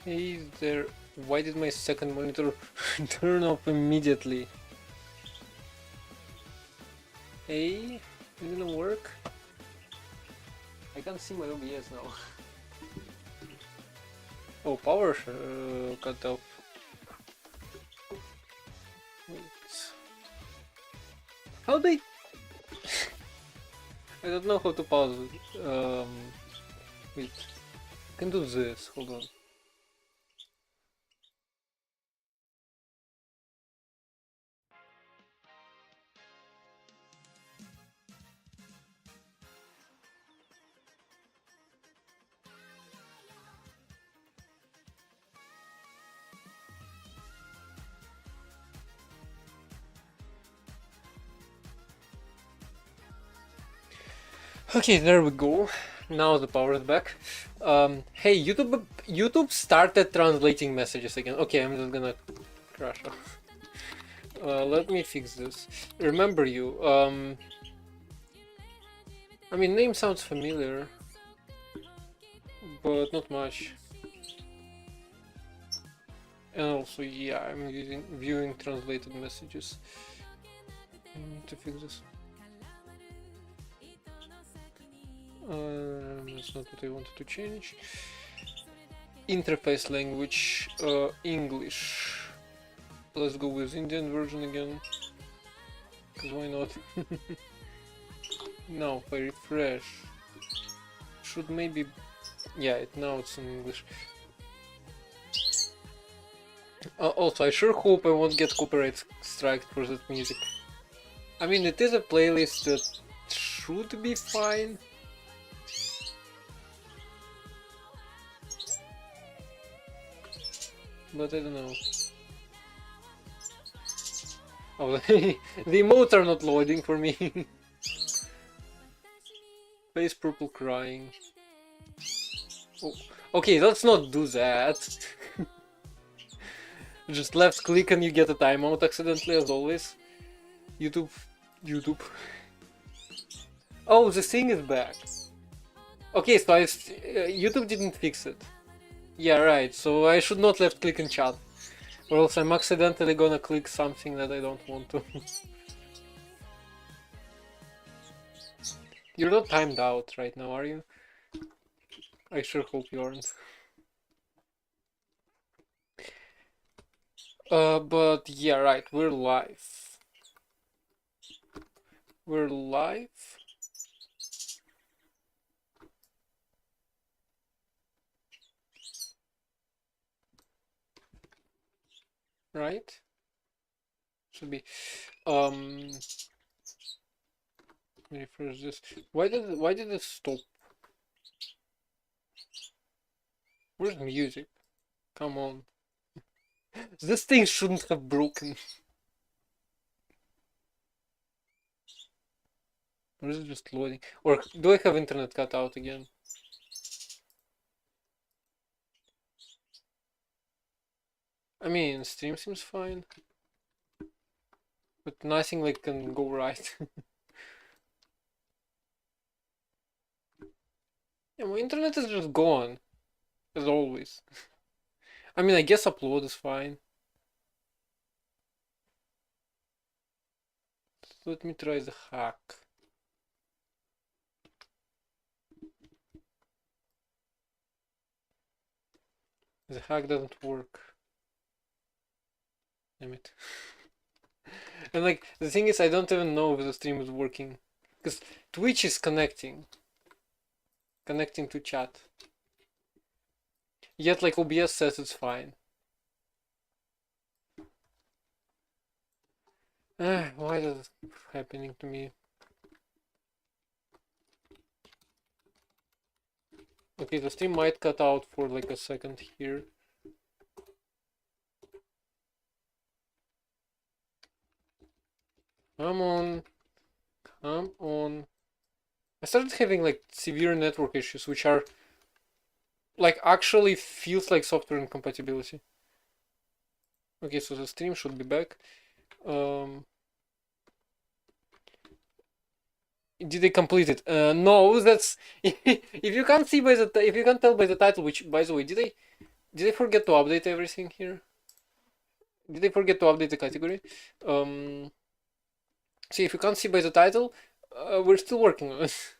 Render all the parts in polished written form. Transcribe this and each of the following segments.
Hey there. Why did my second monitor turn off immediately? Hey, it didn't work? I can't see my OBS now. Oh, power cut off. Wait. How they... I don't know how to pause it. Wait. I can do this. Hold on. Okay, there we go. Now the power is back. Hey, YouTube started translating messages again. Okay, I'm just gonna crash off. Let me fix this. Remember you. I mean, name sounds familiar, but not much. And also, yeah, I'm using viewing translated messages. I need to fix this. That's not what I wanted to change. Interface language, English. Let's go with Indian version again. Cause why not? Now if I refresh, should maybe, yeah, now it's in English. Also, I sure hope I won't get copyright striked for that music. I mean, it is a playlist that should be fine. But I don't know. Oh, the emotes are not loading for me. Face purple crying. Oh, okay, let's not do that. Just left click and you get a timeout accidentally, as always. YouTube. Oh, the thing is back. Okay, so YouTube didn't fix it. Yeah, right, so I should not left click in chat. Or else I'm accidentally gonna click something that I don't want to. You're not timed out right now, are you? I sure hope you aren't. But yeah, right, we're live. We're live. Right? Should be. Refresh this. Why did it stop? Where's music? Come on. This thing shouldn't have broken. Or is it just loading? Or do I have internet cut out again? I mean, stream seems fine. But nothing like can go right. Yeah, my internet is just gone. As always. I mean, I guess upload is fine. Let me try the hack. The hack doesn't work. Damn it. And like, the thing is, I don't even know if the stream is working. Because Twitch is connecting. Connecting to chat. Yet, like, OBS says it's fine. Why is this happening to me? Okay, the stream might cut out for like a second here. Come on. Come on. I started having like severe network issues, which are like actually feels like software incompatibility. Okay, so the stream should be back. Did they complete it? No, that's if you can't see by the if you can't tell by the title, which by the way, Did I forget to update everything here? Did I forget to update the category? See, if you can't see by the title, we're still working on it.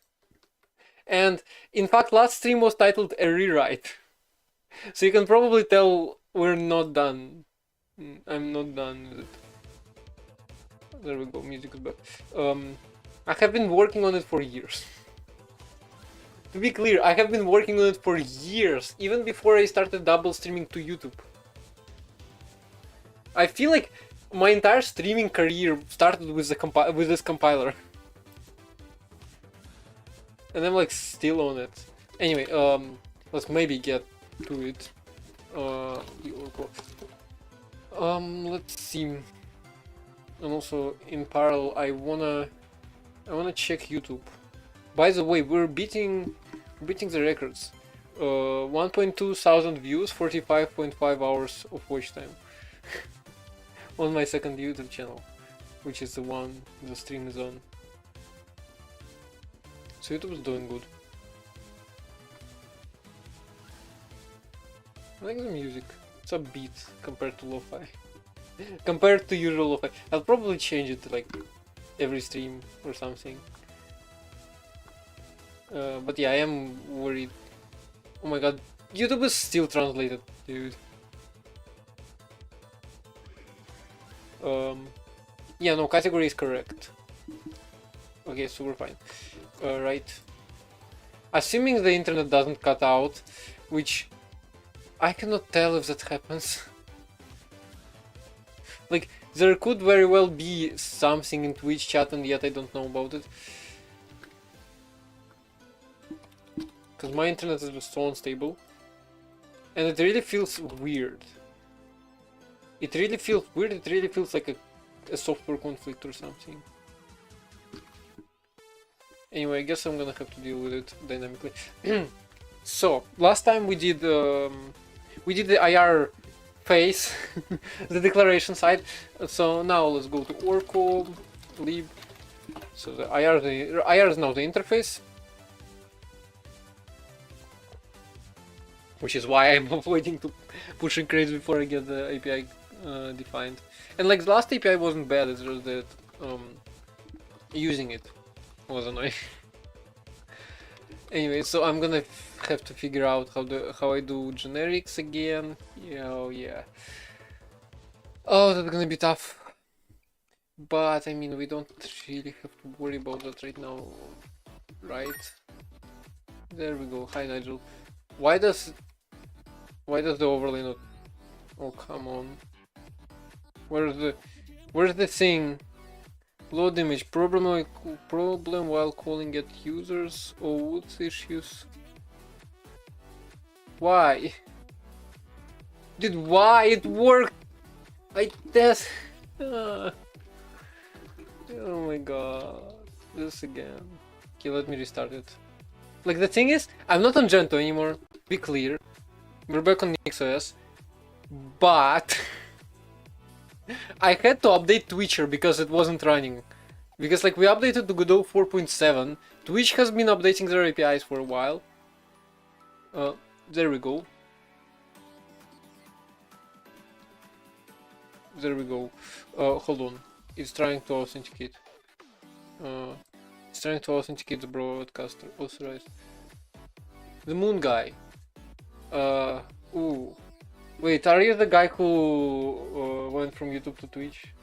And in fact, last stream was titled a rewrite. So you can probably tell we're not done. I'm not done with it. There we go, music is back. I have been working on it for years. To be clear, I have been working on it for years, even before I started double streaming to YouTube. I feel like my entire streaming career started with this compiler. And I'm like still on it. Anyway, let's maybe get to it. Let's see. And also in parallel, I wanna check YouTube. By the way, we're beating the records. 1.2 thousand views, 45.5 hours of watch time on my second YouTube channel, which is the one the stream is on. So YouTube is doing good. I like the music. It's a beat compared to lo-fi. Compared to usual lo-fi. I'll probably change it like every stream or something. But yeah, I am worried. Oh my god, YouTube is still translated, dude. Yeah, no, category is correct. Okay, so we're fine. Right. Assuming the internet doesn't cut out, which I cannot tell if that happens. Like, there could very well be something in Twitch chat and yet I don't know about it. Because my internet is just so unstable. And it really feels weird. It really feels weird, it really feels like a software conflict or something. Anyway, I guess I'm gonna have to deal with it dynamically. So, last time we did the IR phase, the declaration side. So now let's go to Orco, lib. So the IR is now the interface. Which is why I'm avoiding to pushing crazy before I get the API defined. And like the last API wasn't bad, it's just that using it was annoying. Anyway, so I'm gonna have to figure out how I do generics again. Yeah, oh yeah. Oh, that's gonna be tough. But I mean, we don't really have to worry about that right now, right? There we go. Hi Nigel. Why does the overlay not? Oh come on. Where's the thing? Load image problem while calling at users or woods issues. Why? Dude, why it worked? I test. Oh my god. This again. Okay, let me restart it. Like the thing is, I'm not on Gentoo anymore. Be clear. We're back on NixOS. But I had to update Twitcher because it wasn't running. Because like we updated to Godot 4.7. Twitch has been updating their APIs for a while. There we go. There we go. Hold on. It's trying to authenticate. It's trying to authenticate the broadcaster. Authorized. The moon guy. Ooh. Wait, are you the guy who went from YouTube to Twitch?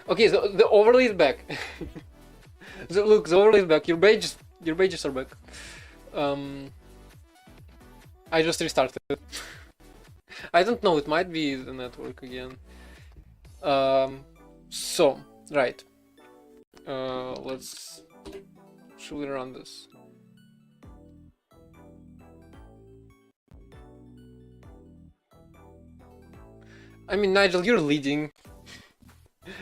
Okay, so the overlay is back. Look, the overlay is back. Your badges are back. I just restarted it. I don't know, it might be the network again. So, right. Should we run this? I mean, Nigel, you're leading.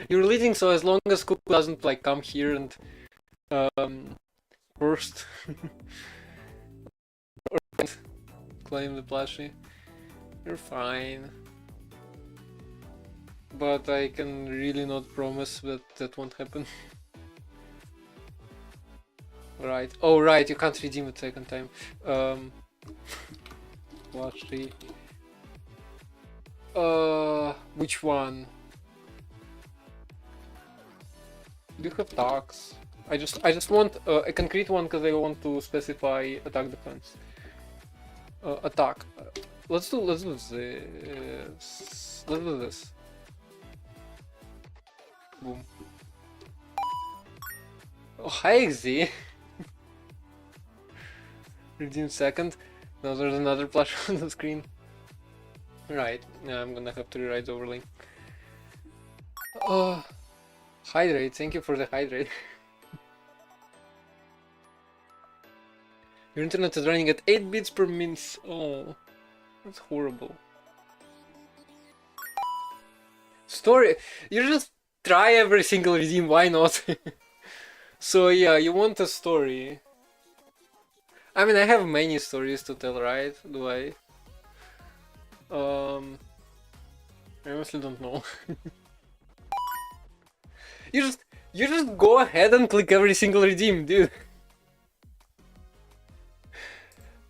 You're leading, so as long as Cook doesn't like come here and first or claim the plushie, you're fine. But I can really not promise that that won't happen. Right. Oh, right. You can't redeem it second time. Plushie. Which one? Do you have tax? I just want a concrete one because I want to specify attack defense. Attack. Let's do this. Let's do this. Boom. Oh, hi, Z. Redeem second. Now there's another plush on the screen. Right. Now I'm gonna have to rewrite the overlay. Hydrate. Thank you for the hydrate. Your internet is running at 8 bits per minute. Oh, that's horrible. Story. You just try every single redeem. Why not? So yeah, you want a story. I mean, I have many stories to tell, right? Do I? I honestly don't know. You just go ahead and click every single redeem, dude.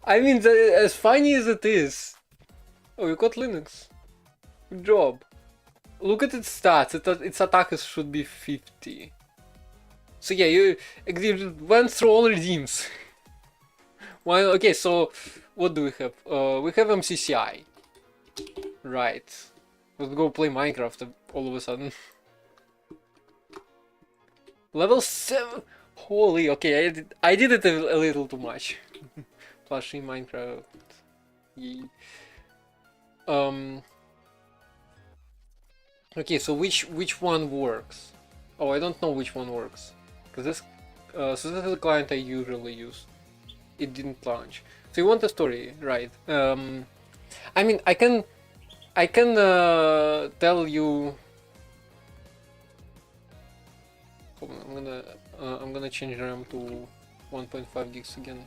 I mean, as funny as it is. Oh, you got Linux. Good job. Look at its stats. Its attackers should be 50. So yeah, you went through all redeems. Well, okay, so what do we have? We have MCCI. Right. Let's go play Minecraft all of a sudden. Level 7. Holy, okay, I did it a little too much. Plushie Minecraft. Yeah. Okay, so which one works? Oh, I don't know which one works. Because this so this is the client I usually use. It didn't launch. So you want a story, right? I mean, I can tell you. Hold on, I'm gonna change RAM to 1.5 gigs again.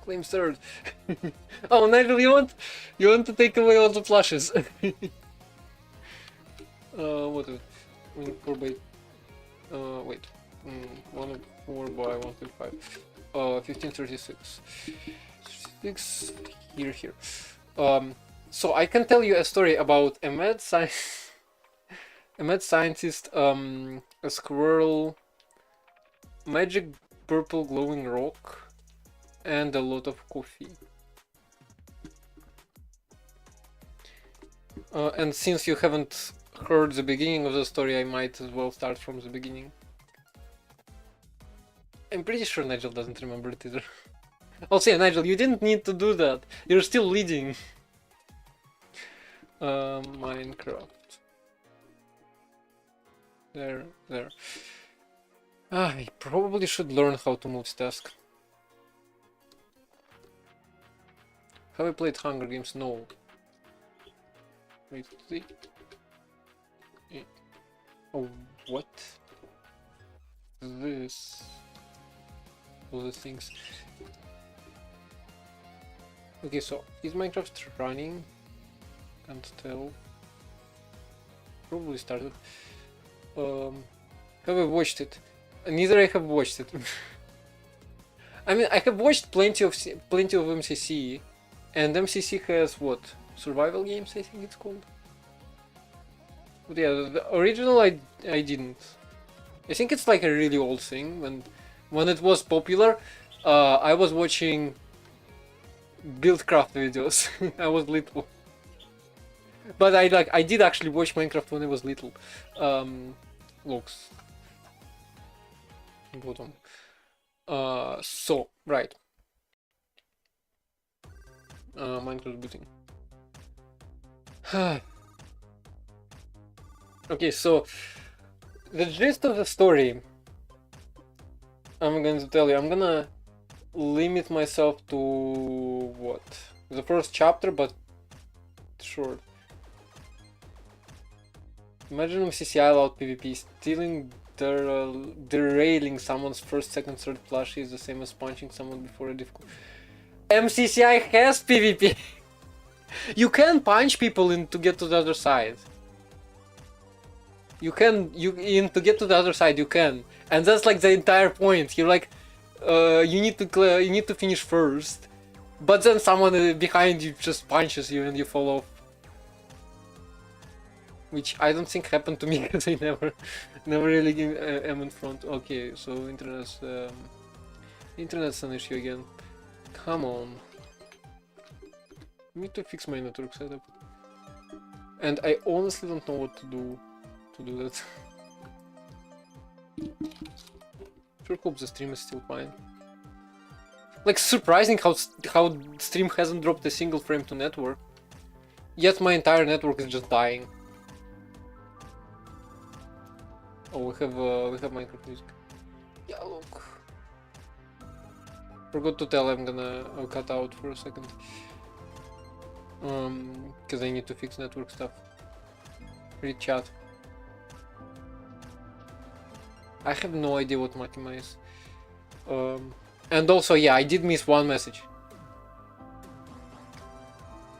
Claim third. Oh, Nigel, you want to take away all the plushes? What is it? 4 by wait. 104 by 1.5. 1536. 6 here. So I can tell you a story about a mad scientist, a squirrel, magic purple glowing rock, and a lot of coffee. And since you haven't heard the beginning of the story, I might as well start from the beginning. I'm pretty sure Nigel doesn't remember it either. Also, yeah, Nigel, you didn't need to do that. You're still leading. Minecraft. There. I probably should learn how to multitask. Have I played Hunger Games? No. Wait, oh, what? This. All the things. Okay, so is Minecraft running? Can't tell. Probably started. Have I watched it? Neither I have watched it. I mean, I have watched plenty of MCC, and MCC has what? Survival games, I think it's called. But yeah, the original I didn't. I think it's like a really old thing. When it was popular, I was watching Buildcraft videos. I was little, but I did actually watch Minecraft when I was little. Looks bottom. So right. Minecraft booting. Okay, so the gist of the story, I'm going to tell you. I'm gonna limit myself to what? The first chapter, but short. Imagine MCCI allowed PvP. Stealing, derailing someone's first, second, third plushie is the same as punching someone before a difficult. MCCI has PvP. You can punch people in to get to the other side. You can, to get to the other side, you can. And that's like the entire point. You're like, you need to finish first. But then someone behind you just punches you and you fall off. Which I don't think happened to me because I never really am in front. Okay, so internet's an issue again. Come on. I need to fix my network setup. And I honestly don't know what to do that. Sure hope the stream is still fine. Like, surprising how stream hasn't dropped a single frame to network. Yet my entire network is just dying. Oh, we have Minecraft music. Yeah, look. Forgot to tell I'll cut out for a second. Because I need to fix network stuff. Read chat. I have no idea what Makima is. And also, yeah, I did miss one message.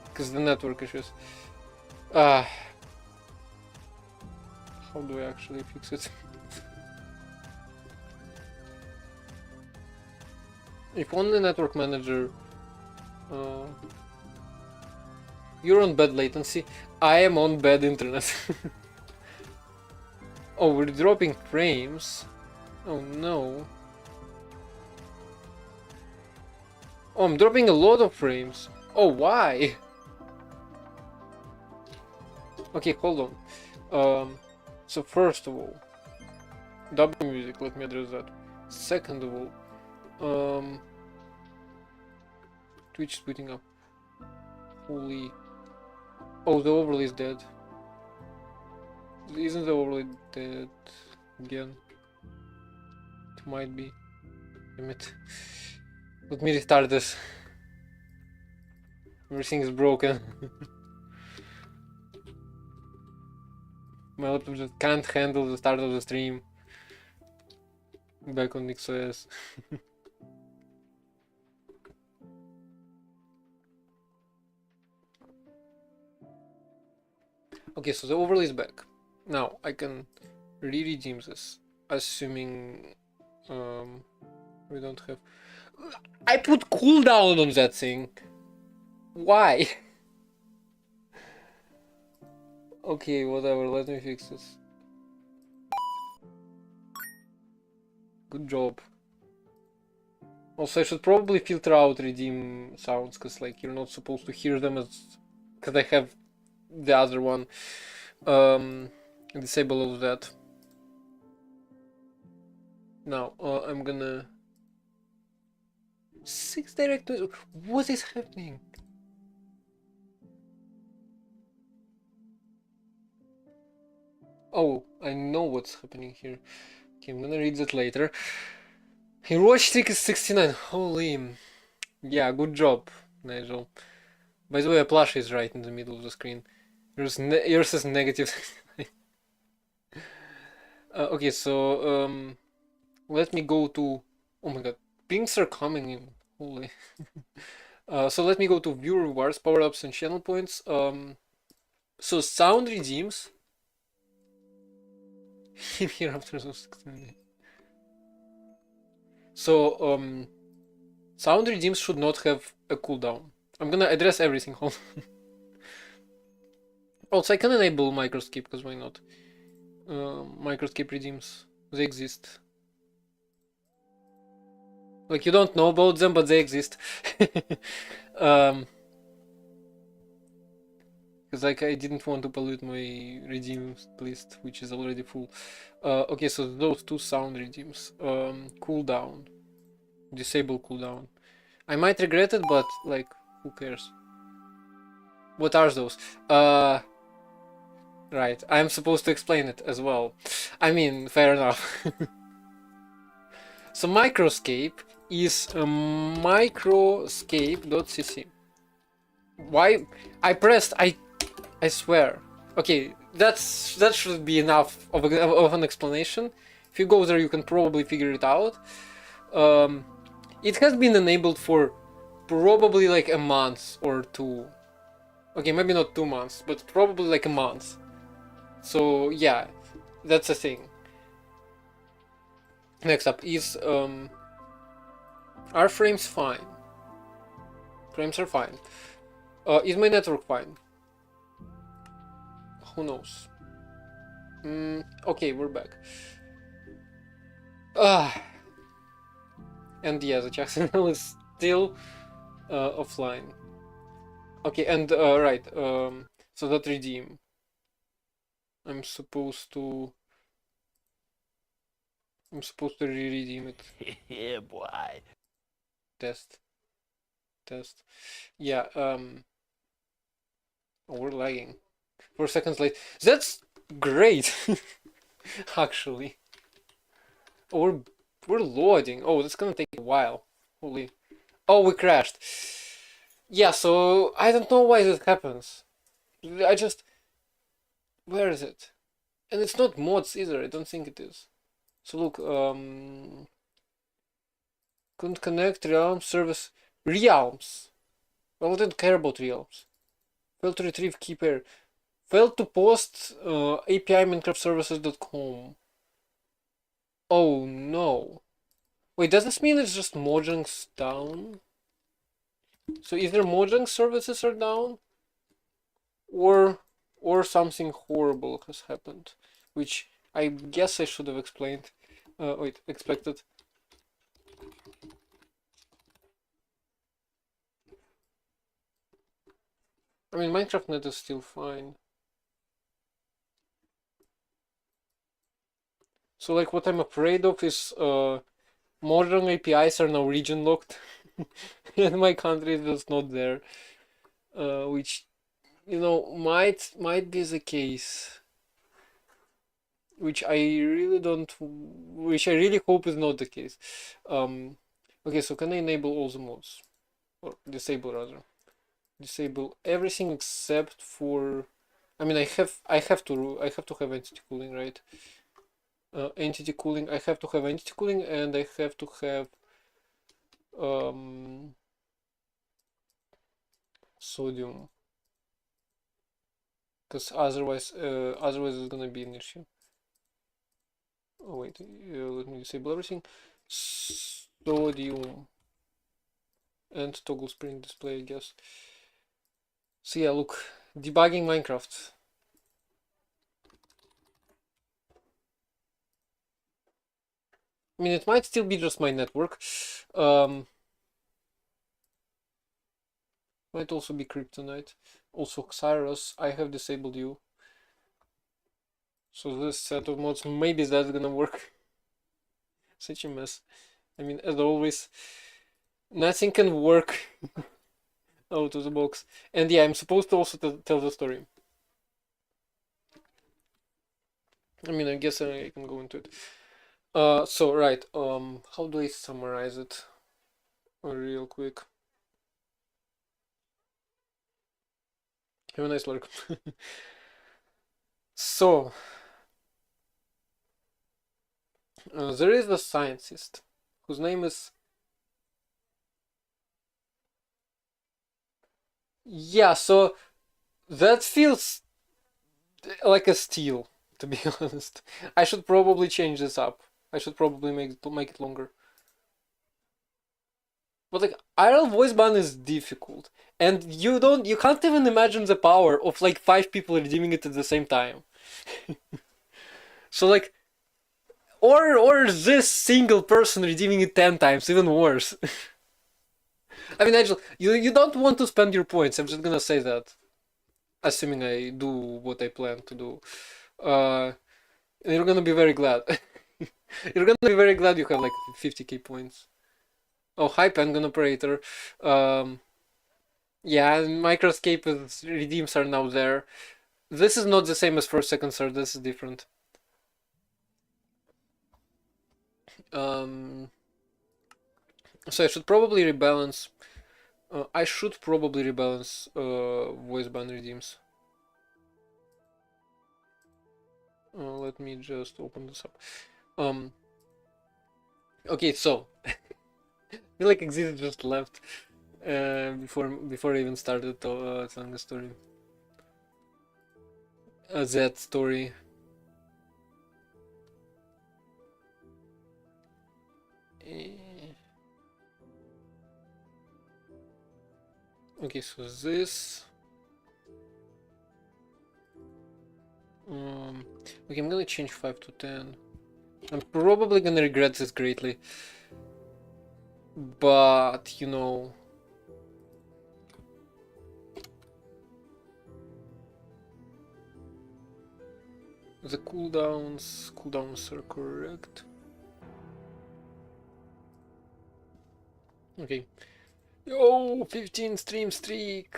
Because the network issues. How do I actually fix it? If only network manager... You're on bad latency. I am on bad internet. Oh, we're dropping frames. Oh no. Oh, I'm dropping a lot of frames. Oh, why? Okay, hold on. So first of all, W music, let me address that. Second of all, Twitch is booting up. Holy... Oh, the overlay is dead. Isn't the overlay dead again? It might be. Damn it. Let me restart this. Everything is broken. My laptop just can't handle the start of the stream. Back on NixOS. Okay, so the overlay is back. Now I can re-redeem this, assuming we don't have. I put cooldown on that thing. Why? Okay, whatever. Let me fix this. Good job. Also, I should probably filter out redeem sounds, cause like you're not supposed to hear them as, cause I have the other one. Disable all of that. Now I'm gonna 6 direct noise. What is happening? Oh, I know what's happening here. Okay, I'm gonna read that later. Hero streak is 69. Holy. Yeah, good job, Nigel. By the way, a plush is right in the middle of the screen. Yours is negative. Okay, so let me go to. Oh my god, pings are coming in. Holy. So let me go to view rewards, power ups, and channel points. So sound redeems. Here after those 16. So sound redeems should not have a cooldown. I'm gonna address everything. Also, I can enable microskip, because why not? Microskip redeems, they exist. Like, you don't know about them, but they exist. Because like I didn't want to pollute my redeems list, which is already full. Okay, so those two sound redeems. Cooldown. Disable cooldown. I might regret it, but like, who cares? What are those? Right, I'm supposed to explain it as well. I mean, fair enough. So microscape is microscape.cc. Why? I swear. Okay, that should be enough of an explanation. If you go there, you can probably figure it out. It has been enabled for probably like a month or two. Okay, maybe not 2 months, but probably like a month. So yeah, That's a thing. Next up is are frames fine? Frames are fine. Is my network fine? Who knows? Okay, we're back. And yeah, the Jacksonville is still offline. Okay, and right. So that redeem. I'm supposed to re-redeem it. Yeah, boy. Test. Yeah. Oh, we're lagging. 4 seconds late. That's great. Actually. Oh, we're loading. Oh, that's gonna take a while. Holy. Oh, we crashed. Yeah, so I don't know why that happens. I just. Where is it? And it's not mods either. I don't think it is. So look, couldn't connect realms service. Realms. I wouldn't care about realms. Failed to retrieve key pair. Failed to post API Minecraft services.com. Oh no. Wait, does this mean it's just Mojang's down? So either Mojang services are down, or something horrible has happened, which I guess I should have explained. Wait, expected. I mean, Minecraft net is still fine. So like what I'm afraid of is Mojang APIs are now region locked, and my country is just not there, which might be the case. Which I really don't, which I really hope is not the case. Okay, so can I enable all the mods, or disable rather? Disable everything except for. I mean, I have to have entity cooling, right? Entity cooling. I have to have entity cooling, and I have to have sodium, because otherwise it's gonna be an issue. Oh wait, let me disable everything. Sodium and toggle spring display, I guess. So yeah, look, debugging Minecraft. I mean, it might still be just my network. Might also be Kryptonite. Also Xyros, I have disabled you. So this set of mods, maybe that's gonna work. Such a mess. I mean, as always, nothing can work out of the box. And yeah, I'm supposed to also tell the story. I mean, I guess I can go into it. So right, how do I summarize it real quick? Have a nice lurk. So, there is a scientist whose name is. Yeah, so that feels like a steal, to be honest. I should probably change this up. I should probably make it longer. But like IRL voice ban is difficult, and you can't even imagine the power of like 5 people redeeming it at the same time. So like, or this single person redeeming it 10 times, even worse. I mean, Angel, you don't want to spend your points. I'm just gonna say that, assuming I do what I plan to do. You're gonna be very glad. You're gonna be very glad you have like 50k points. Oh, hi, Penguin Operator. Yeah, Microscape's redeems are now there. This is not the same as first, second, third. This is different. So I should probably rebalance. Voice ban redeems. Let me just open this up. Okay, so I feel like Exit just left before I even started telling the story. That story. Okay, so this. Okay, I'm gonna change 5 to 10. I'm probably gonna regret this greatly. But, you know... The cooldowns are correct. Okay. Yo, 15 stream streak!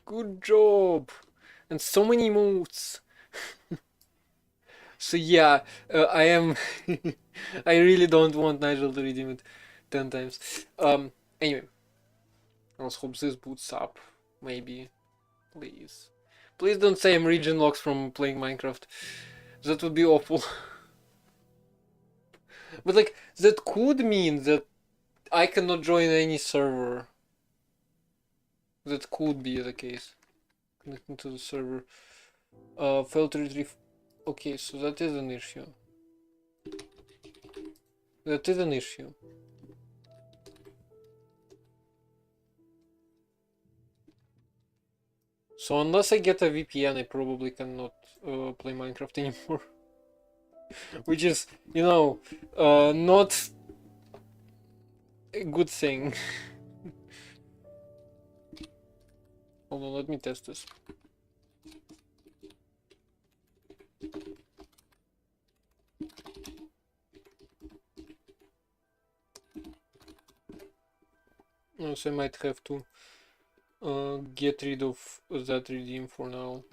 Good job! And so many emotes! So yeah, I am... I really don't want Nigel to redeem it 10 times. Anyway. Let's hope this boots up. Maybe. Please. Please don't say I'm region locked from playing Minecraft. That would be awful. But like, that could mean that I cannot join any server. That could be the case. Connecting to the server. Failed to retrieve. Okay, so that is an issue. That is an issue. So unless I get a VPN, I probably cannot play Minecraft anymore. Which is, you know, not a good thing. Hold on, let me test this. So I might have to get rid of that redeem for now.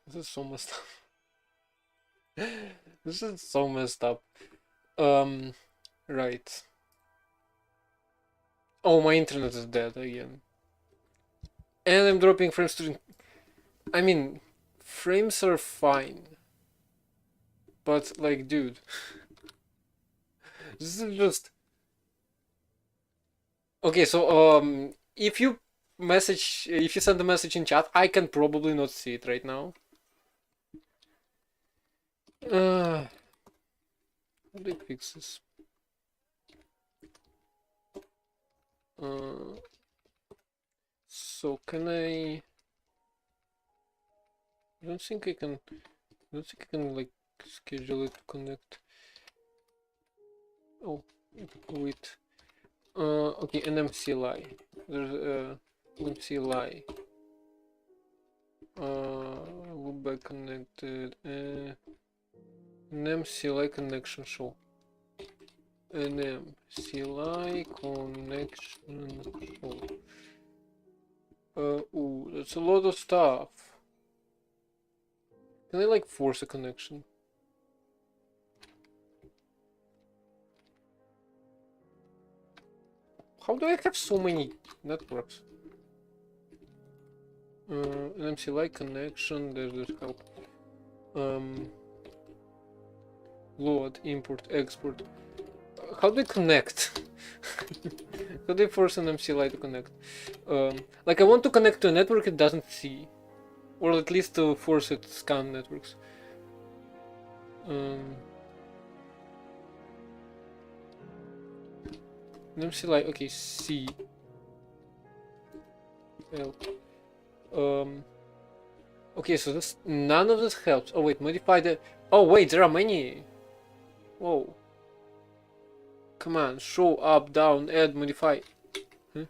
This is so messed up. This is so messed up. Right. Oh, my internet is dead again. And I'm dropping frames to... I mean, frames are fine. But, like, dude. This is just... Okay, so, if you send a message in chat, I can probably not see it right now. How do I fix this? So can I don't think I can like schedule it to connect. Oh wait. Okay, NMCLI. There's NMCLI. Loopback connected. NMCLI connection show. NMCLI connection show. Ooh, that's a lot of stuff. Can I like force a connection? How do I have so many networks? NMCLI connection, there's this help. Load, import, export. How do I connect? How do I force an MCLI to connect? Like I want to connect to a network it doesn't see. Or at least to force it to scan networks. MCLI, okay, C. L. Okay, so this none of this helps. Oh wait, modify the... Oh wait, there are many. Whoa. Command, show, up, down, add, modify. Huh?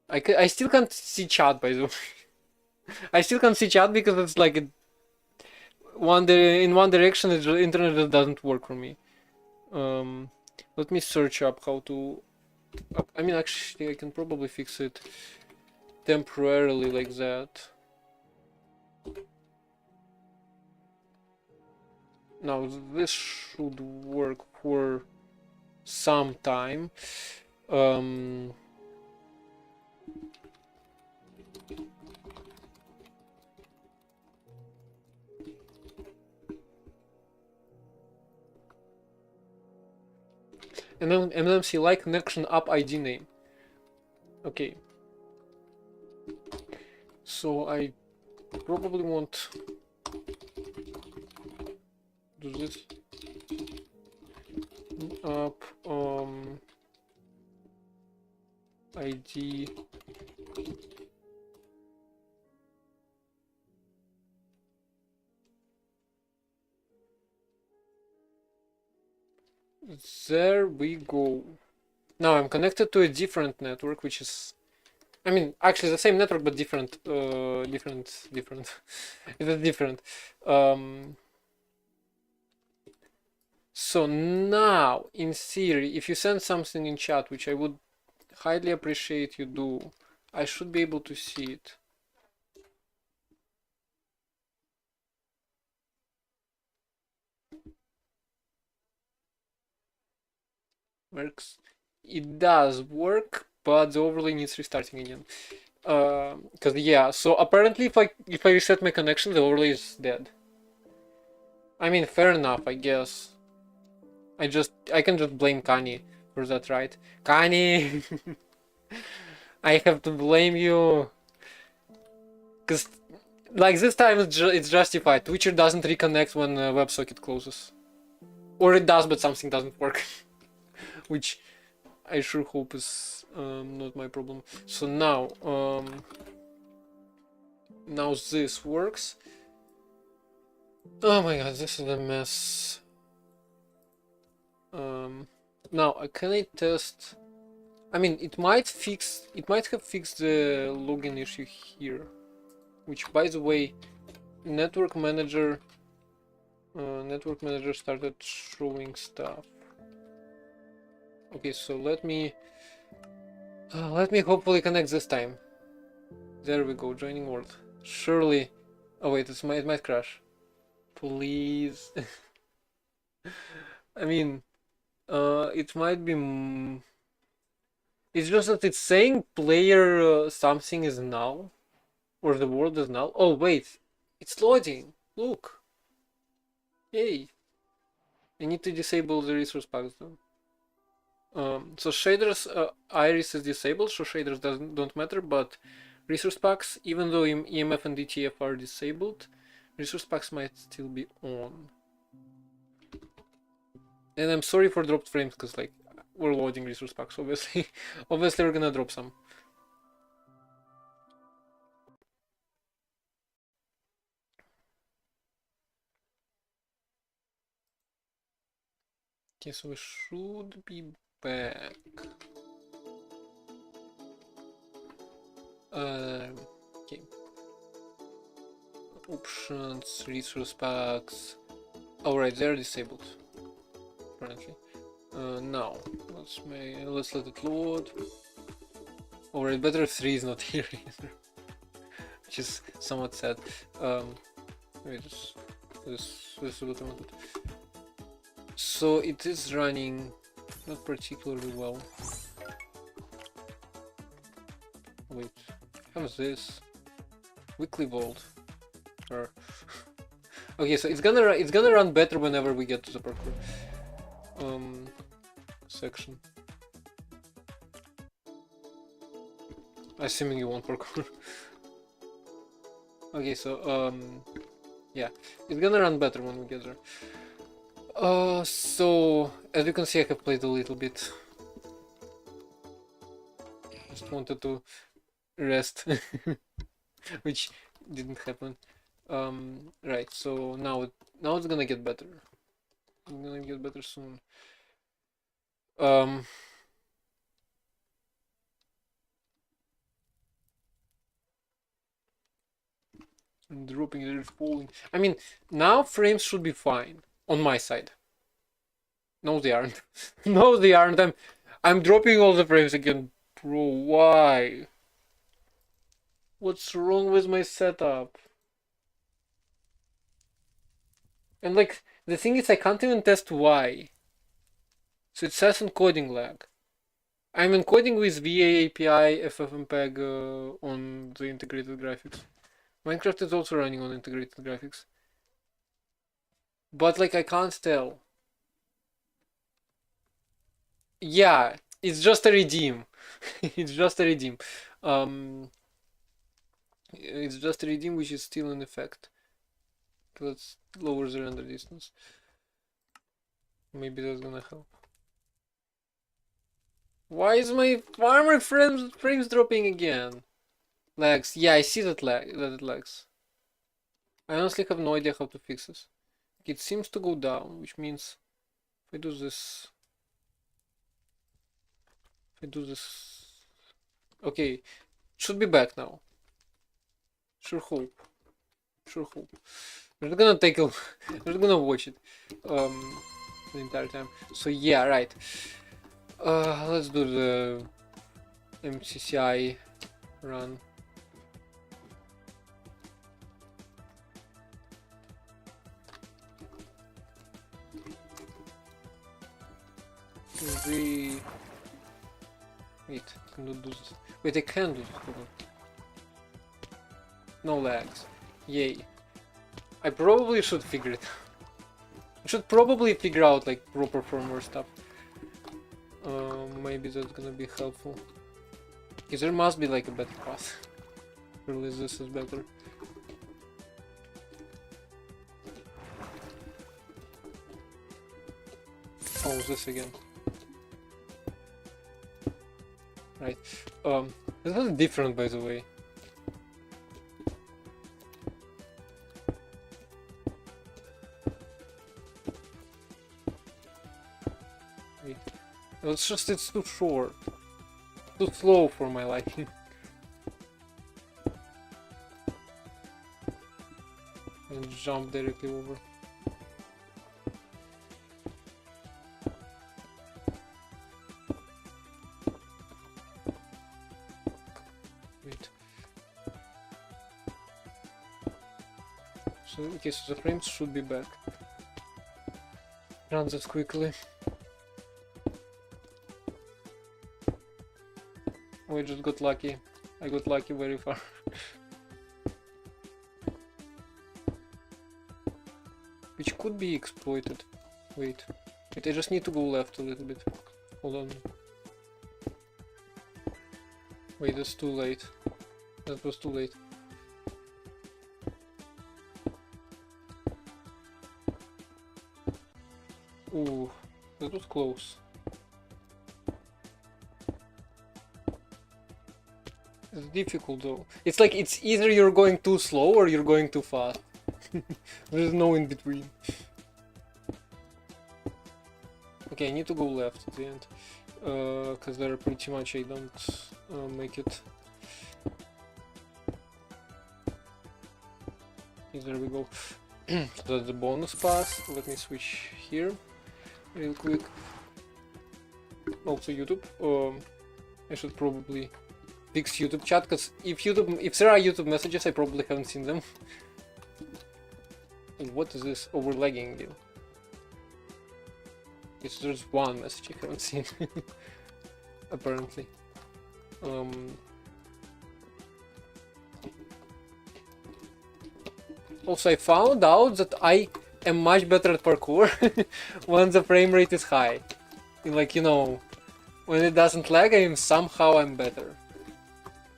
I still can't see chat, by the way. I still can't see chat because it's like in one direction the internet just doesn't work for me. Let me search up how to... I mean, actually, I can probably fix it temporarily like that. Now, this should work for some time. And then MMCLI connection up ID name. Okay. So I probably want do this. up ID. There we go. Now I'm connected to a different network, which is, I mean, actually the same network but different. Different. It's different. So now, in theory, if you send something in chat, which I would highly appreciate you do, I should be able to see it. Works. It does work, but the overlay needs restarting again. Cause yeah, so apparently if I reset my connection, the overlay is dead. I mean, fair enough, I guess. I can just blame Kanye for that, right? Kanye, I have to blame you, cause like this time it's justified. Twitcher doesn't reconnect when WebSocket closes, or it does, but something doesn't work, which I sure hope is not my problem. So now this works. Oh my god, this is a mess. Now can I test? I mean, it might have fixed the login issue here, which, by the way, network manager started showing stuff. Okay, so let me hopefully connect this time. There we go, joining world. Surely, oh wait, it might crash. Please. I mean, it might be. It's just that it's saying player something is null, or the world is null. Oh wait, it's loading. Look. Yay. I need to disable the resource packs though. So shaders iris is disabled, so shaders don't matter, but resource packs, even though EMF and DTF are disabled, resource packs might still be on. And I'm sorry for dropped frames, because like we're loading resource packs, obviously. Obviously we're gonna drop some. Okay, so we should be back. Okay. Options, resource packs. Alright, they're disabled. Apparently. Now, let's let it load. Alright, better if 3 is not here either. Which is somewhat sad. Wait, this is what I wanted. So it is running not particularly well. Wait, how's this? Weekly Vault. Or okay, so it's gonna run better whenever we get to the parkour section. Assuming you want parkour. Okay, so yeah, it's gonna run better when we get there. So as you can see, I have played a little bit. Just wanted to rest, which didn't happen. Right. So now it's gonna get better. It's gonna get better soon. Dropping, they're falling. I mean, now frames should be fine on my side. No, they aren't. No, they aren't. I'm dropping all the frames again, bro. Why? What's wrong with my setup? And like the thing is, I can't even test why. So it says encoding lag. I'm encoding with VA API FFmpeg on the integrated graphics. Minecraft is also running on integrated graphics. But like I can't tell. Yeah, it's just a redeem. It's just a redeem. It's just a redeem which is still in effect. Let's lower the render distance. Maybe that's gonna help. Why is my farmer frames dropping again? Lags. Yeah, I see that it lags. I honestly have no idea how to fix this. It seems to go down, which means if I do this, okay, should be back now. Sure hope. We're not gonna take a, we're not gonna watch it, the entire time. So yeah, right. Let's do the MCCI run. Wait, I cannot do this. Wait, I can do this. Hold on. No lags. Yay. I probably should figure it out. I should probably figure out like proper firmware stuff. Maybe that's gonna be helpful. Because there must be like a better path. Release this is better. Oh, this again. Right. This was different, by the way. Wait. It's just, it's too short. Too slow for my liking. And jump directly over. Wait. So, okay, so the frames should be back. Run this quickly. We just got lucky. I got lucky very far. Which could be exploited. Wait, I just need to go left a little bit. Hold on. Wait, that's too late. That was too late. Ooh, that was close. It's difficult though. It's like it's either you're going too slow or you're going too fast. There's no in between. Okay, I need to go left at the end. Cause there pretty much I don't make it. There we go. So that's the bonus pass. Let me switch here real quick. Also YouTube. I should probably fix YouTube chat, because if there are YouTube messages, I probably haven't seen them. What is this overlagging again? Yes, there's one message I haven't seen. Apparently. Also, I found out that I am much better at parkour when the frame rate is high. Like, you know, when it doesn't lag, I'm better.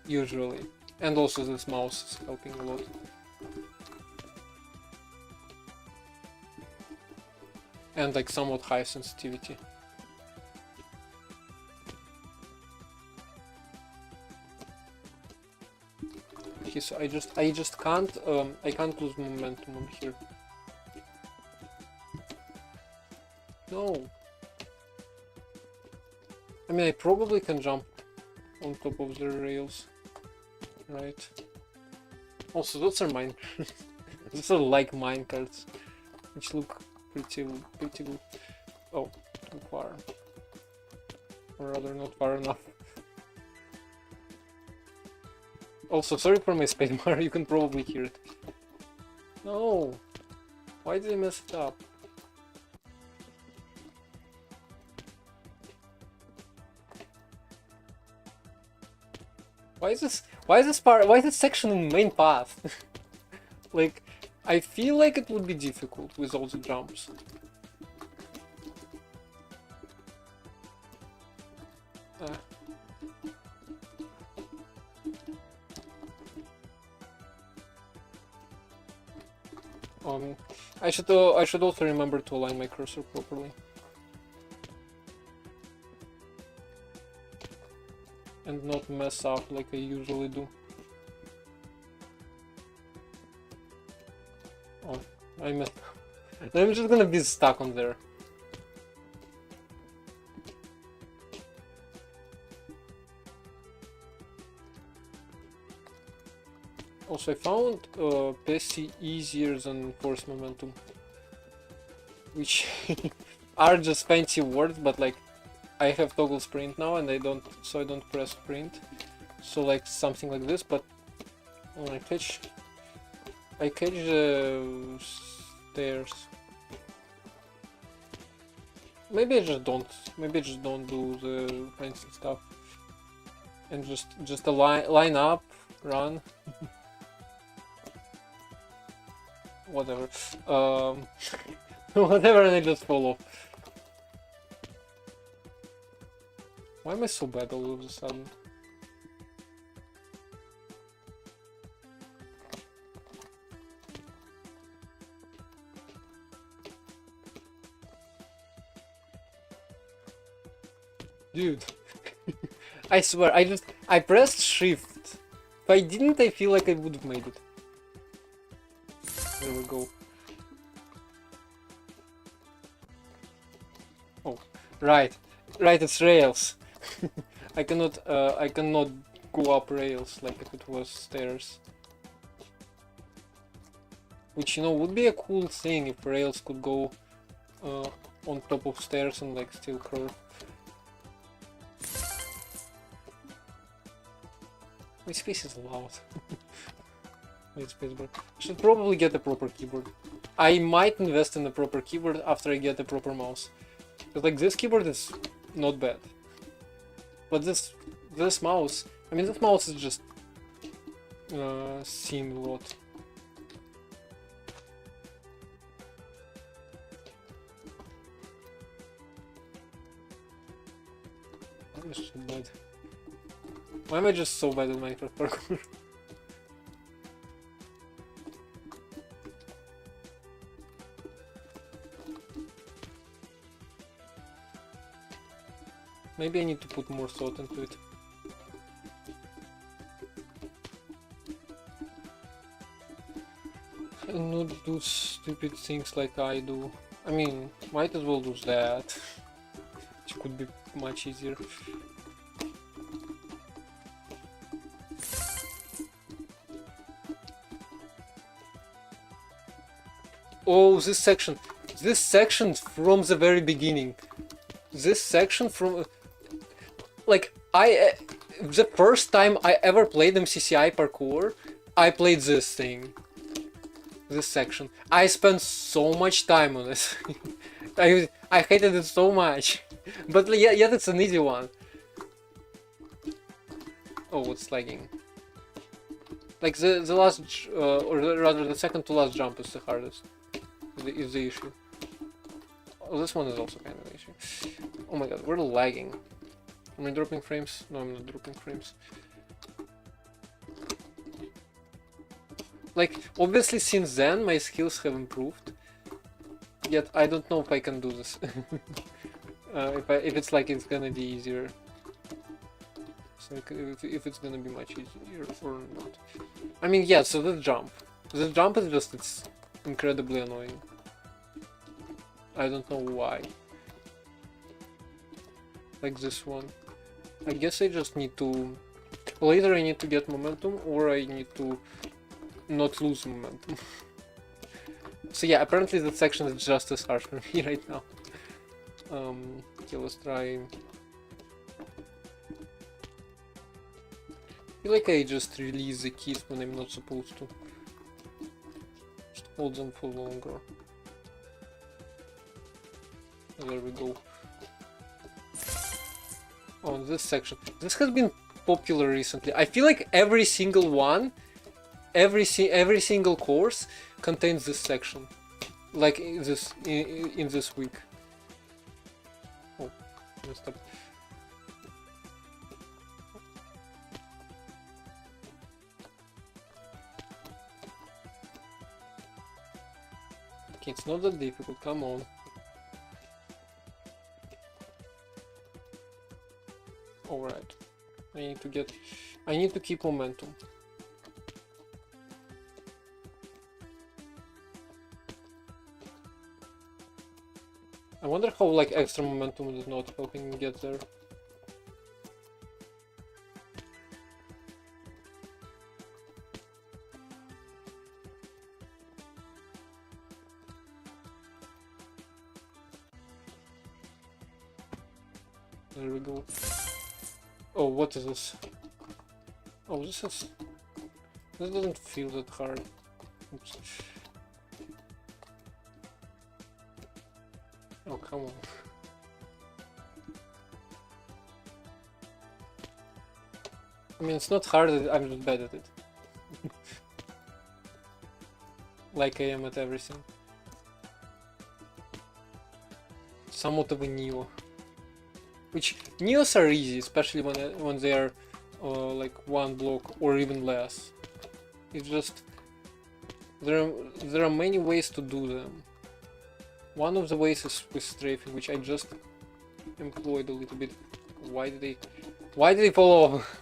Usually. And also this mouse is helping a lot. And like somewhat high sensitivity. Okay, so I just can't I can't lose momentum on here. No. I mean, I probably can jump on top of the rails. Right. Also, those are mine. Those are like minecarts, which look pretty good. Oh, too far. Or rather, not far enough. Also, sorry for my spacebar, you can probably hear it. No! Why did I mess it up? Why is this section in the main path? Like, I feel like it would be difficult with all the jumps. I should also remember to align my cursor properly. and not mess up like I usually do. Oh, I messed up. I'm just gonna be stuck on there. Also, I found Pesi easier than Force Momentum, which are just fancy words, but like I have toggle sprint now, and I don't press sprint. So like something like this, but I catch the stairs. Maybe I just don't do the fancy stuff, and just a line up, run. Whatever. Whatever, and I just follow. Why am I so bad all of a sudden? Dude. I swear, I pressed shift. If I didn't, I feel like I would have made it. There we go. Oh, right, it's rails. I cannot go up rails like if it was stairs. Which, you know, would be a cool thing if rails could go on top of stairs and like still curve. My space is loud. Spacebar. Should probably get a proper keyboard. I might invest in a proper keyboard after I get a proper mouse. Because like this keyboard is not bad. But this mouse, I mean this mouse is just seeing a lot. I'm just so bad. Why am I just so bad at Minecraft parkour? Maybe I need to put more thought into it. And not do stupid things like I do. I mean, might as well do that. Which could be much easier. Oh, this section from the very beginning. This section from... Like, the first time I ever played MCCI parkour, I played this thing. This section. I spent so much time on it. I hated it so much. But yet it's an easy one. Oh, it's lagging. Like the last, or rather the second to last jump is the hardest. Is the issue. Oh, this one is also kind of an issue. Oh my god, we're lagging. Am I dropping frames? No, I'm not dropping frames. Like, obviously since then my skills have improved. Yet I don't know if I can do this. If it's like it's gonna be easier. So if it's gonna be much easier or not. I mean, yeah, so the jump. The jump is just, it's incredibly annoying. I don't know why. Like this one. I guess I just need to... Well, either I need to get momentum or I need to not lose momentum. So yeah, apparently that section is just as hard for me right now. Okay, let's try... I feel like I just release the keys when I'm not supposed to. Just hold them for longer. There we go. Oh, this section. This has been popular recently. I feel like every single one, every single course contains this section. Like in this week. Oh, messed up. Okay, it's not that difficult. Come on. Alright, I need I need to keep momentum. I wonder how like extra momentum is not helping me get there. There we go. Oh, what is this? Oh, this doesn't feel that hard. Oops. Oh, come on. I mean, it's not hard, I'm just bad at it. Like I am at everything. Somewhat of a Neo. Which, Neos are easy, especially when they are like one block or even less. It's just... There are many ways to do them. One of the ways is with strafing, which I just employed a little bit. Why did they fall off?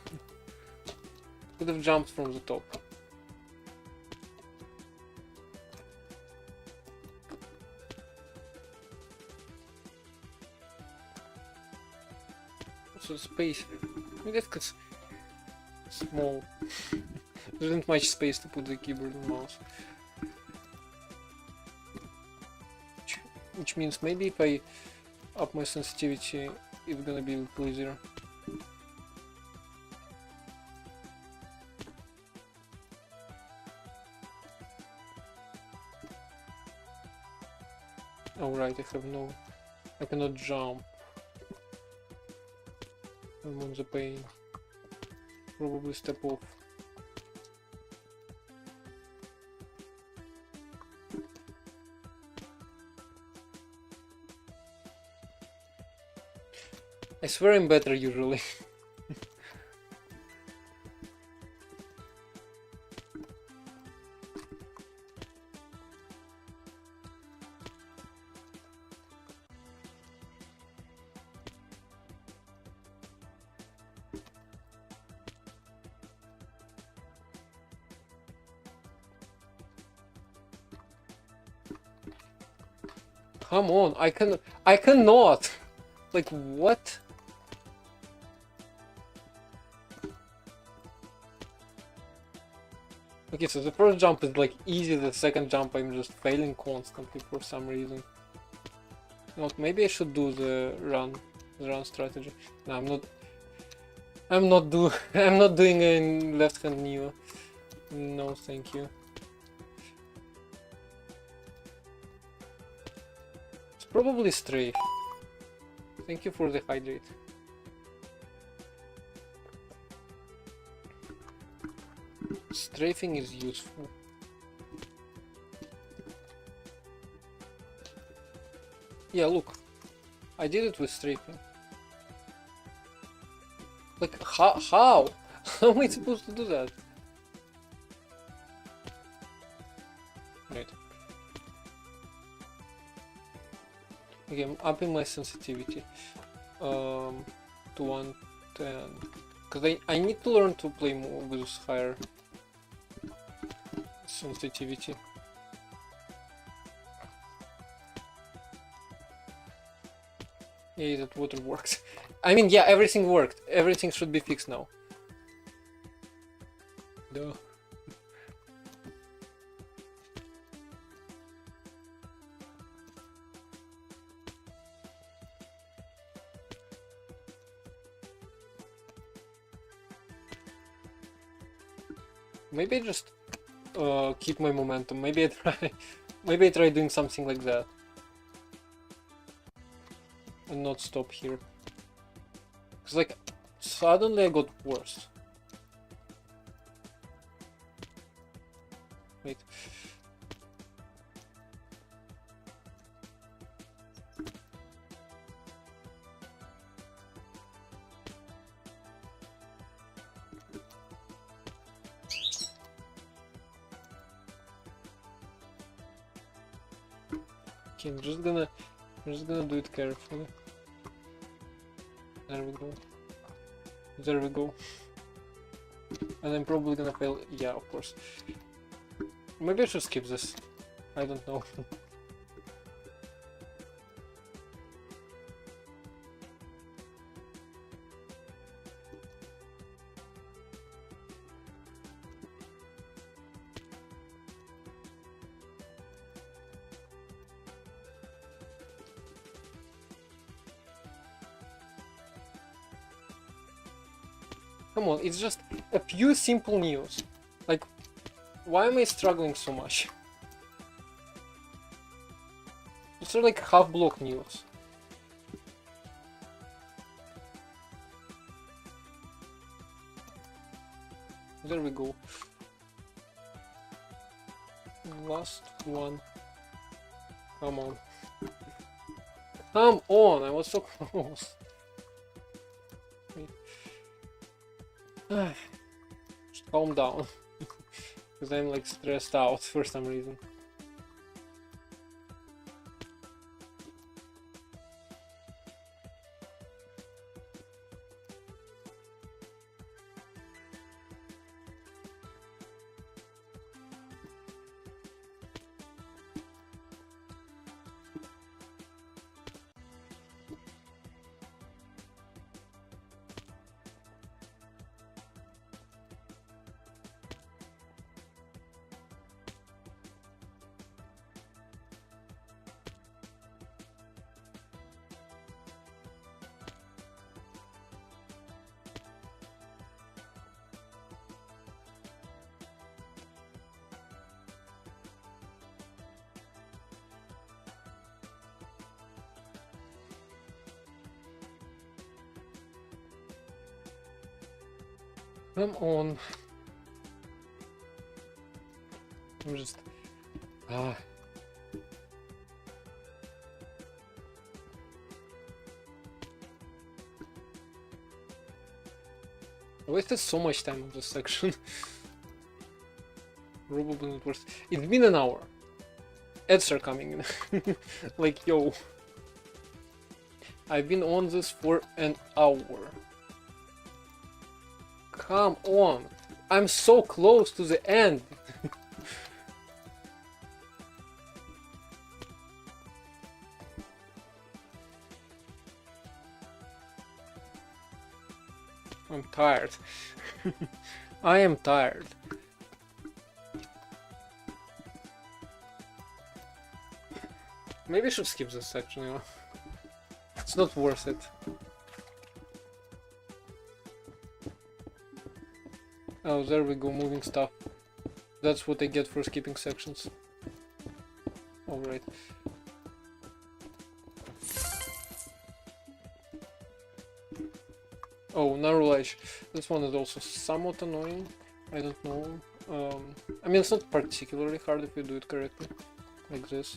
Could have jumped from the top. So space. I mean, that's small. There isn't much space to put the keyboard and mouse. Which means maybe if I up my sensitivity, it's gonna be a little easier. Oh right, I cannot jump. I'm on the pain. Probably step off. I swear I'm better usually. Come on, I cannot! Like, what? Okay, so the first jump is like easy, the second jump I'm just failing constantly for some reason. You know what, maybe I should do the run strategy. No, I'm not doing a left hand Neo. No, thank you. It's probably strafe. Thank you for the hydrate. Strafing is useful. Yeah, look. I did it with strafing. Like, how? How am I supposed to do that? Right. Okay, I'm upping my sensitivity to 110. Because I need to learn to play more with higher sensitivity. Yeah, that water works. I mean, yeah, everything worked. Everything should be fixed now. Duh. Maybe I just keep my momentum. Maybe I try doing something like that. And not stop here. Cause like suddenly I got worse. Wait. Okay, I'm just gonna do it carefully. There we go. There we go. And I'm probably gonna fail. Yeah, of course. Maybe I should skip this. I don't know. Come on, it's just a few simple news. Like, why am I struggling so much? It's sort of like half block news. There we go. Last one. Come on. Come on, I was so close. Just calm down. Because I'm like stressed out for some reason. Come on. I'm just... I wasted so much time on this section. Probably not worth it. It's been an hour. Ads are coming in. Like, yo. I've been on this for an hour. Come on. I'm so close to the end. I'm tired. I am tired. Maybe I should skip this section, you know. It's not worth it. Oh, there we go, moving stuff. That's what I get for skipping sections. Alright. Oh, narrow edge. This one is also somewhat annoying. I don't know. I mean, it's not particularly hard if you do it correctly. Like this.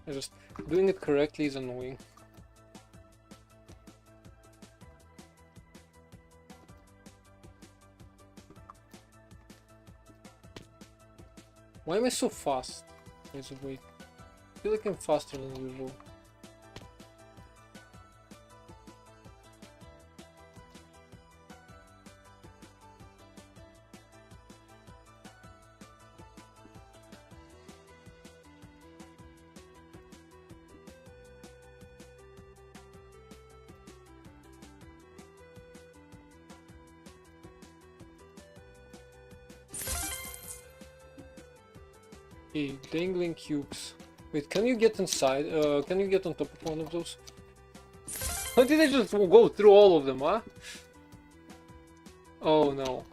Just doing it correctly is annoying. Why am I so fast? By the way, I feel like I'm faster than usual. Okay, dangling cubes. Wait, can you get inside? Can you get on top of one of those? How did I just go through all of them, huh? Oh no.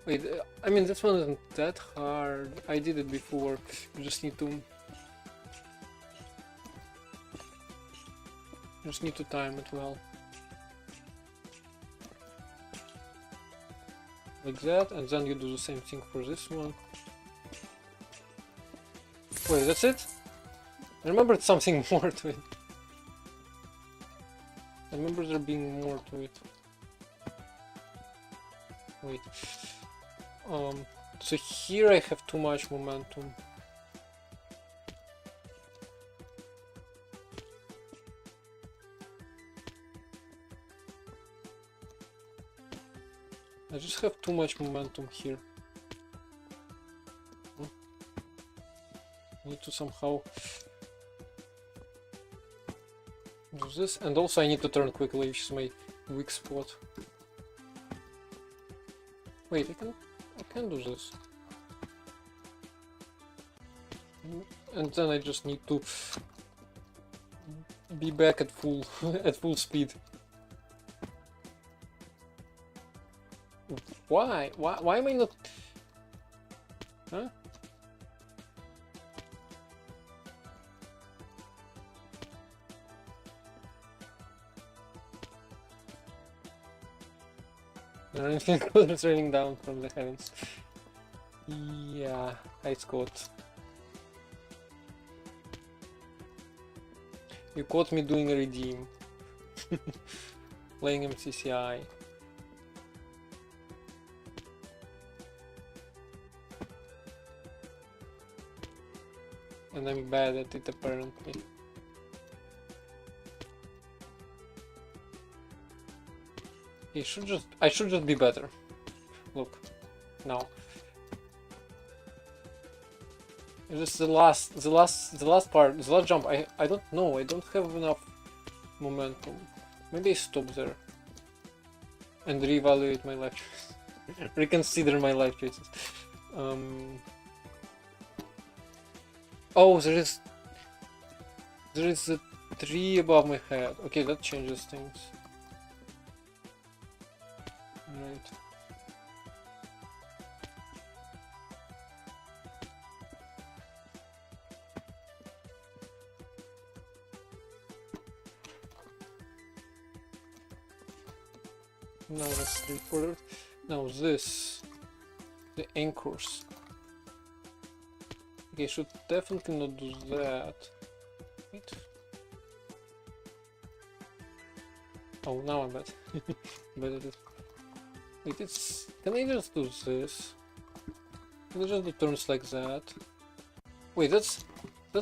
Wait, I mean, this one isn't that hard. I did it before. You just need to... Just need to time it well. Like that, and then you do the same thing for this one. Wait, that's it? I remembered something more to it. I remember there being more to it. Wait. So here I have too much momentum. I just have too much momentum here. I need to somehow do this, and also I need to turn quickly, which is my weak spot. Wait, I can do this. And then I just need to be back at full at full speed. Why? Why am I not? Huh? Anything good is raining down from the heavens. Yeah, hi Scott. You caught me doing a redeem. Playing MCCI. And I'm bad at it apparently. I should just be better. Look, now. Just the last part, the last jump. I don't know. I don't have enough momentum. Maybe I stop there and reevaluate my life choices. Reconsider my life choices. Oh, there is a tree above my head. Okay, that changes things. Right. Now that's straightforward. Now this, the anchors. Okay, should definitely not do that. Wait. Oh, now I'm bad. Bad at it. Wait, can I just do this? Can I just do turns like that? Wait, that's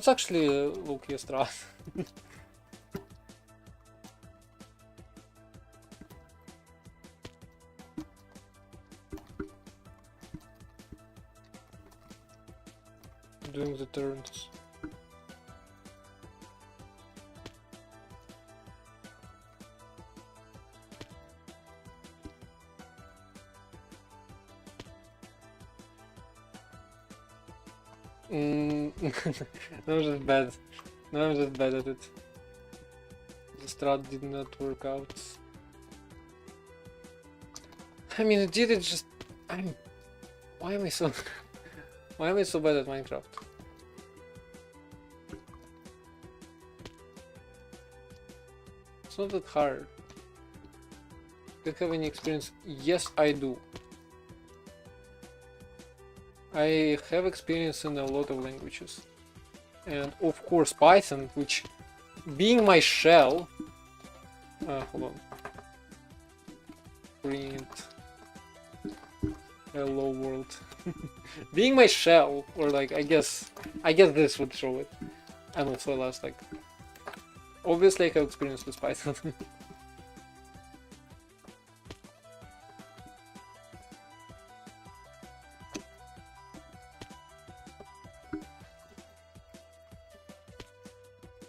actually a low-key strat. Doing the turns. No, I'm just bad. No, I'm just bad at it. The strat did not work out. I mean, it did. It just why am I so why am I so bad at Minecraft? It's not that hard. Do you have any experience? Yes, I do. I have experience in a lot of languages. And of course Python, which being my shell... hold on. Print... Hello world. Being my shell, or like, I guess this would show it. And also last, like... Obviously I have experience with Python.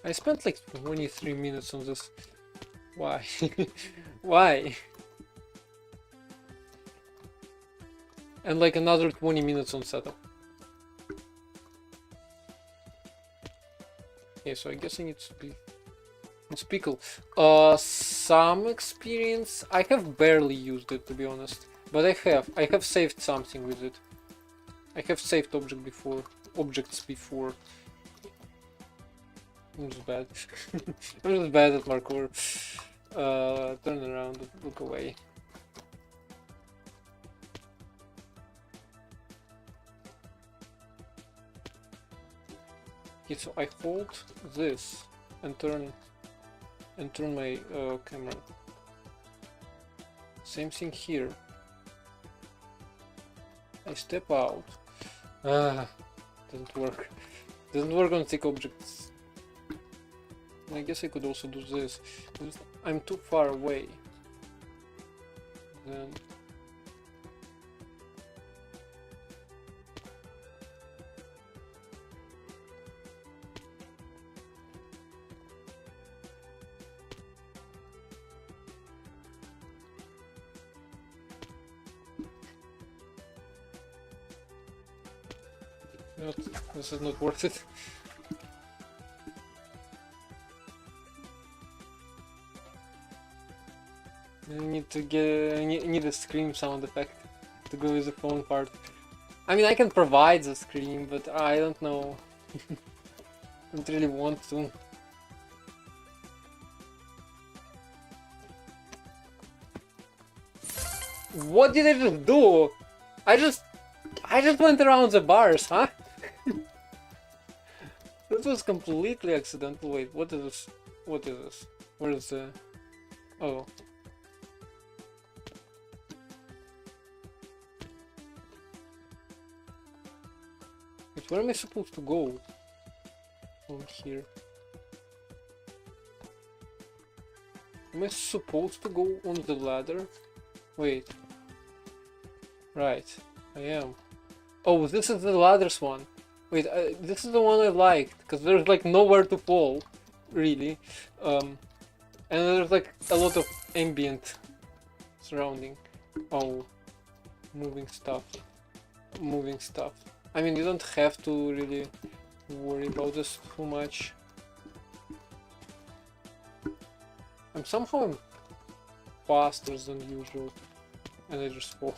I spent like 23 minutes on this. Why? Why? And like another 20 minutes on setup. Okay, so I guess I need to be in Speakle. Some experience. I have barely used it, to be honest, but I have saved something with it. I have saved objects before. I'm just bad. I'm just bad at parkour. Turn around, look away. Okay, so I hold this and turn my camera. Same thing here. I step out. Doesn't work. Doesn't work on thick objects. I guess I could also do this. I'm too far away. Then This is not worth it. I need to get. I need a scream sound effect to go with the phone part. I mean, I can provide the scream, but I don't know. Don't really want to. What did I just do? I just went around the bars, huh? That was completely accidental. Wait, what is this? What is this? Where is the... Oh. Wait, where am I supposed to go? From here. Am I supposed to go on the ladder? Wait. Right, I am. Oh, this is the ladders one. Wait, this is the one I liked, because there's like nowhere to fall, really. And there's like a lot of ambient surrounding. Oh, moving stuff. Moving stuff. I mean, you don't have to really worry about this too much. I'm somehow faster than usual, and I just fall.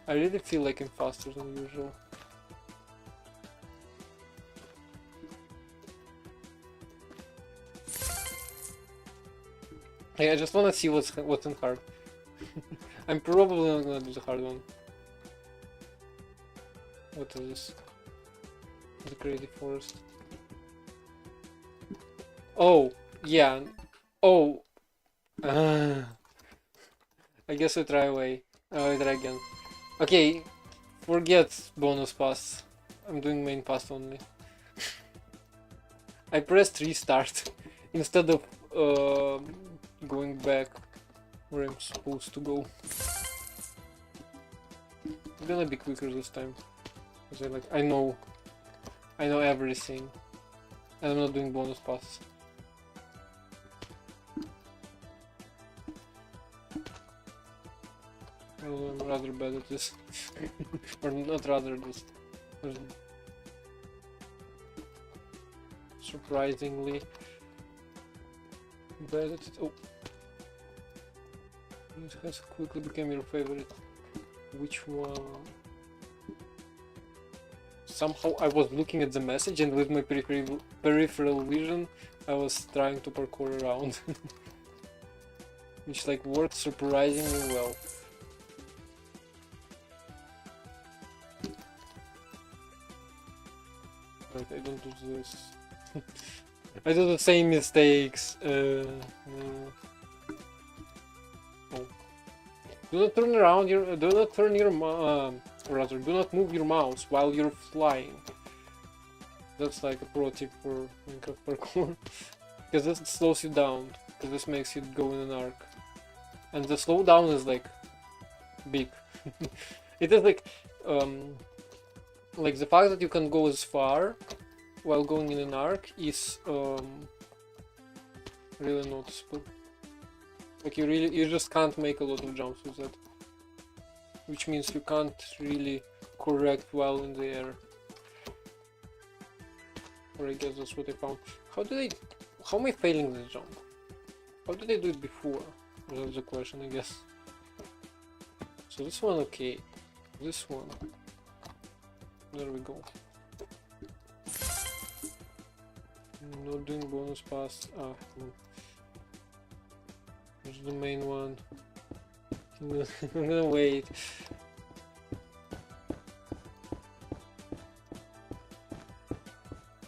I really feel like I'm faster than usual. Yeah, I just wanna see what's in hard. I'm probably not gonna do the hard one. What is this? The crazy forest. Oh, yeah. Oh. I guess I try away. I try again. Okay, forget bonus pass. I'm doing main pass only. I pressed restart instead of going back where I'm supposed to go. I'm gonna be quicker this time. Cause I know everything, and I'm not doing bonus pass. Well, I'm rather bad at this. Or not rather, just surprisingly bad at it. Oh, it has quickly become your favorite. Which one? Somehow I was looking at the message, and with my peripheral vision I was trying to parkour around. Which like worked surprisingly well. Right, I don't do this. I do the same mistakes. Oh. Do not turn around your. Do not turn your. Rather, do not move your mouse while you're flying. That's like a pro tip for Minecraft parkour. Because this slows you down. Because this makes you go in an arc. And the slowdown is like big. It is like the fact that you can go as far while going in an arc is really noticeable. Like you just can't make a lot of jumps with that. Which means you can't really correct while in the air. Or I guess that's what I found. How am I failing this jump? How did I do it before? That's the question, I guess. So this one, okay. This one. There we go. Not doing bonus pass. There's the main one. I'm gonna wait.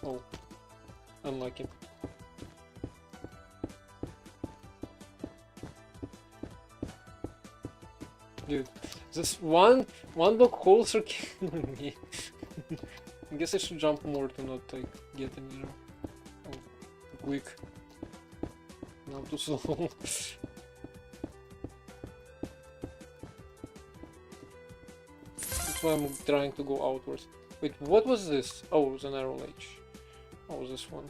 Oh, unlucky. Dude, this one block holes are killing me. I guess I should jump more to not like get injured. Oh, too quick. Now too slow. That's why I'm trying to go outwards. Wait, what was this? Oh, it was an arrow ledge. Oh, this one.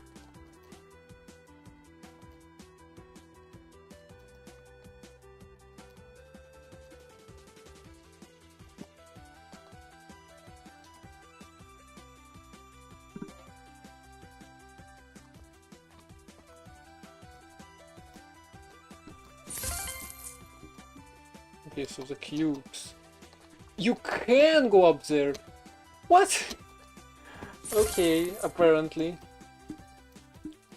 Okay, so the cubes. You can go up there! What? Okay, apparently.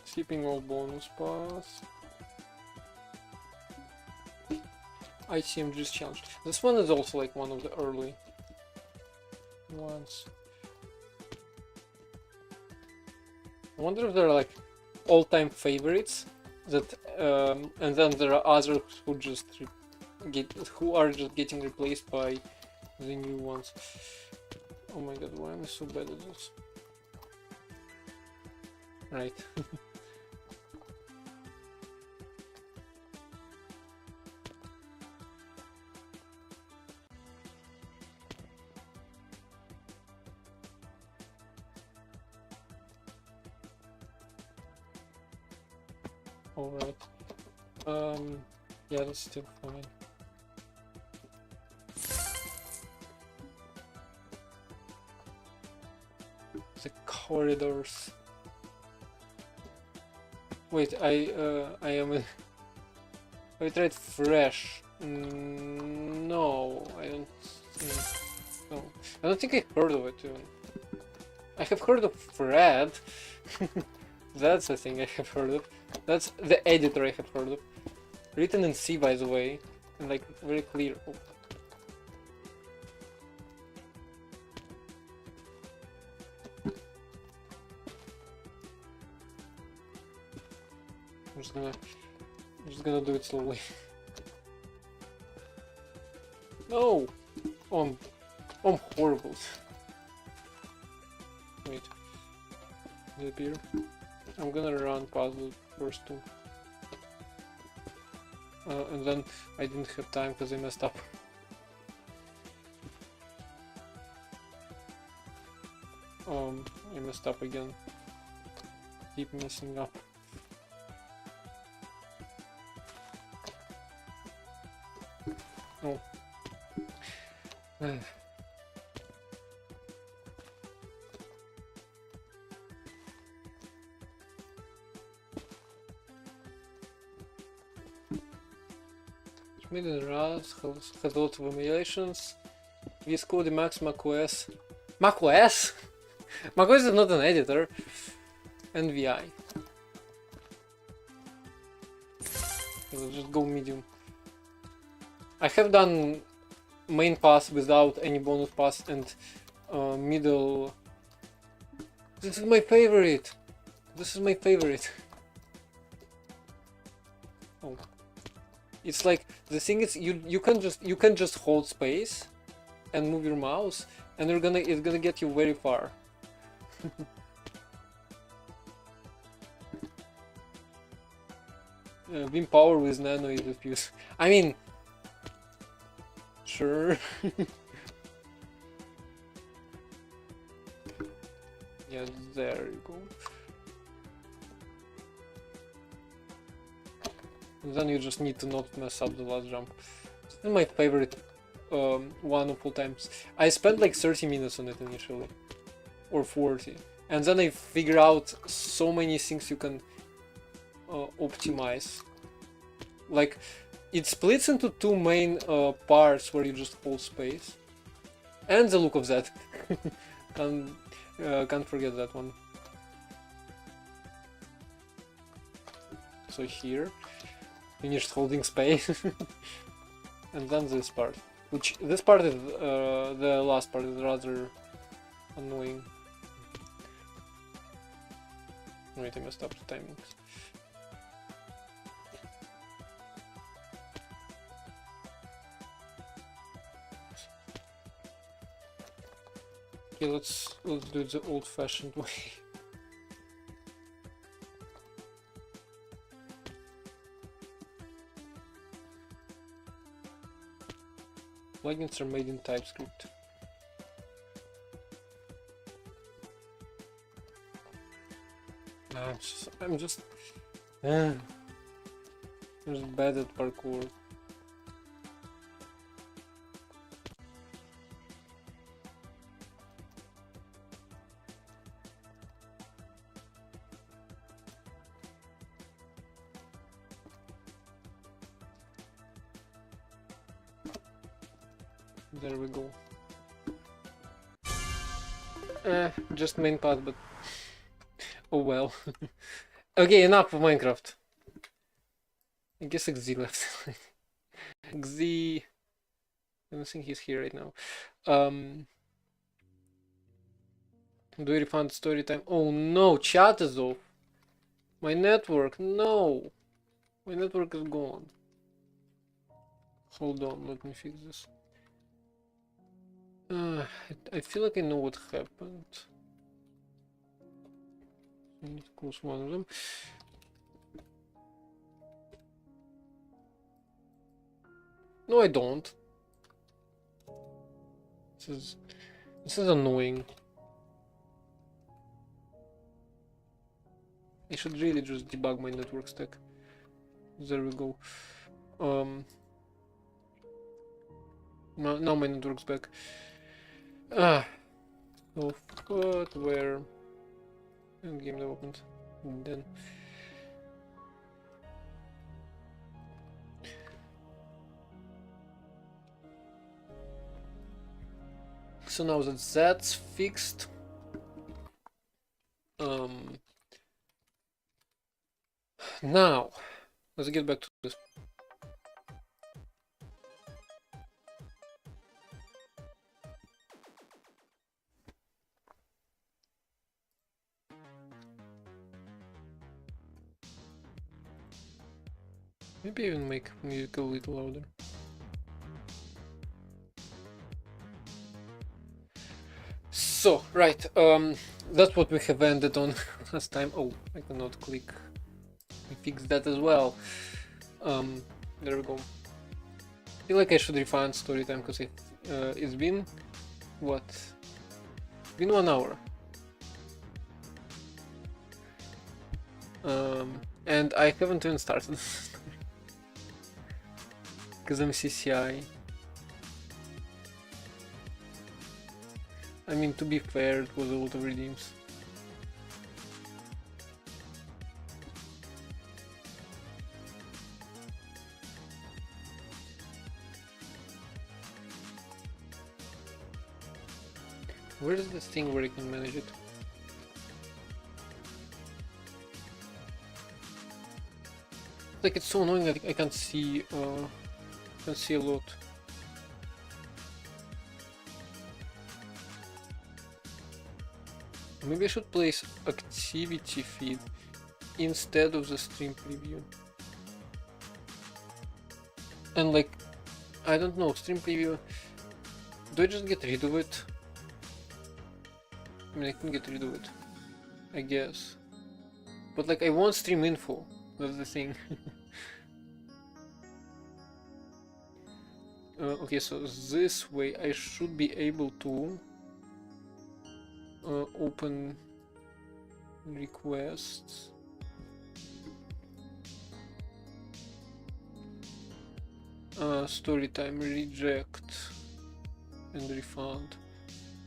Skipping all bonus paths. ICMG's challenge. This one is also like one of the early ones. I wonder if they're like all-time favorites that, and then there are others who just who are just getting replaced by the new ones. Oh my god, why am I so bad at this? Right. Alright. Yeah, that's still fine. The corridors. Wait, I am in... I tried fresh. No, I don't think... No. I don't think I heard of it even. I have heard of Fred. That's the thing I have heard of. That's the editor I have heard of. Written in C, by the way, and like very clear. Oh. I'm just gonna do it slowly. No! Oh, I'm horrible. Wait. Disappear. I'm gonna run past the first two. And then I didn't have time because I messed up. I messed up again. Keep messing up. Oh. Made in Rust, has a lot of emulations. VS Code, Emacs, macOS. macOS? macOS is not an editor. NVI. Let's just go medium. I have done main pass without any bonus pass and middle. This is my favorite. This is my favorite. Oh. It's like the thing is you can just hold space and move your mouse and it's gonna get you very far. Beam power with nano is diffuse. I mean, sure. Yeah, there you go. And then you just need to not mess up the last jump. This is my favorite one of all times. I spent like 30 minutes on it initially, or 40, and then I figure out so many things you can optimize. Like, it splits into two main parts where you just hold space, and the look of that. Can't forget that one. So here, finished holding space, and then this part. This part is the last part is rather annoying. Wait, I messed up the timings. Okay, let's do it the old-fashioned way. Plugins are made in TypeScript. I'm just bad at parkour. There we go. Just main path, but oh well. Okay, enough of Minecraft. I guess XZ left. XZ, I don't think he's here right now. Do we refund story time? Oh no, chat is off. My network, no. My network is gone. Hold on, let me fix this. I feel like I know what happened. I need to close one of them. No, I don't. This is annoying. I should really just debug my network stack. There we go. Now my network's back. So what, where, and game development, and then. So now that that's fixed, now let's get back to this. Maybe even make music a little louder. So, right, that's what we have ended on last time. Oh, I cannot click. I fixed that as well. There we go. I feel like I should refund story time because it's been what? It's been 1 hour. And I haven't even started because I'm CCI. I mean, to be fair, it was a lot of redeems. Where is this thing where I can manage it? Like, it's so annoying that I can't see a lot. Maybe I should place activity feed instead of the stream preview. And like, I don't know, stream preview, do I just get rid of it? I mean, I can get rid of it, I guess. But like, I want stream info, that's the thing. Okay, so this way I should be able to open requests. Story time, reject and refund.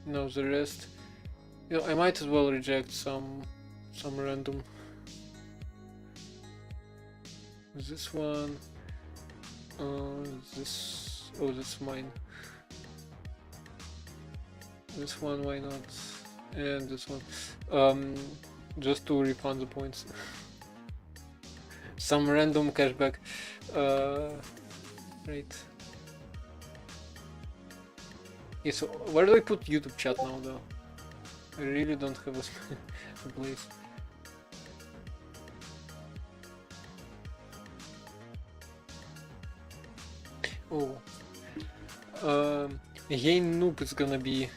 Now the rest, you know, I might as well reject some random. This one, this, oh, that's mine. This one, why not? And this one, just to refund the points. Some random cashback. Right. Yeah, so where do I put YouTube chat now though? I really don't have a place. Oh. Hey Noob is gonna be...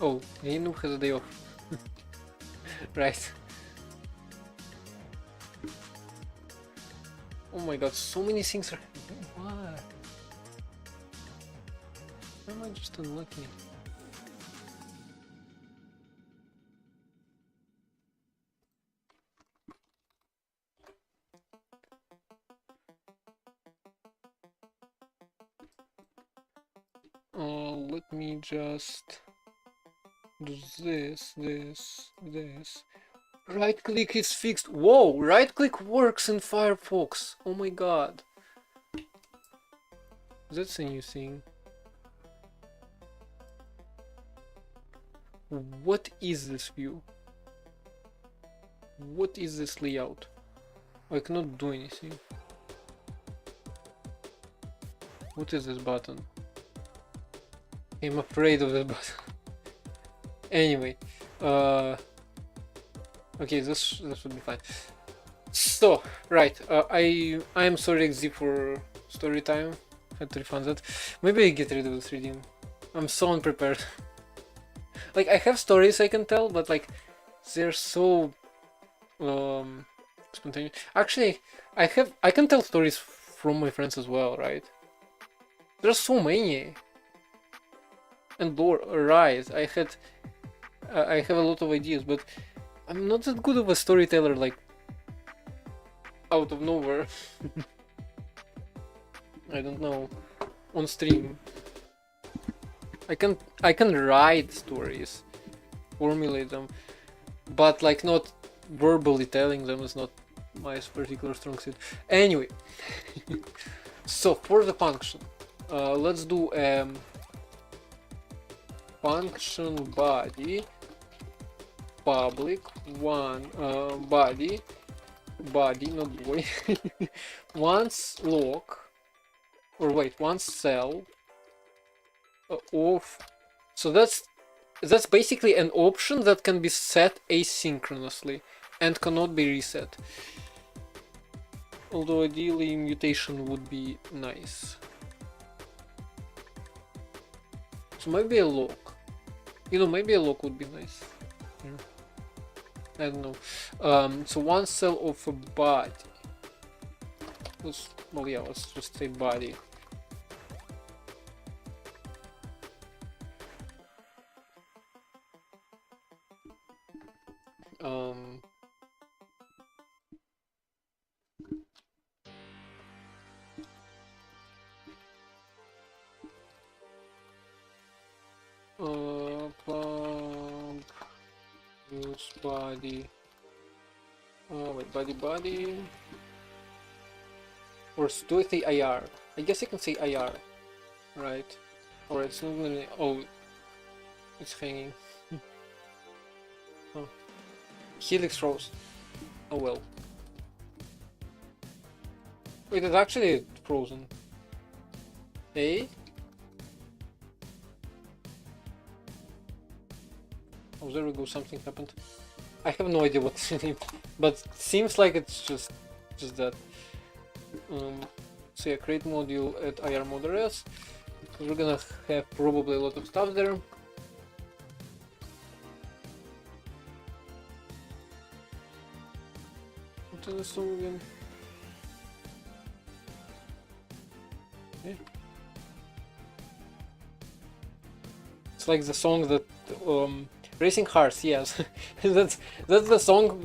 Oh, Hey Noob has a day off. Right. Oh my god, so many things are... Why? Why am I just unlucky? Let me just do this. Right click is fixed. Whoa, right click works in Firefox. Oh my god. That's a new thing. What is this view? What is this layout? I cannot do anything. What is this button? I'm afraid of this button. Anyway, okay, this would be fine. So, right, I am sorry XZ for story time. Had to refund that. Maybe I get rid of this redeem. I'm so unprepared. Like, I have stories I can tell, but like, they're so spontaneous. Actually, I can tell stories from my friends as well, right? There's so many. And lore, right? I have a lot of ideas, but I'm not that good of a storyteller, like out of nowhere. I don't know. On stream, I can write stories, formulate them, but like not verbally telling them is not my particular strong suit. Anyway, so for the function, let's do function body public one body not boy once lock, or wait, once cell of, so that's basically an option that can be set asynchronously and cannot be reset, although ideally mutation would be nice. So maybe a lock, maybe a lock would be nice. I don't know. So one cell of a body. Let's just say body. Plump use body. Wait, body. Or do I say IR? I guess I can say IR, right? Or it's not gonna. Oh, it's hanging. Oh. Helix rose. Oh well. Wait, it's actually frozen. Hey? Oh, there we go, something happened. I have no idea what's in it, but it seems like it's just that. So yeah, create module at IR mod.rs. We're gonna have probably a lot of stuff there. What is the song again? Yeah. It's like the song that Racing Hearts, yes. that's the song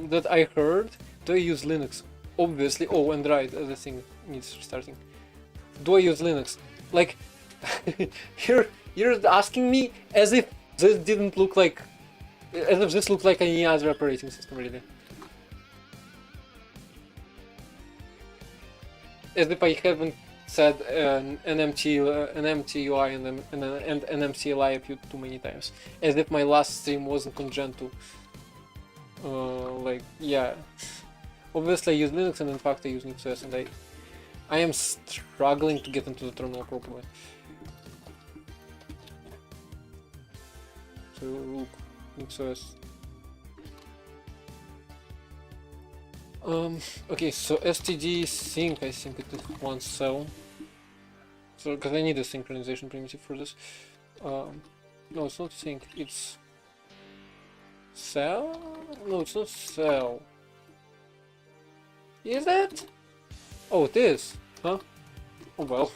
that I heard. Do I use Linux? Obviously. Oh, and right, the thing needs restarting. Do I use Linux? Like, you're asking me as if this didn't look like, as if this looked like any other operating system, really. As if I haven't said an empty UI and an MCLI a few too many times. As if my last stream wasn't on Gentoo. Like, yeah. Obviously I use Linux, and in fact I use NixOS, and I am struggling to get into the terminal properly. So look, NixOS. Okay, so std sync, I think it is one cell. So, because I need a synchronization primitive for this. No, it's not sync, it's cell? No, it's not cell. Is it? Oh, it is. Huh? Oh well.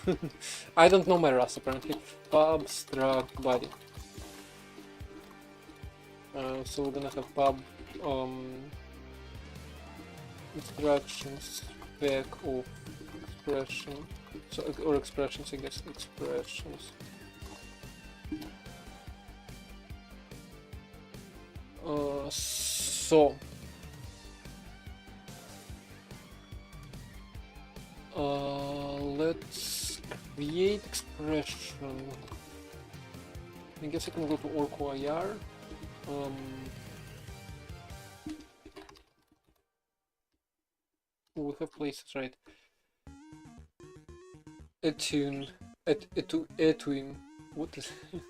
I don't know my Rust apparently. Pub struct body. So we're gonna have pub instructions spec of expression. So, or expressions, I guess. Expressions. So let's create expression. I guess I can go to Orko IR. We have places, right? Attune. Attune. What is it?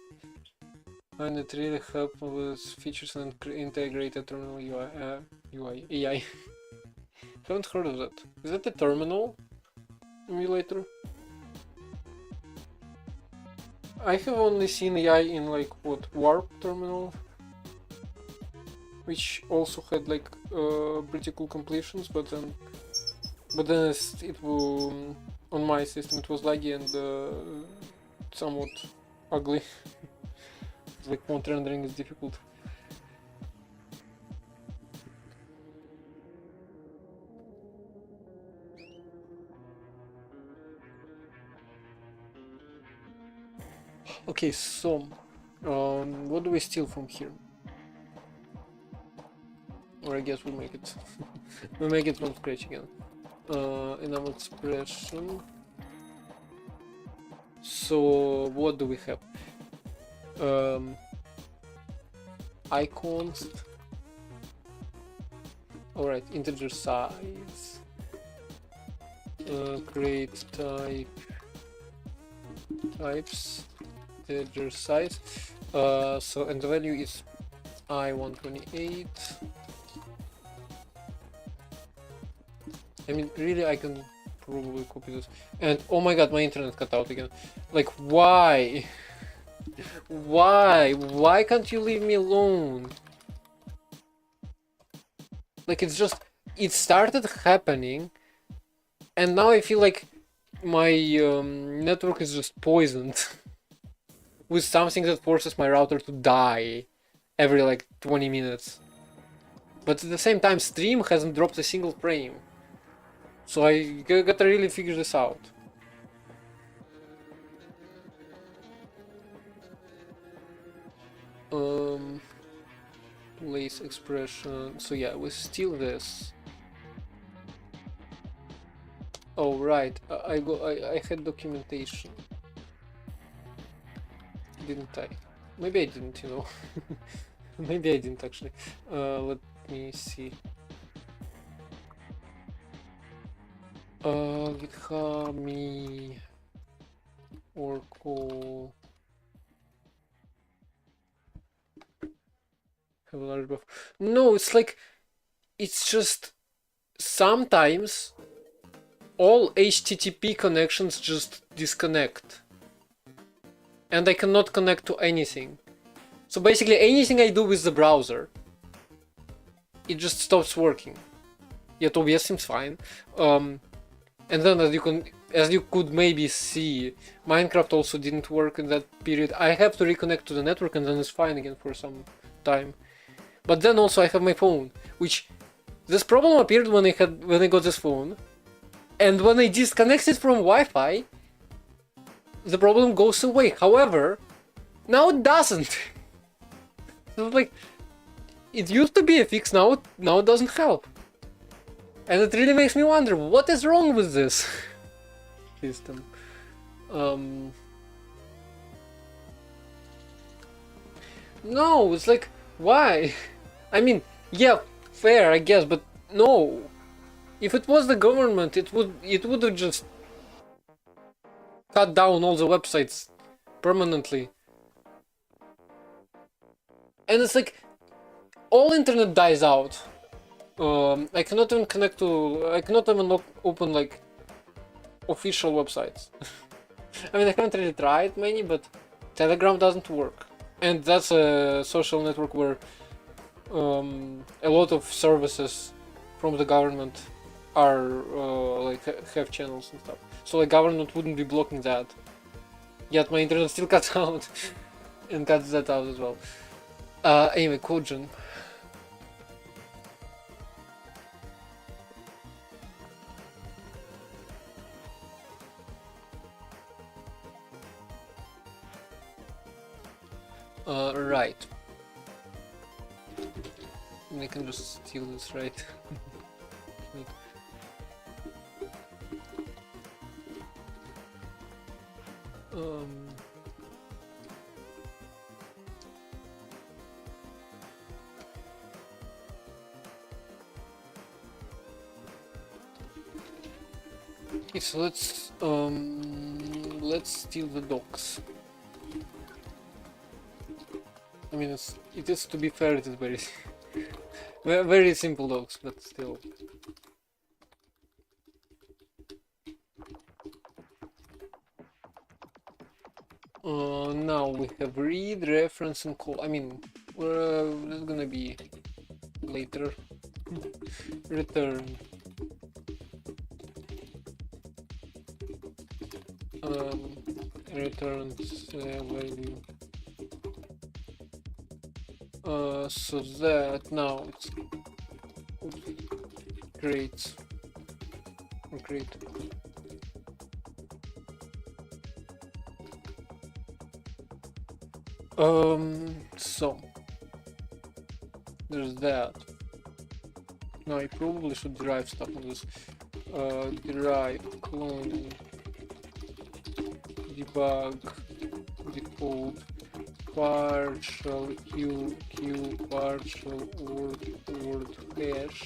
And it really helps with features and integrated terminal UI. AI. Haven't heard of that. Is that the terminal emulator? I have only seen AI in like what Warp terminal, which also had like pretty cool completions, but then it on my system it was laggy and somewhat ugly. Like font rendering is difficult. Okay, so what do we steal from here? Or I guess we make it we make it from scratch again. Enum expression. So what do we have? Icons. Alright, integer size. Create types, integer size. So and the value is I128. I mean, really, I can probably copy this. And oh my god, my internet cut out again. Like, why? Why? Why can't you leave me alone? Like, it's just, it started happening, and now I feel like my network is just poisoned with something that forces my router to die every like 20 minutes. But at the same time, Stream hasn't dropped a single frame. So I gotta really figure this out. Place expression. So yeah, we steal this. Oh right, I had documentation. Didn't I? Maybe I didn't, you know. Maybe I didn't actually. Let me see. GitHub me Orko. Have a large buffer. No, it's like, it's just sometimes all HTTP connections just disconnect. And I cannot connect to anything. So basically anything I do with the browser, it just stops working. Yet OBS seems fine. And then as you could maybe see, Minecraft also didn't work in that period. I have to reconnect to the network and then it's fine again for some time. But then also I have my phone, which this problem appeared when I got this phone. And when I disconnected from Wi-Fi, the problem goes away. However, now it doesn't. So like, it used to be a fix, now it doesn't help. And it really makes me wonder, what is wrong with this system? No, it's like, why? I mean, yeah, fair, I guess, but no. If it was the government, it would have just cut down all the websites permanently. And it's like, all internet dies out. I cannot even open like official websites. I mean, I haven't really tried many, but Telegram doesn't work. And that's a social network where a lot of services from the government are like have channels and stuff. So the government wouldn't be blocking that. Yet my internet still cuts out and cuts that out as well. Anyway, CodeGen. Right. I can just steal this, right? Okay, so let's steal the docks. I mean, it is, to be fair, it is very very simple docks, but still. Now we have read, reference, and call. I mean, that's gonna be later. Return. Returns value. So that now it's great. Great. So there's that. Now I probably should derive stuff on this. Derive, clone, debug, default, partial q, partial word hash.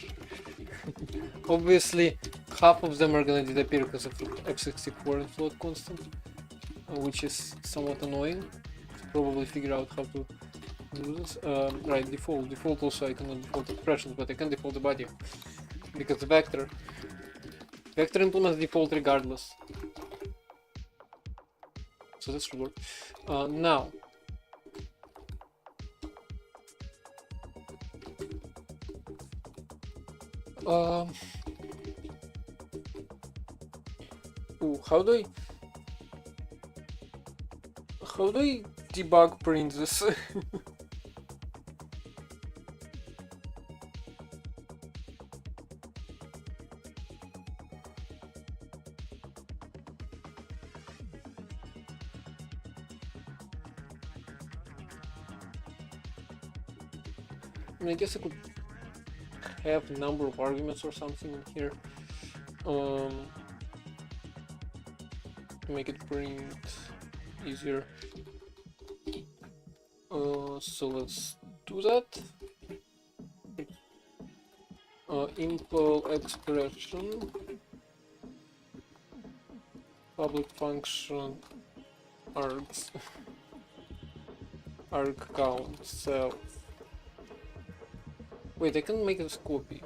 Obviously, half of them are gonna disappear because of x64 and float constant, which is somewhat annoying. Probably figure out how to do this. Right, default also I cannot default expressions, but I can default the body because the vector implements default regardless. So this should work. Now how do I debug print this? I mean, I guess I could have a number of arguments or something in here. To make it print easier. So let's do that. Impl expression, public function, args, arg count self. Wait, I can make this copy,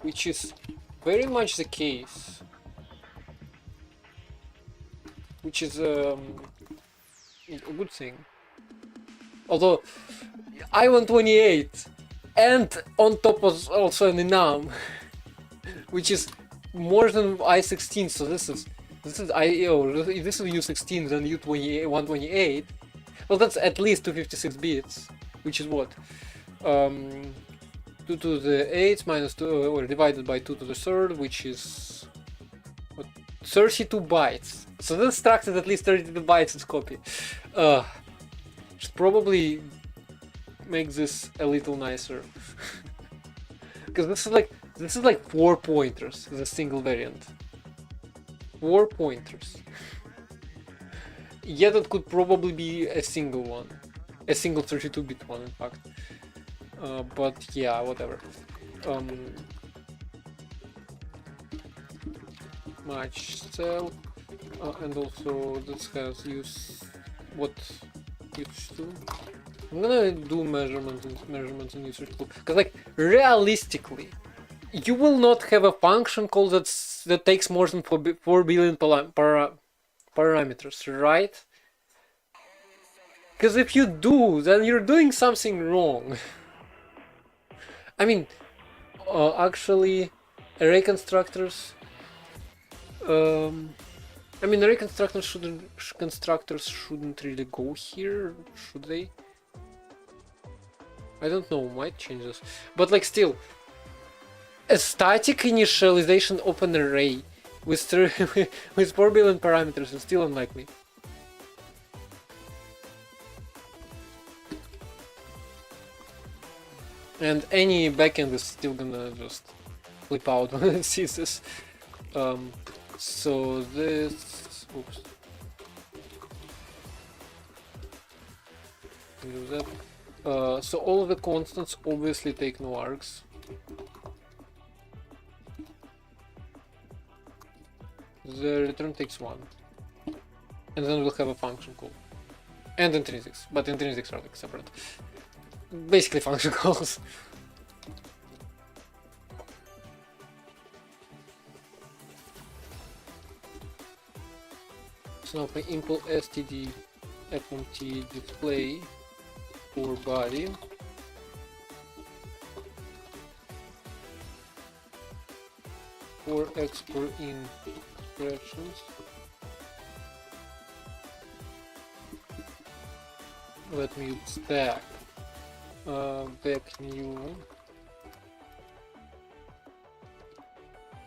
which is very much the case, which is a good thing. Although I-128 and on top was also an enum, which is more than I-16. So this is if this is U16 then U128. Well, that's at least 256 bits, which is what 2 to the 8 minus 2 or divided by 2 to the third, which is what, 32 bytes. So this structured at least 32 bytes its copy. Should probably make this a little nicer because this is like 4 pointers as a single variant. 4 pointers. Yeah, that could probably be a single one, a single 32-bit one, in fact. But yeah, whatever. Match cell, and also this has use what used to. I'm gonna do measurements in user tool because, like, realistically, you will not have a function call that takes more than 4 billion parameters, right? Because if you do, then you're doing something wrong. I mean, actually, array constructors. Array constructors shouldn't really go here, should they? I don't know, might change this, but like still, a static initialization of an array with 4 billion parameters is still unlikely. And any backend is still gonna just flip out when it sees this. So this, oops. Do that. So all of the constants obviously take no args. the return takes 1. And then we'll have a function call. And intrinsics, but intrinsics are like separate. Basically function calls. So now by impl std fmt display for body. For export in expressions. Let me stack back new.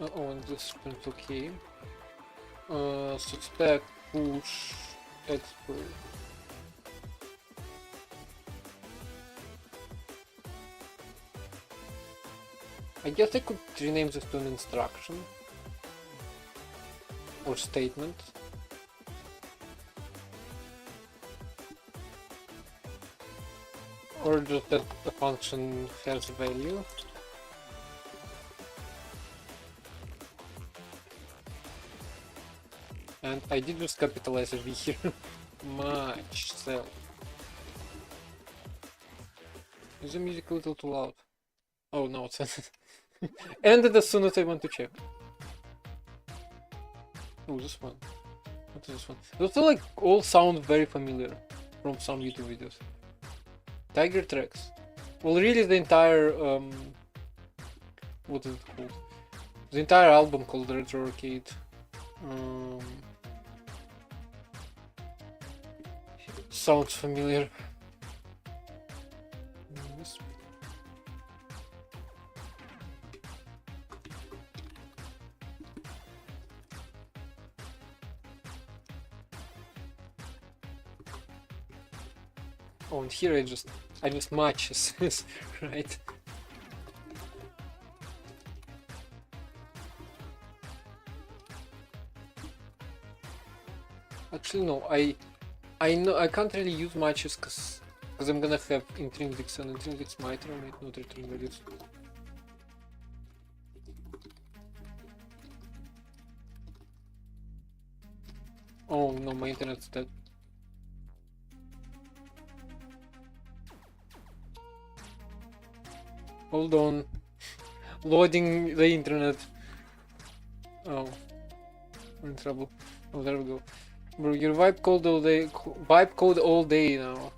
Oh, and this is okay. So stack push export. I guess I could rename this to an instruction or statement. Or just that the function has a value. And I did just capitalize a V here. Much cell. Is the music a little too loud? Oh no, it's ended as soon as I went to check. Oh, this one. What is this one? Those are like all sound very familiar from some YouTube videos. Tiger Tracks. Well, really the entire what is it called? The entire album called Retro Arcade. Sounds familiar. Oh, and here I just matches, right? Actually, no. I know I can't really use matches because I'm gonna have intrinsics, and intrinsics might or might not return values. Oh no, my internet's dead. Hold on. Loading the internet. Oh. We're in trouble. Oh, there we go. Bro, your vibe code all day. Vibe code all day now.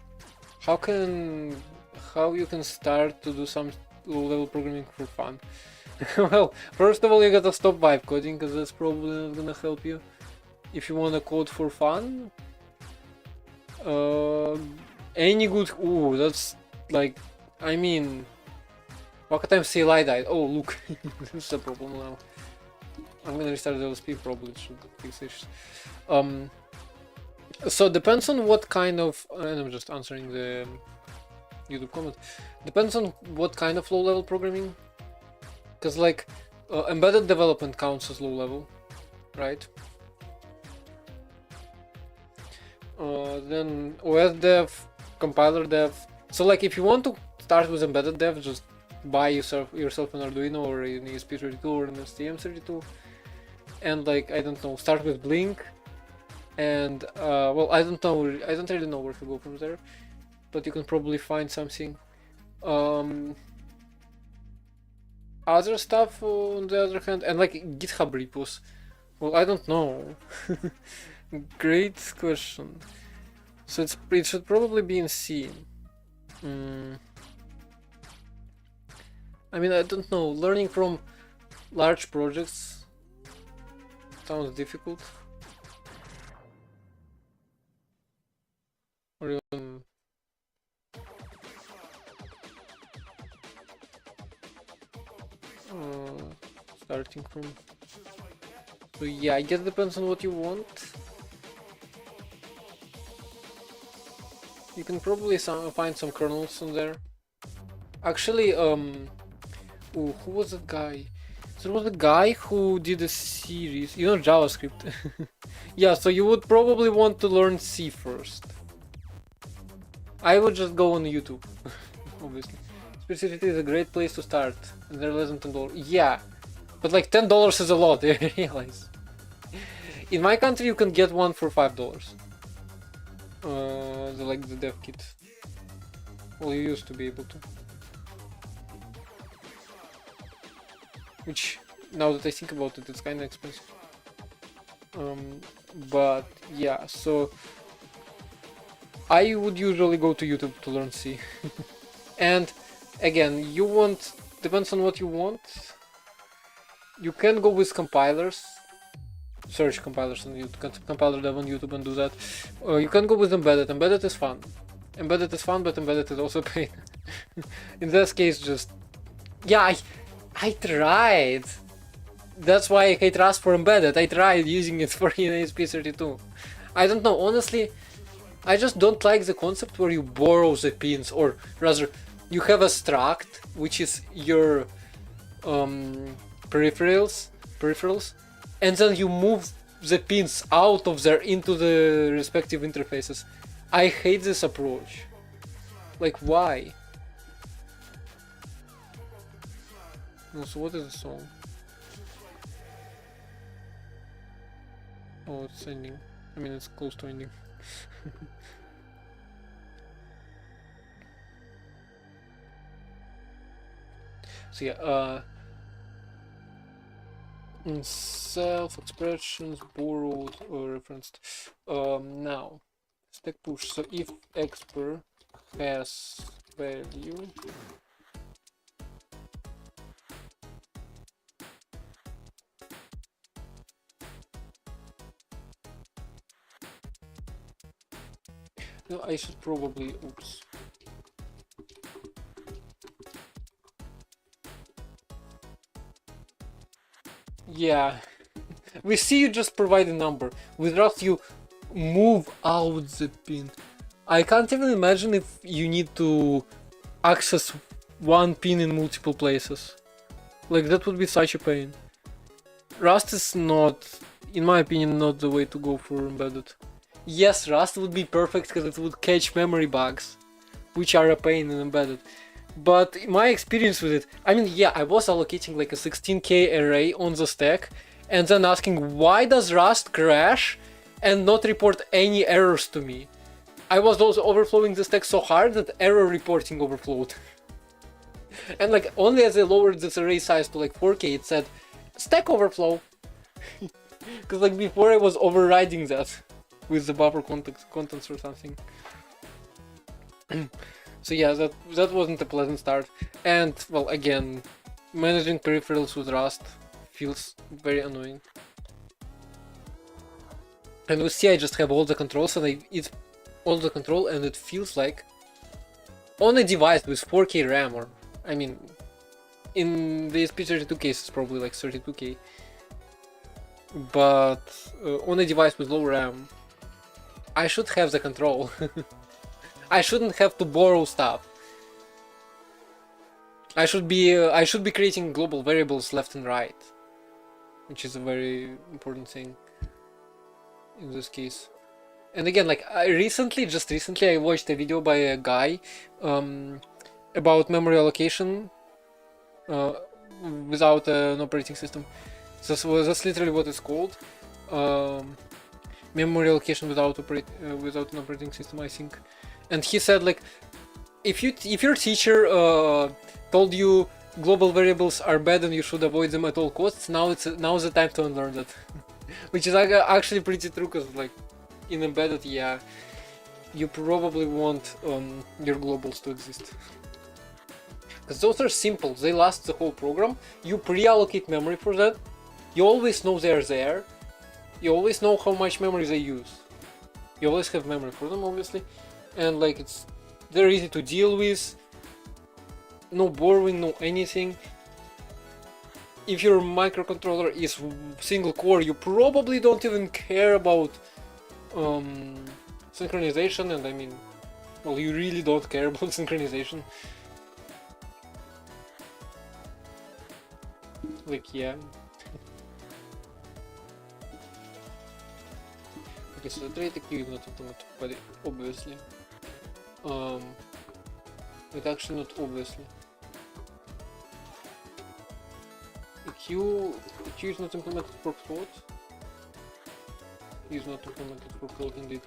How you can start to do some low-level programming for fun? Well, first of all, you gotta stop vibe coding because that's probably not gonna help you. If you wanna code for fun, any good. Ooh, that's like, I mean. Wakatime CLI died. Oh, look. This is a problem now. I'm gonna restart the LSP, probably should fix this. So depends on what kind of, and I'm just answering the YouTube comment. Depends on what kind of low-level programming. Because like, embedded development counts as low-level, right? Then OS dev, compiler dev. So like if you want to start with embedded dev, just buy yourself an Arduino or an ESP32 or an STM32, and like, I don't know, start with Blink, and well, I don't really know where to go from there, but you can probably find something. Other stuff on the other hand, and like GitHub repos, well, I don't know. Great question. So it should probably be in C. I mean, I don't know, learning from large projects sounds difficult. Or even starting from. So yeah, I guess it depends on what you want. You can probably find some kernels in there. Actually, ooh, who was that guy? There was a guy who did a series, you know, JavaScript. Yeah, so you would probably want to learn C first. I would just go on YouTube, obviously. Specificity is a great place to start, and they're less than $10. Yeah, but like $10 is a lot, I realize. In my country, you can get one for $5. Like the dev kit. Well, you used to be able to. Which, now that I think about it, it's kind of expensive. But yeah, so I would usually go to YouTube to learn C. And again, you want, depends on what you want. You can go with compilers. Search compilers on YouTube, compiler dev on YouTube and do that. You can go with embedded. Embedded is fun. Embedded is fun, but embedded is also pain. In this case, just yeah, I tried. That's why I hate Rust for embedded. I tried using it for ESP32. I don't know, honestly. I just don't like the concept where you borrow the pins, or rather, you have a struct, which is your peripherals, and then you move the pins out of there into the respective interfaces. I hate this approach. Like, why? No, so what is the song? Oh, it's ending. I mean, it's close to ending. So yeah, self-expressions borrowed or referenced. Now, stack push. So if expr has value, no, I should probably, oops. Yeah, we see you just provide a number. With Rust you move out the pin. I can't even imagine if you need to access one pin in multiple places. Like, that would be such a pain. Rust is not, in my opinion, not the way to go for embedded. Yes, Rust would be perfect because it would catch memory bugs, which are a pain in embedded. But in my experience with it, I mean, yeah, I was allocating like a 16K array on the stack and then asking why does Rust crash and not report any errors to me. I was also overflowing the stack so hard that error reporting overflowed. And like only as I lowered this array size to like 4K, it said stack overflow. Because like before I was overriding that with the buffer contents or something. So yeah, that wasn't a pleasant start. And well, again, managing peripherals with Rust feels very annoying. And with C I just have all the controls and it's all the control, and it feels like on a device with 4K RAM, or I mean, in the ESP32 case it's probably like 32K. But on a device with low RAM, I should have the control. I shouldn't have to borrow stuff. I should be creating global variables left and right, which is a very important thing in this case. And again, like just recently I watched a video by a guy about memory allocation without an operating system. So that's literally what it's called. Memory allocation without an operating system, I think. And he said, like, if your teacher told you global variables are bad and you should avoid them at all costs, now's the time to unlearn that. Which is actually pretty true, because like in embedded, yeah, you probably want your globals to exist. Because those are simple, they last the whole program. You pre-allocate memory for that. You always know they're there. You always know how much memory they use. You always have memory for them, obviously. And like they're easy to deal with. No borrowing, no anything. If your microcontroller is single core, you probably don't even care about synchronization, and I mean, well, you really don't care about synchronization. Like, yeah. Okay, so the rate queue is not automatic, but obviously. It's actually not obviously. The queue is not implemented for float. is not implemented for clothing indeed.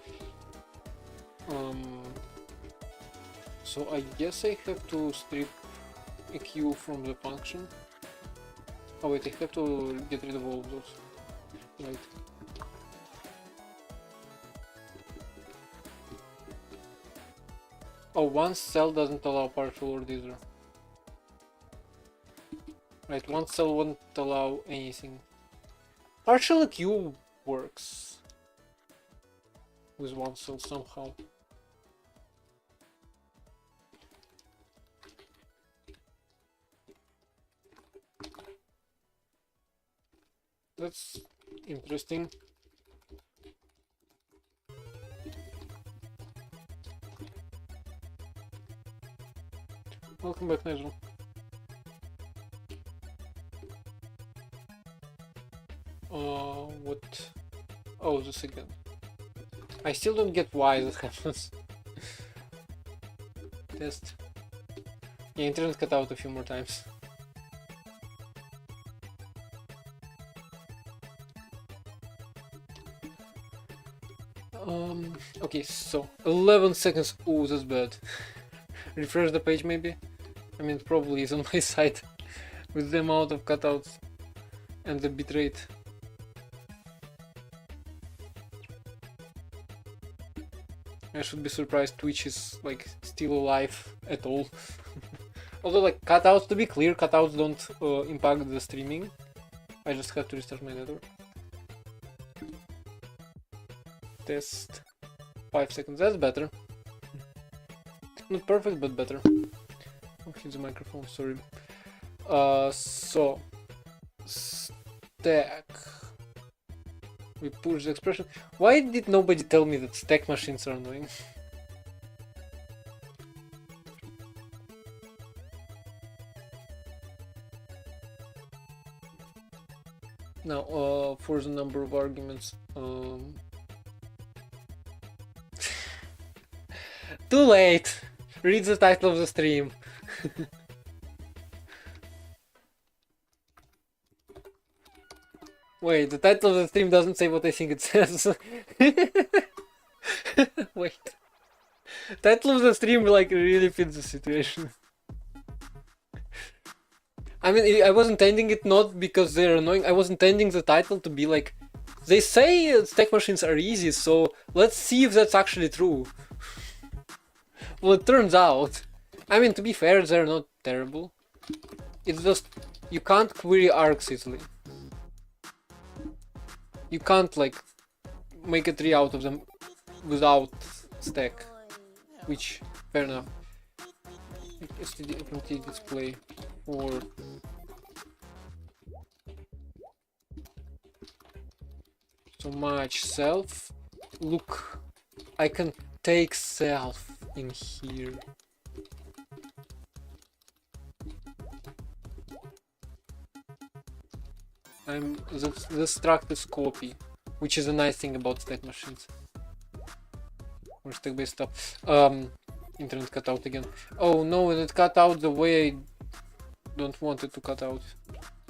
So I guess I have to strip a queue from the function. Oh wait, I have to get rid of all of those. Right. Oh, one cell doesn't allow partial order either. Right, one cell won't allow anything. Partial queue works with one cell somehow. That's interesting. Welcome back, Nigel. What? Oh, this again. I still don't get why that happens. Test. Yeah, internet cut out a few more times. Okay, so 11 seconds. Oh, that's bad. Refresh the page maybe? I mean, it probably is on my side with the amount of cutouts and the bitrate. I should be surprised Twitch is like still alive at all. Although, like, cutouts, to be clear, cutouts don't impact the streaming. I just have to restart my network. Test. 5 seconds, that's better. Not perfect, but better. Oh, hit the microphone, sorry. So stack. We push the expression. Why did nobody tell me that stack machines are annoying? Now, for the number of arguments, too late! Read the title of the stream. Wait, the title of the stream doesn't say what I think it says. Wait. Title of the stream like really fits the situation. I mean, I was intending it not because they're annoying, I was intending the title to be like, they say stack machines are easy, so let's see if that's actually true. Well, it turns out, I mean, to be fair, they're not terrible. It's just, you can't query arcs easily. You can't, like, make a tree out of them without stack, which, fair enough. STD FMT display for so much self. Look, I can take self in here. I'm the struct copy, which is a nice thing about stack machines. Or stack based stuff. Internet cut out again. Oh no, it cut out the way I don't want it to cut out.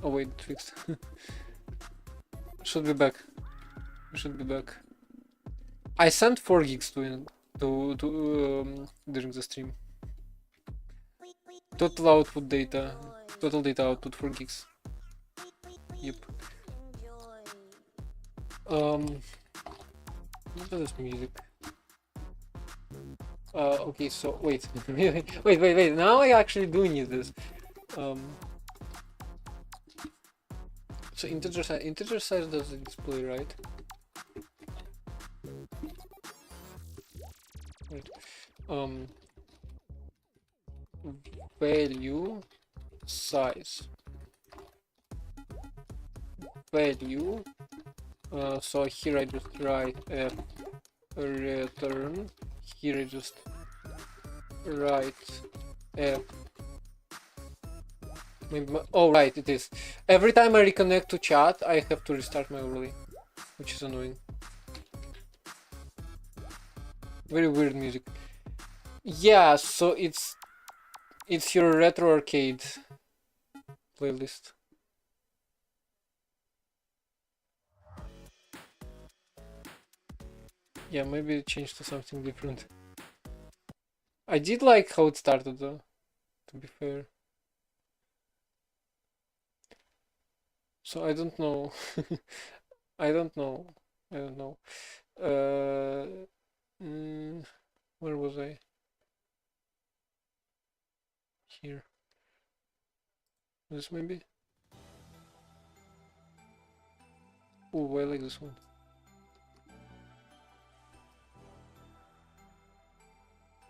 Oh wait, it fixed. Should be back. Should be back. I sent 4 gigs to during the stream. Total output data. Total data output 4 gigs. Yep. What is music? Okay, so wait, wait. Now I actually do need this. So integer size doesn't display, right? Wait. Value size. Value. So here I just write f return. Here I just write f. Maybe oh right, it is. Every time I reconnect to chat, I have to restart my overlay, which is annoying. Very weird music. Yeah, so it's your retro arcade playlist. Yeah, maybe change to something different. I did like how it started though, to be fair. So I don't know. I don't know. I don't know. Where was I? Here. This maybe? Oh, I like this one.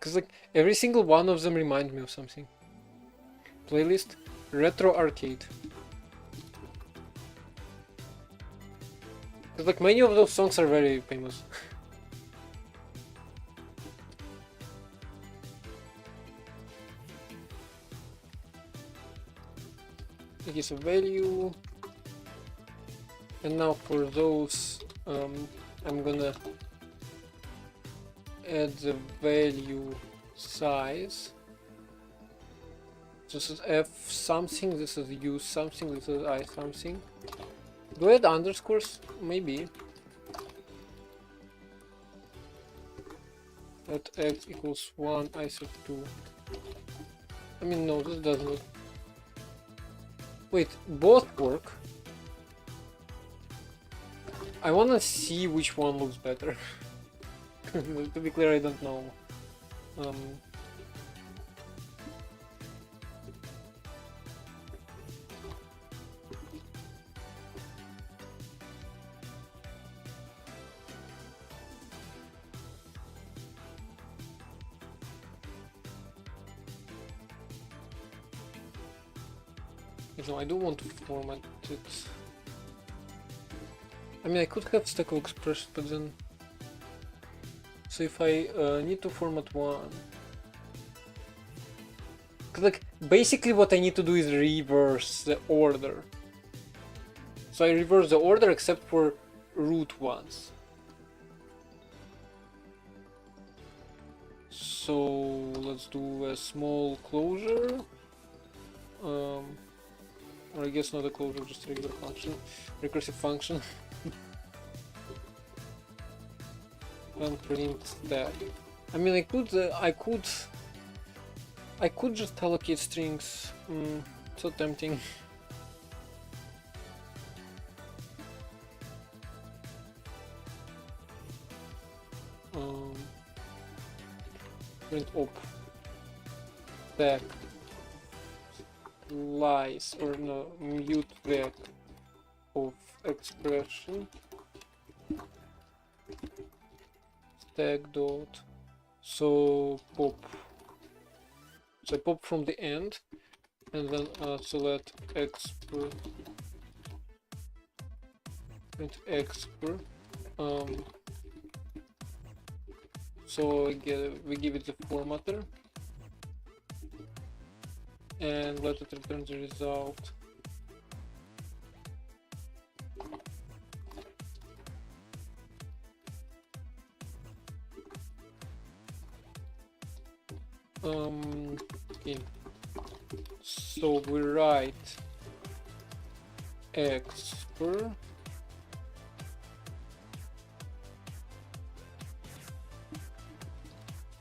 Cause like every single one of them reminds me of something. Playlist Retro Arcade. Cause like many of those songs are very famous. It is a value. And now for those, I'm gonna add the value size. This is F something, this is U something, this is I something. Do I add underscores? Maybe. Let X equals 1, I set 2. I mean, no, this doesn't. Wait, both work? I wanna see which one looks better. To be clear, I don't know. No, I don't want to format it. I mean, I could have stack of expression, but then... So if I need to format one... Cause like, basically what I need to do is reverse the order. So I reverse the order except for root ones. So let's do a small closure. Or I guess not a closure, just a regular function, recursive function. And print that. I mean, I could just allocate strings. So tempting. Print op. Stack. Lies or no, mute vec of expression. Stack dot. So pop. So I pop from the end, and then select expr. Print expr. So we give it the formatter. And let it return the result. Okay. So we write expr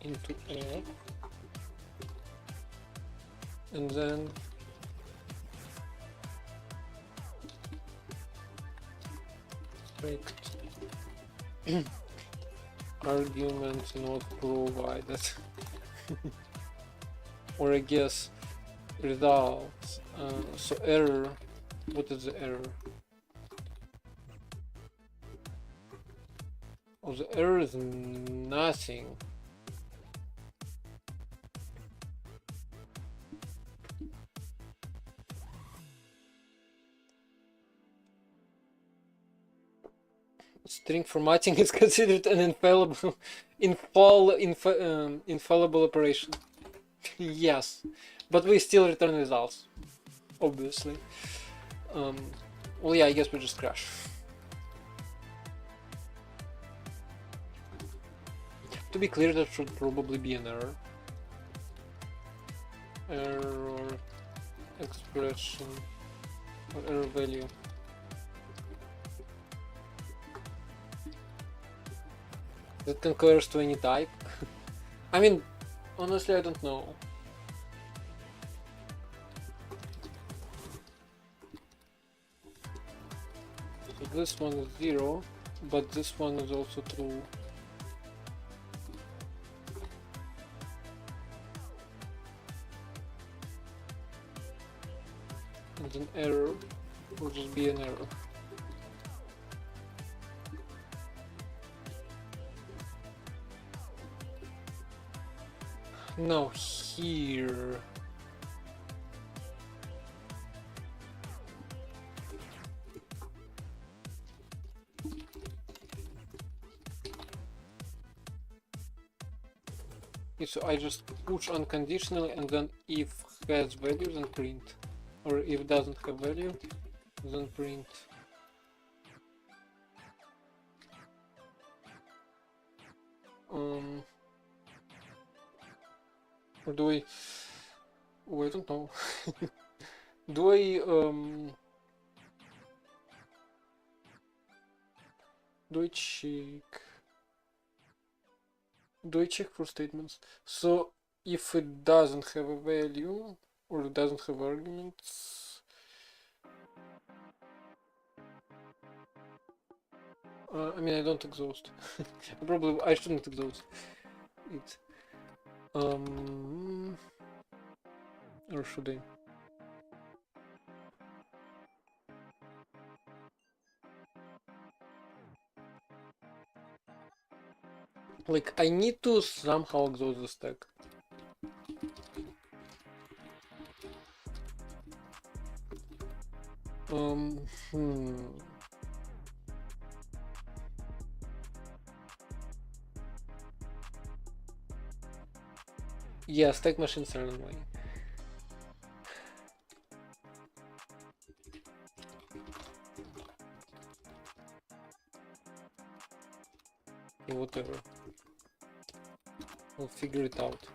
into F. And then argument not provided. Or I guess results. So error. What is the error? Oh, the error is nothing. String formatting is considered an infallible operation. Yes, but we still return results, obviously. Well, yeah, I guess we just crash. To be clear, that should probably be an error. Error expression or error value. that concurs to any type. I mean, honestly, I don't know. So this one is 0, but this one is also true. And an error will just be an error. Now here. Okay, so I just push unconditionally, and then if has value, then print. Or if doesn't have value, then print. Or do I... Oh, I don't know. Do I check? Do I check for statements? So if it doesn't have a value or it doesn't have arguments, I mean, I don't exhaust. Probably I shouldn't exhaust it. Or should I? Like, I need to somehow exhaust the stack. Yeah, stack machines are annoying. Okay, whatever. We'll figure it out.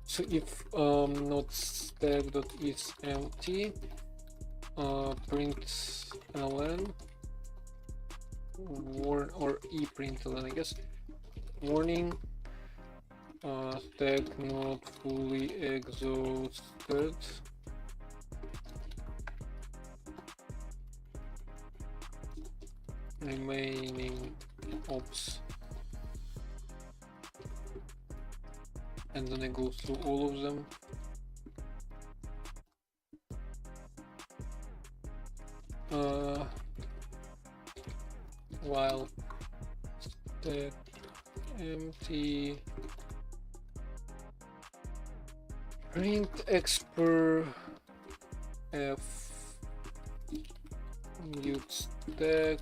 So if not stack.is empty, print ln warn or eprint ln, I guess. Warning, stack not fully exhausted. Remaining ops. And then I go through all of them. While stack empty, print expr f mute stack,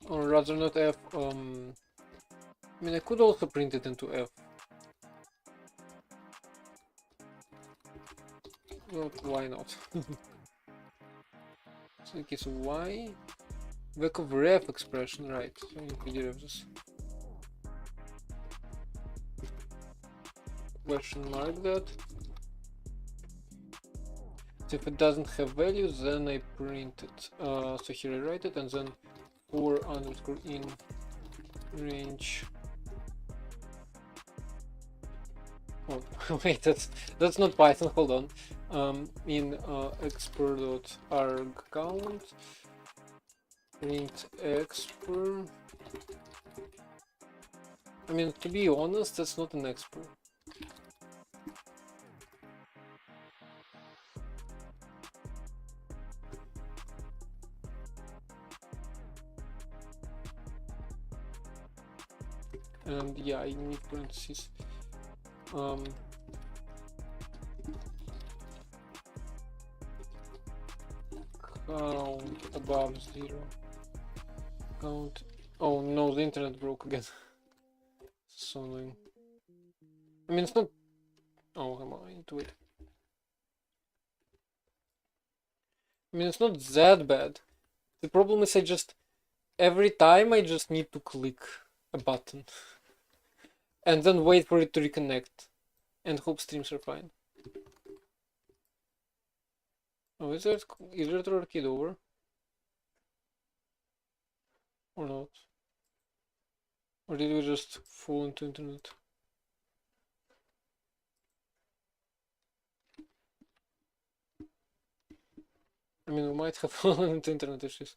or rather not f. I mean, I could also print it into f. Well, why not? So, okay, so y back of ref expression, right? So I need to derive this. Question mark that. So if it doesn't have values, then I print it. So here I write it, and then for underscore in range. Oh wait, that's not Python. Hold on. In expr.arg count, print expr. I mean, to be honest, that's not an expr. And yeah, I need parentheses. Count above 0. Count. Oh no, the internet broke again. So annoying. I mean, it's not. Oh, come on, I need to wait. I mean, it's not that bad. The problem is every time I just need to click a button and then wait for it to reconnect and hope streams are fine. Oh, is there a kid over? Or not? Or did we just fall into internet? I mean, we might have fallen into internet issues.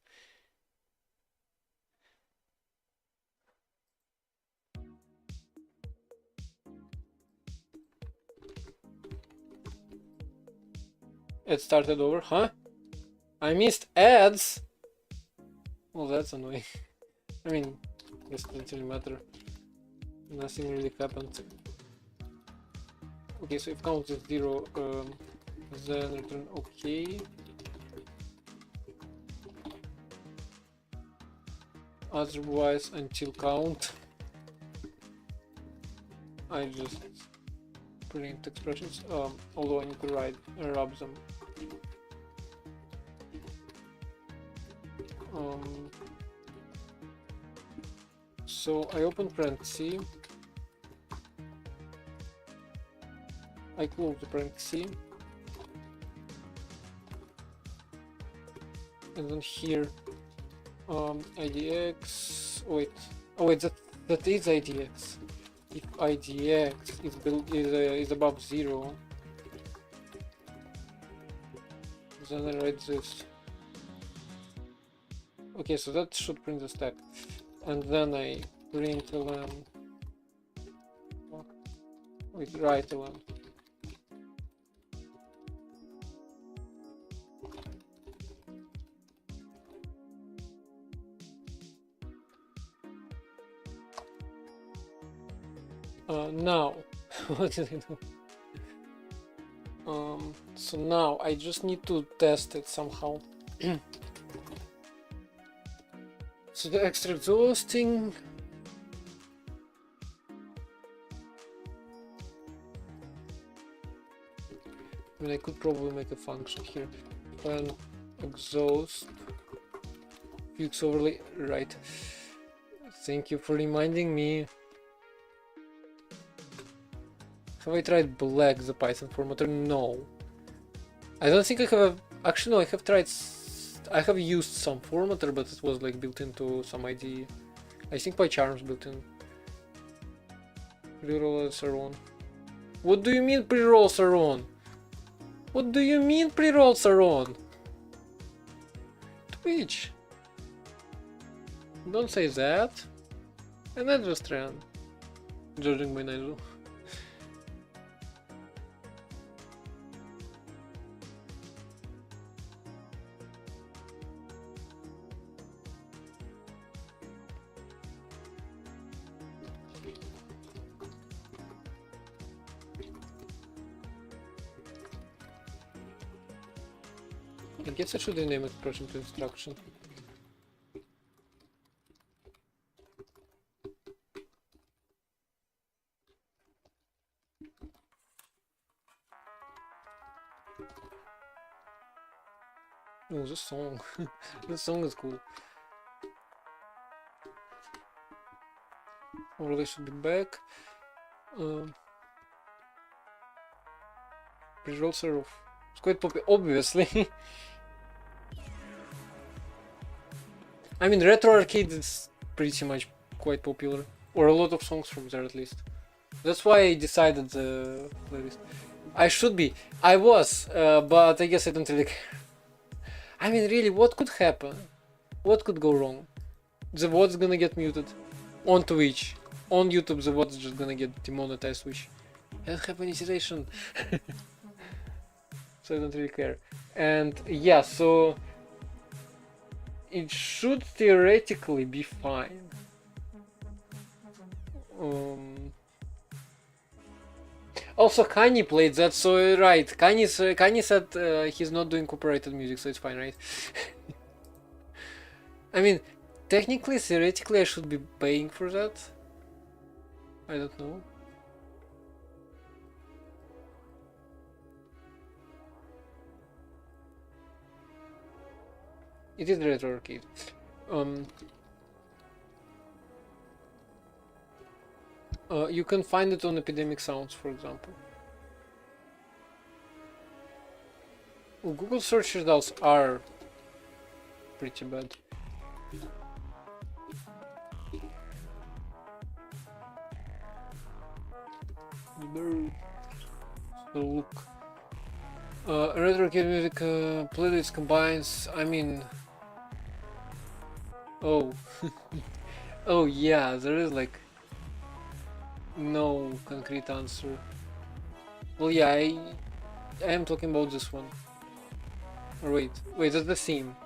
It started over, huh? I missed ads? Well, that's annoying. I mean, this doesn't really matter. Nothing really happened. Okay, so if count is 0, then return okay. Otherwise, until count, I just print expressions, although I need to rub them. So I open parenthesis, I close the parenthesis, and then here IDX. Oh wait, that is IDX. If IDX is above 0, then I write this. Okay, so that should print the stack, and then I print ln. Wait, write ln. Now, what did I do? So now I just need to test it somehow. So the extra exhausting. I mean, I could probably make a function here. When exhaust Fuchs overlay, right? Thank you for reminding me. Have I tried Black, the Python formatter? No. I don't think I have. Actually, no, I have tried. I have used some formatter, but it was like built into some IDE. I think PyCharm's built in. Pre-rolls are on. What do you mean pre-rolls are on? What do you mean pre-rolls are on? Twitch. Don't say that. And that just ran. Judging by Nigel. I guess I should rename expression to instruction. Oh, this song. This song is cool. Overlay should be back. Pre-rolls are off. It's quite popular, obviously. I mean, Retro Arcade is pretty much quite popular, or a lot of songs from there at least. That's why I decided the playlist. I should be. I was, but I guess I don't really care. I mean, really, what could happen? What could go wrong? The VOD's gonna get muted on Twitch. On YouTube, the VOD's just gonna get demonetized, which I don't have any iteration. So I don't really care. And yeah, so it should theoretically be fine. Also, Kanye played that, so right. Kanye said he's not doing copyrighted music, so it's fine, right? I mean, technically, theoretically, I should be paying for that. I don't know. It is Retro Arcade. You can find it on Epidemic Sounds, for example. Well, Google search results are pretty bad. No. So look. Retro kid music playlist combines. I mean. Oh. Oh yeah, there is like no concrete answer. Well, yeah, I am talking about this one. Or wait, that's the theme.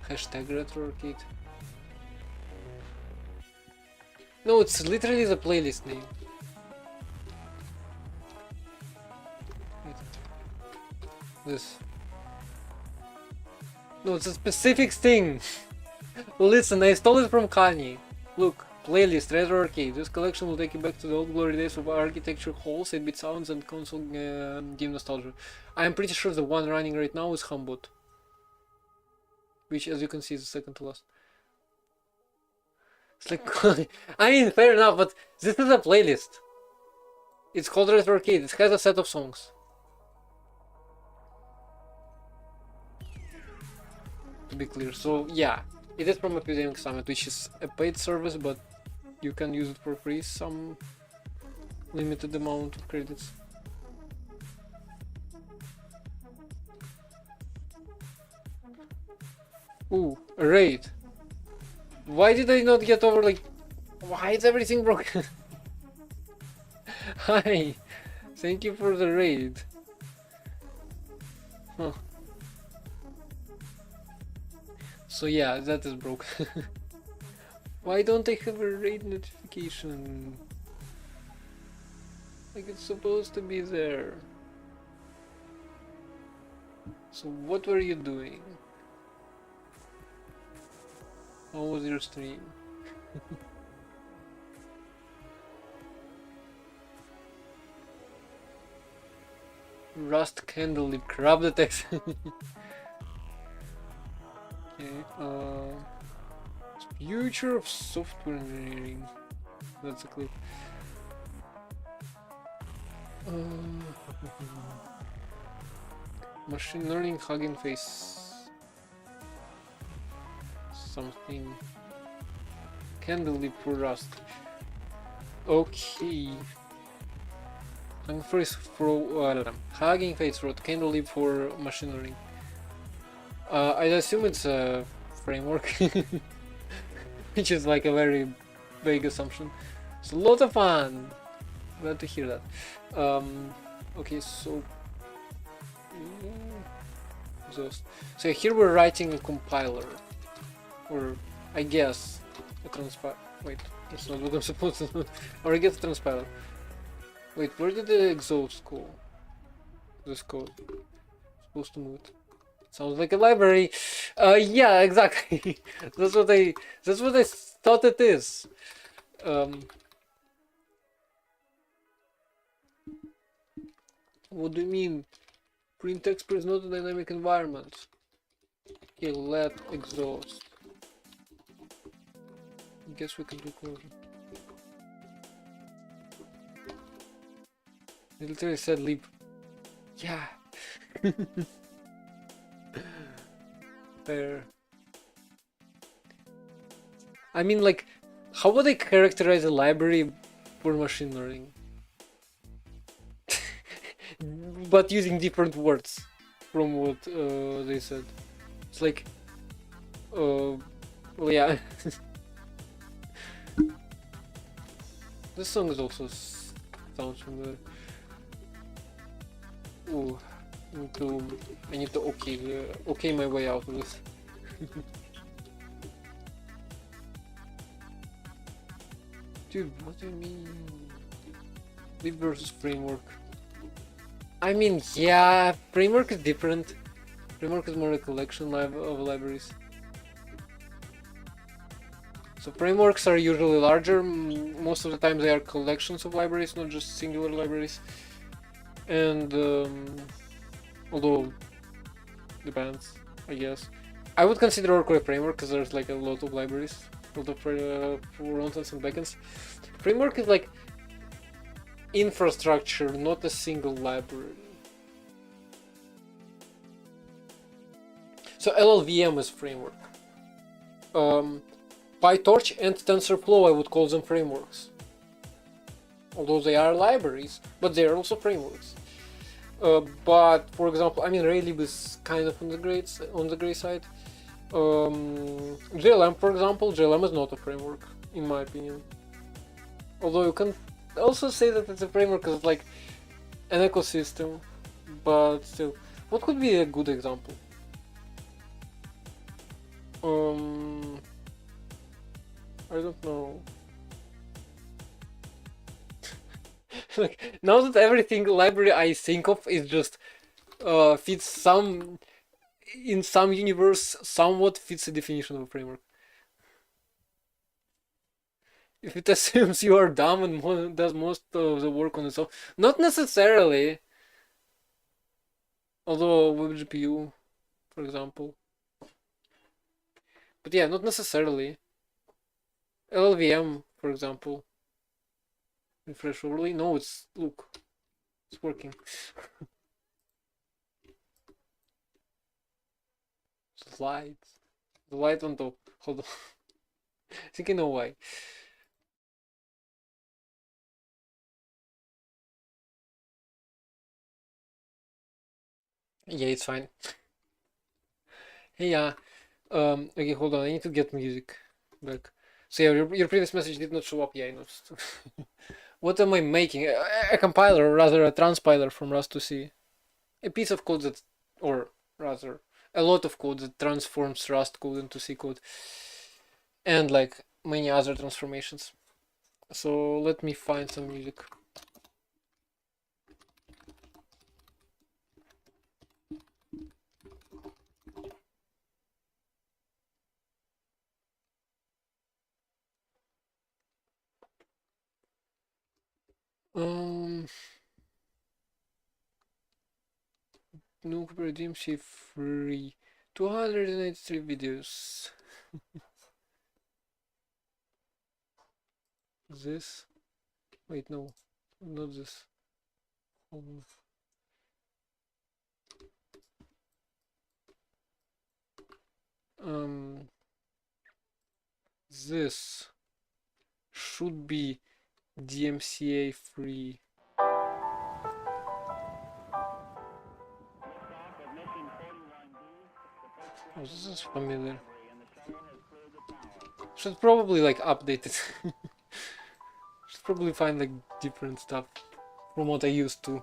Hashtag retro arcade. No, it's literally the playlist name. Wait. This. No, it's a specific thing. Listen, I installed it from Kanye. Look, playlist Retro Arcade. This collection will take you back to the old glory days of architecture halls, 8-bit sounds, and console game nostalgia. I am pretty sure the one running right now is Humbot, which, as you can see, is the second to last. It's like, I mean, fair enough, but this is a playlist. It's called Retro Arcade. It has a set of songs. To be clear, so yeah, it is from Epidemic Summit, which is a paid service, but you can use it for free, some limited amount of credits. Ooh, a raid. Why did I not get over, like, why is everything broken? Hi, thank you for the raid. Huh. So yeah, that is broken. Why don't I have a raid notification? Like it's supposed to be there. So what were you doing? How was your stream? Rust Candlelit, grab the text. Okay, future of software engineering. That's a clip. Machine learning, Hugging Face. Something. Candlelit for Rust. Okay. Hugging Face for Hugging Face wrote Candlelit for machine learning. I assume it's a framework, which is like a very vague assumption. It's a lot of fun. Glad to hear that. Okay, so so here we're writing a compiler, or I guess a transpile. Wait, that's not what I'm supposed to do. Or I guess a transpiler. Wait, where did the exhaust go? This code. Supposed to move it. Sounds like a library. Yeah, exactly. That's what I thought it is. What do you mean? Print expert is not a dynamic environment. Okay, let exhaust. I guess we can do closure. It literally said leap. Yeah. Fair. I mean, like, how would I characterize a library for machine learning? But using different words from what they said. It's like, well, yeah. This song is also sounds familiar. Ooh, I need to okay my way out of this. Dude, what do you mean? Lib versus framework. I mean, yeah, framework is different. Framework is more a collection of libraries. So frameworks are usually larger. Most of the time they are collections of libraries, not just singular libraries. And although depends, I guess. I would consider Oracle a framework because there's like a lot of libraries, a lot of frontends and backends. Framework is like infrastructure, not a single library. So LLVM is framework. PyTorch and TensorFlow, I would call them frameworks. Although they are libraries, but they are also frameworks. But for example, I mean, Raylib is kind of on the gray side. JLM, for example, JLM is not a framework, in my opinion. Although you can also say that it's a framework because it's like an ecosystem, but still. What could be a good example? I don't know. Like, now that everything library I think of is just fits some in some universe somewhat fits the definition of a framework. If it assumes you are dumb and does most of the work on its own, not necessarily. Although WebGPU, for example, but yeah, not necessarily. LLVM, for example. Refresh overlay. No, look, it's working. Slides. The light on top. Hold on. I think I know why. Yeah, it's fine. Hey, yeah. Okay, hold on. I need to get music back. So yeah, your previous message did not show up. Yeah, I noticed. What am I making? A compiler, or rather a transpiler from Rust to C. A piece of code that, or rather, a lot of code that transforms Rust code into C code. And like many other transformations. So let me find some music. Nuke DMC free. 283 videos. This? Wait, no, not this. This should be DMCA free. Oh, this is familiar. Should probably like update it. Should probably find like different stuff from what I used to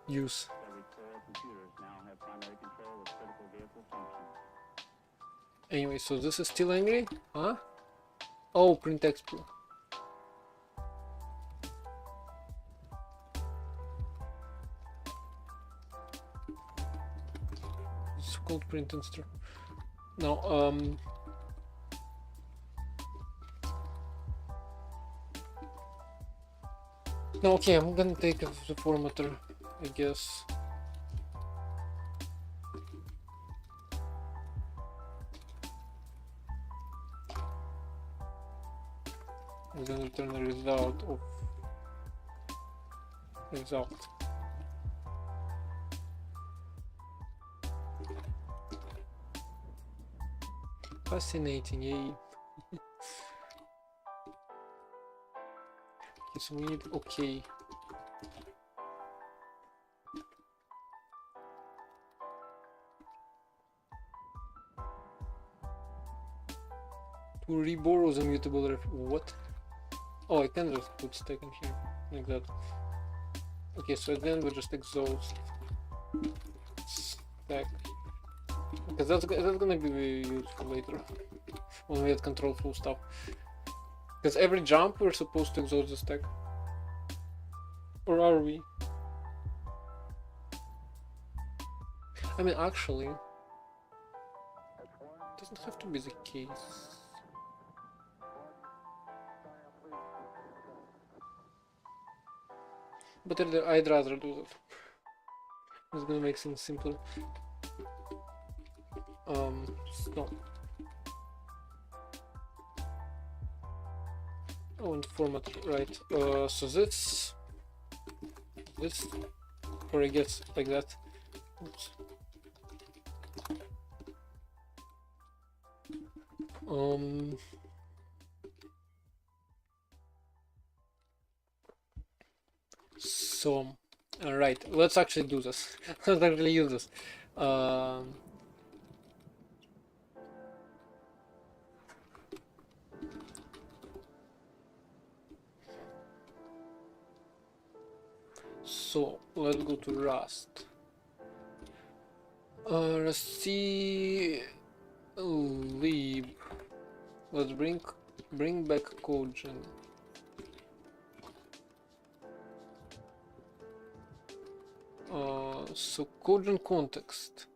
use. Anyway, so this is still angry? Huh? Oh, print export. It's called print instruct. Now, no, okay, I'm gonna take the formatter, I guess. I'm gonna return the result of result. Fascinating, yay. Okay, so we need okay. To reborrow the mutable ref. What? Oh, I can just put stack in here, like that. Okay, so then we just exhaust stack. Because that's gonna be useful later when we add control flow stuff. Because every jump we're supposed to exhaust the stack. Or are we? I mean, actually, it doesn't have to be the case. But I'd rather do that. It's gonna make things simpler. No. Oh, and format, right. So this, or I guess like that. Oops. So, alright, let's actually do this. Let's actually use this. So, let's go to Rust. Rust lib. Let's bring back CodeGen. So CodeGen context.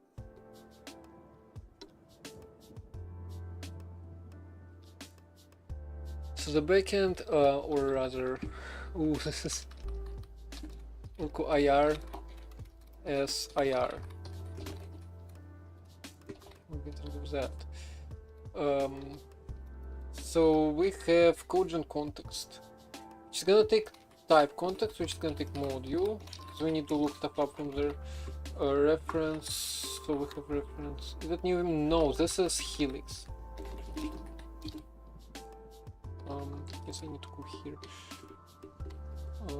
So the backend, or rather, this is we'll call IR as IR. We'll get rid of that. So we have CodeGen context, which is gonna take type context, which is gonna take module. So we need to look stuff up from there. Reference. So we have reference. Is that new? No, this is Helix. I guess I need to go here.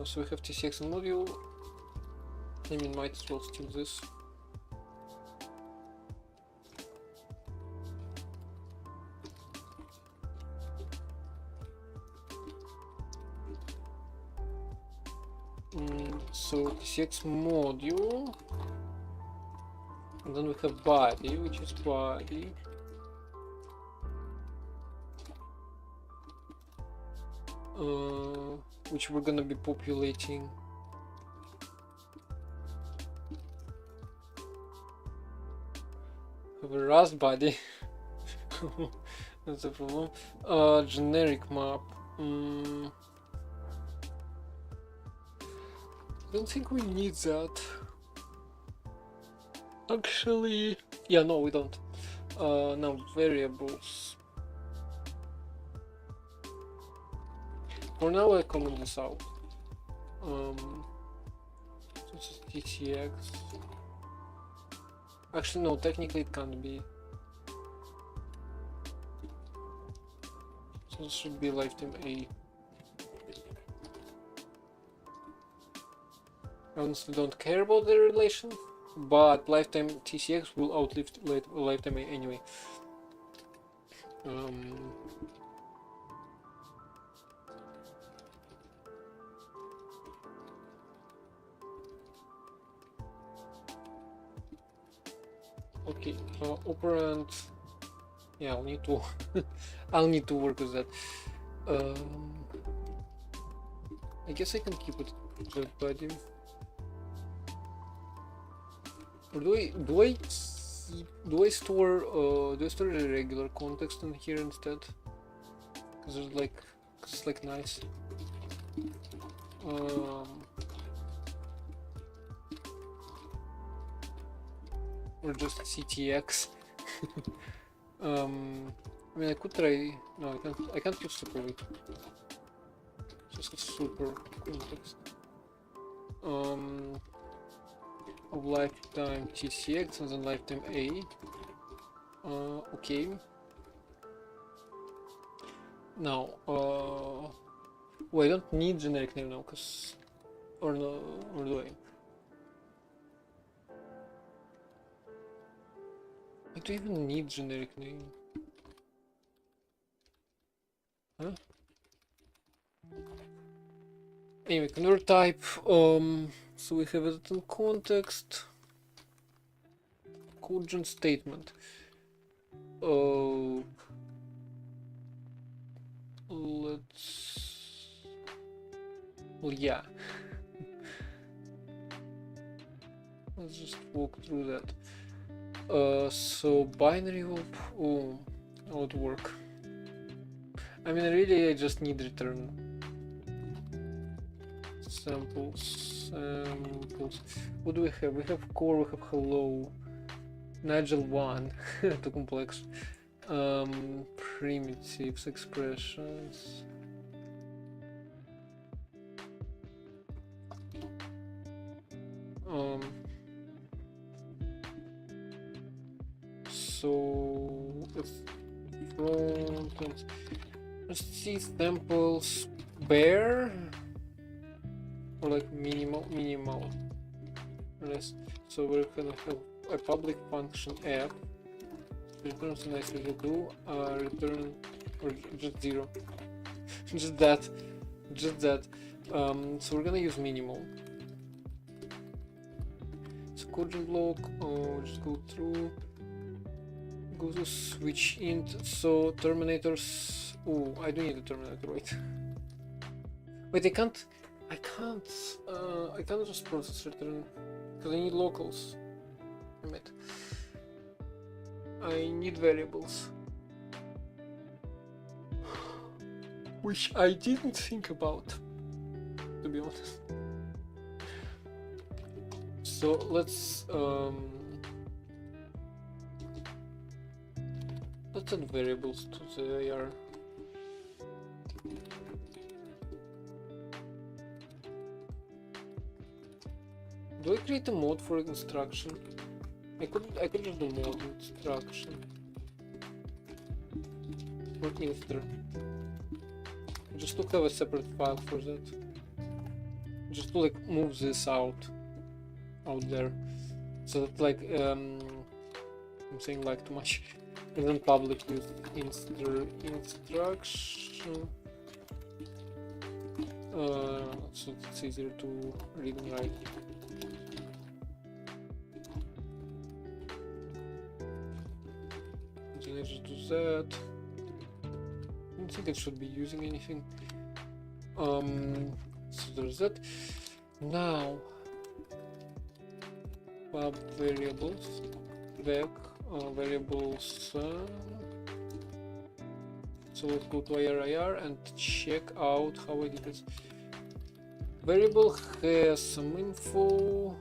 So we have TCX and module. I mean, might as well steal this. So TCX module, and then we have body, which is body. Which we're gonna be populating. Have a Rust body. That's a problem. Generic map. I don't think we need that. Actually, yeah, no, we don't. Now variables. For now, I comment this out. This is TCX. Actually, no, technically it can't be. So this should be lifetime A. I honestly don't care about the relation, but lifetime TCX will outlive lifetime A anyway. Okay, operand. Yeah, I'll need to. I'll need to work with that. I guess I can keep it that body. Or do I store the regular context in here instead? Because it's like nice. Or just CTX. I mean, I could try. No, I can't use super weight. Just a super context. Of lifetime TCX and then lifetime A. Okay. Now, well, I don't need generic name now, cause or no, or do I? I don't even need generic name. Huh? Anyway, convert type. So we have it in context. CodeGen statement. Let's. Well, yeah. Let's just walk through that. So binary op. Oh, that would work. I mean, really, I just need return samples. What do we have? We have core. We have hello. Nigel 1. Too complex. Primitives, expressions. So if front, let's see samples bare. or like minimal. Yes. So we're gonna have a public function app. Returns an do return or just 0. just that. So we're gonna use minimal. So coding block. Just go through. Go to switch int. So terminators. Oh, I do need a terminator. Wait, I can't just process return because I need locals. Damn it. I need variables, which I didn't think about, to be honest. So let's add variables to the AR. Do I create a mode for instruction? I could just do mode instruction or instr. Just to have a separate file for that. Just to like move this out there, so that like I'm saying like too much. And then public use instruction. So it's easier to read and write. Let's just do that. I don't think it should be using anything. So there's that. Now pub variables back variables. So let's go to IR and check out how I did this. Variable has some info.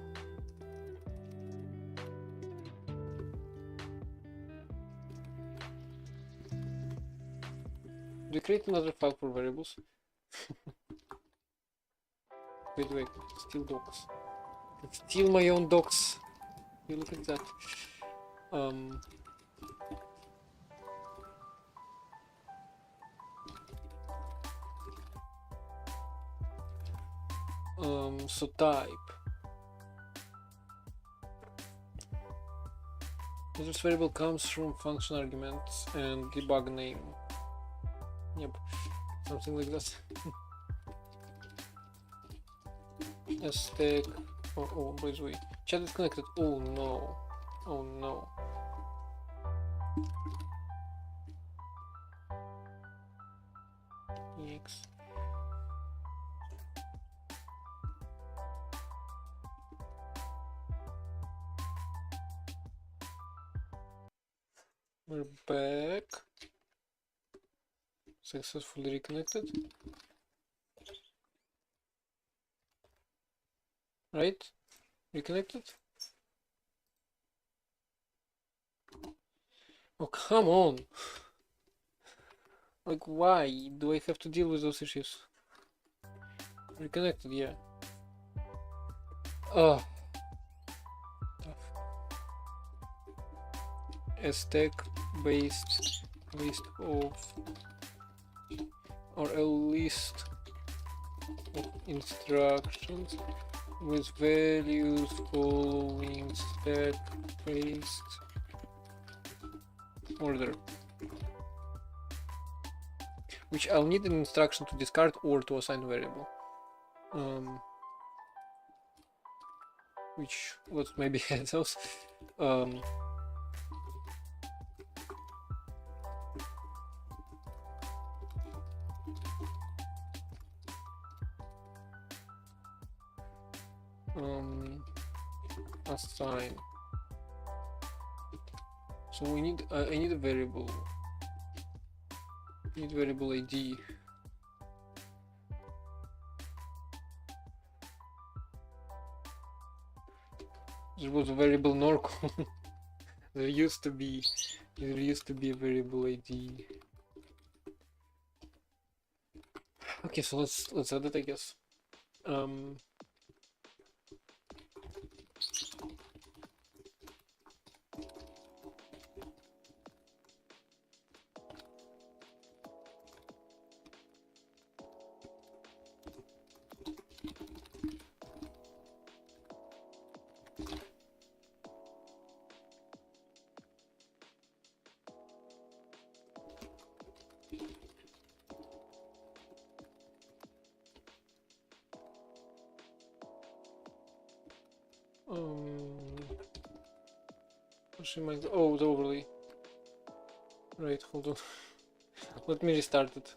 Do we create another file for variables? Wait, steal docs. Let's steal my own docs. You look at that. So type. This variable comes from function arguments and debug name. Yep, something like that. Stack. Oh, by the way, chat is connected. Oh no. X. We're back. Successfully reconnected. Right? Reconnected? Oh, come on! Like, why do I have to deal with those issues? Reconnected, yeah. Oh. A stack based list of, or a list of instructions with values following stack based order, which I'll need an instruction to discard or to assign a variable, which was maybe those. Assign. So we need I need a variable. I need variable ID. There was a variable Norco. there used to be a variable ID. Okay, so let's add it, I guess. Oh, the overlay. Right, hold on. Let me restart it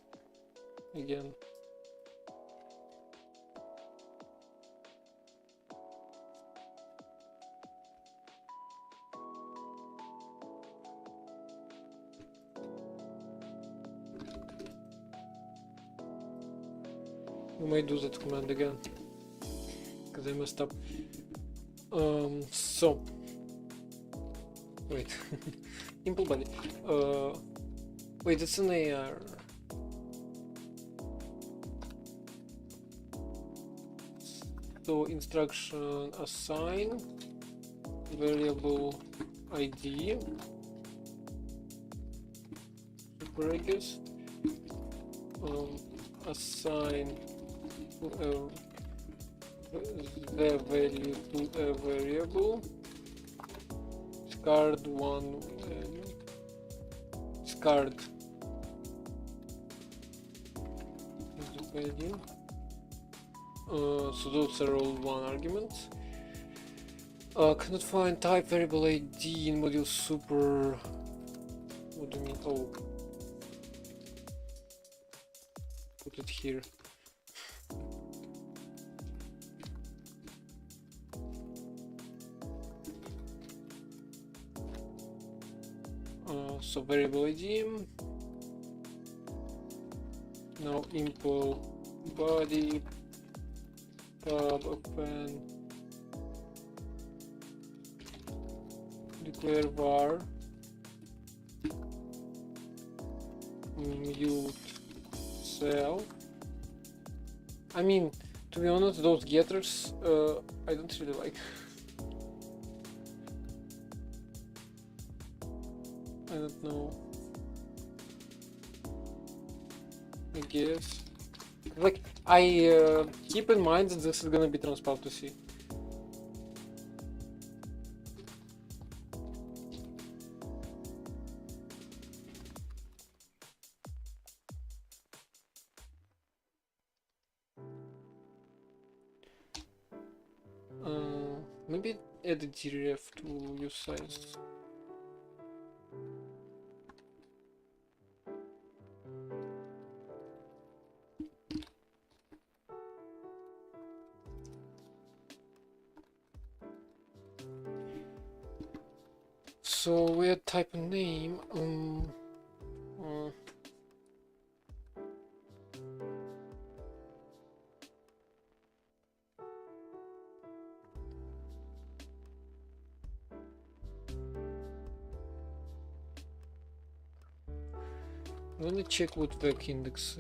again. We might do that command again because I messed up. So wait, impl body. Wait, it's an AR. So instruction assign variable ID. Super, I guess. Assign the value to a variable. Discard one value. Discard the value. So those are all one argument. Cannot find type variable ID in module super. What do you mean? Oh, put it here. So variable ID. Now impl body tab open declare var mute self. I mean, to be honest, those getters I don't really like. I don't know. I guess. Like, I keep in mind that this is gonna be transpiled to C. Maybe add a deref to use size. So we had type a name. Let me check what vec index.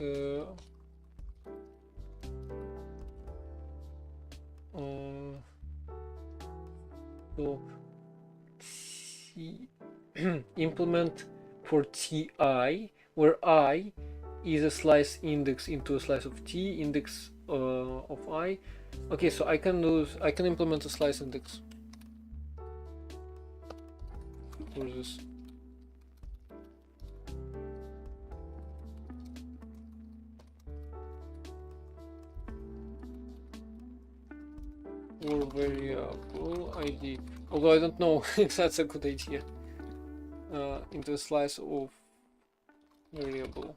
So implement for TI, where I is a slice index into a slice of T, index of I. Okay, so I can implement a slice index for this. Or variable ID. Although I don't know if that's a good idea. Into a slice of variable.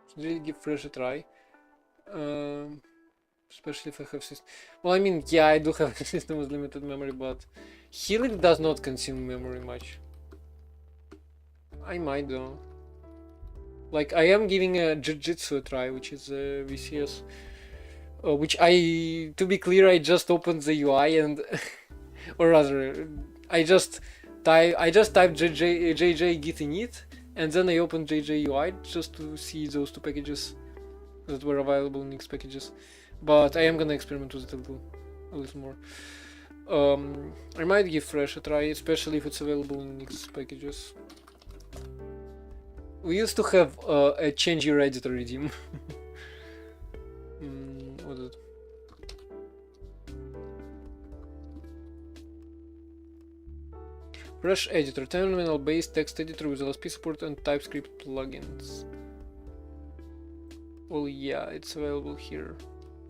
Should really give fresh a try. Especially if I have system. Well, I mean, yeah, I do have a system with limited memory, but Helix does not consume memory much. I might though. Like, I am giving a Jiu-Jitsu a try, which is a VCS. Which to be clear, I just opened the UI and, or rather, I just typed JJ git init, and then I opened JJ UI just to see those two packages that were available in X packages. But I am gonna experiment with it a little more. I might give Fresh a try, especially if it's available in X packages. We used to have a change your editor redeem. What is it? Fresh editor, terminal based text editor with LSP support and TypeScript plugins. Well, yeah, it's available here,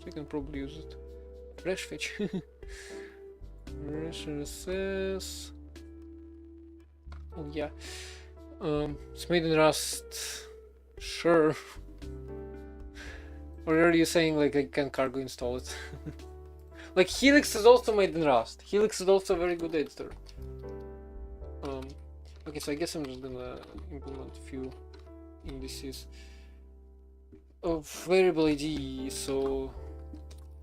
so I can probably use it. Fresh fetch. RSS. Oh yeah. It's made in Rust. Sure. Or are you saying like I can cargo install it? Like Helix is also made in Rust. Helix is also a very good editor. Okay, so I guess I'm just gonna implement a few indices of variable ID. So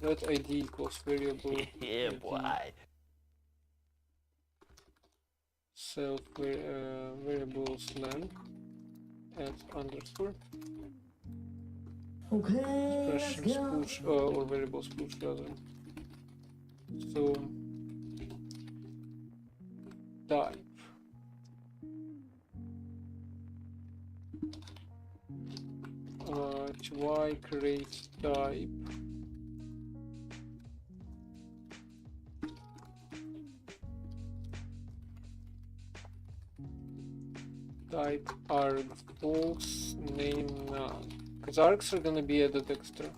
that ID equals variable Yeah, ID boy. self variables len at underscore Okay, let's expressions go. push or variables push rather. So type hy create type arg false name null, because args are gonna be added extra.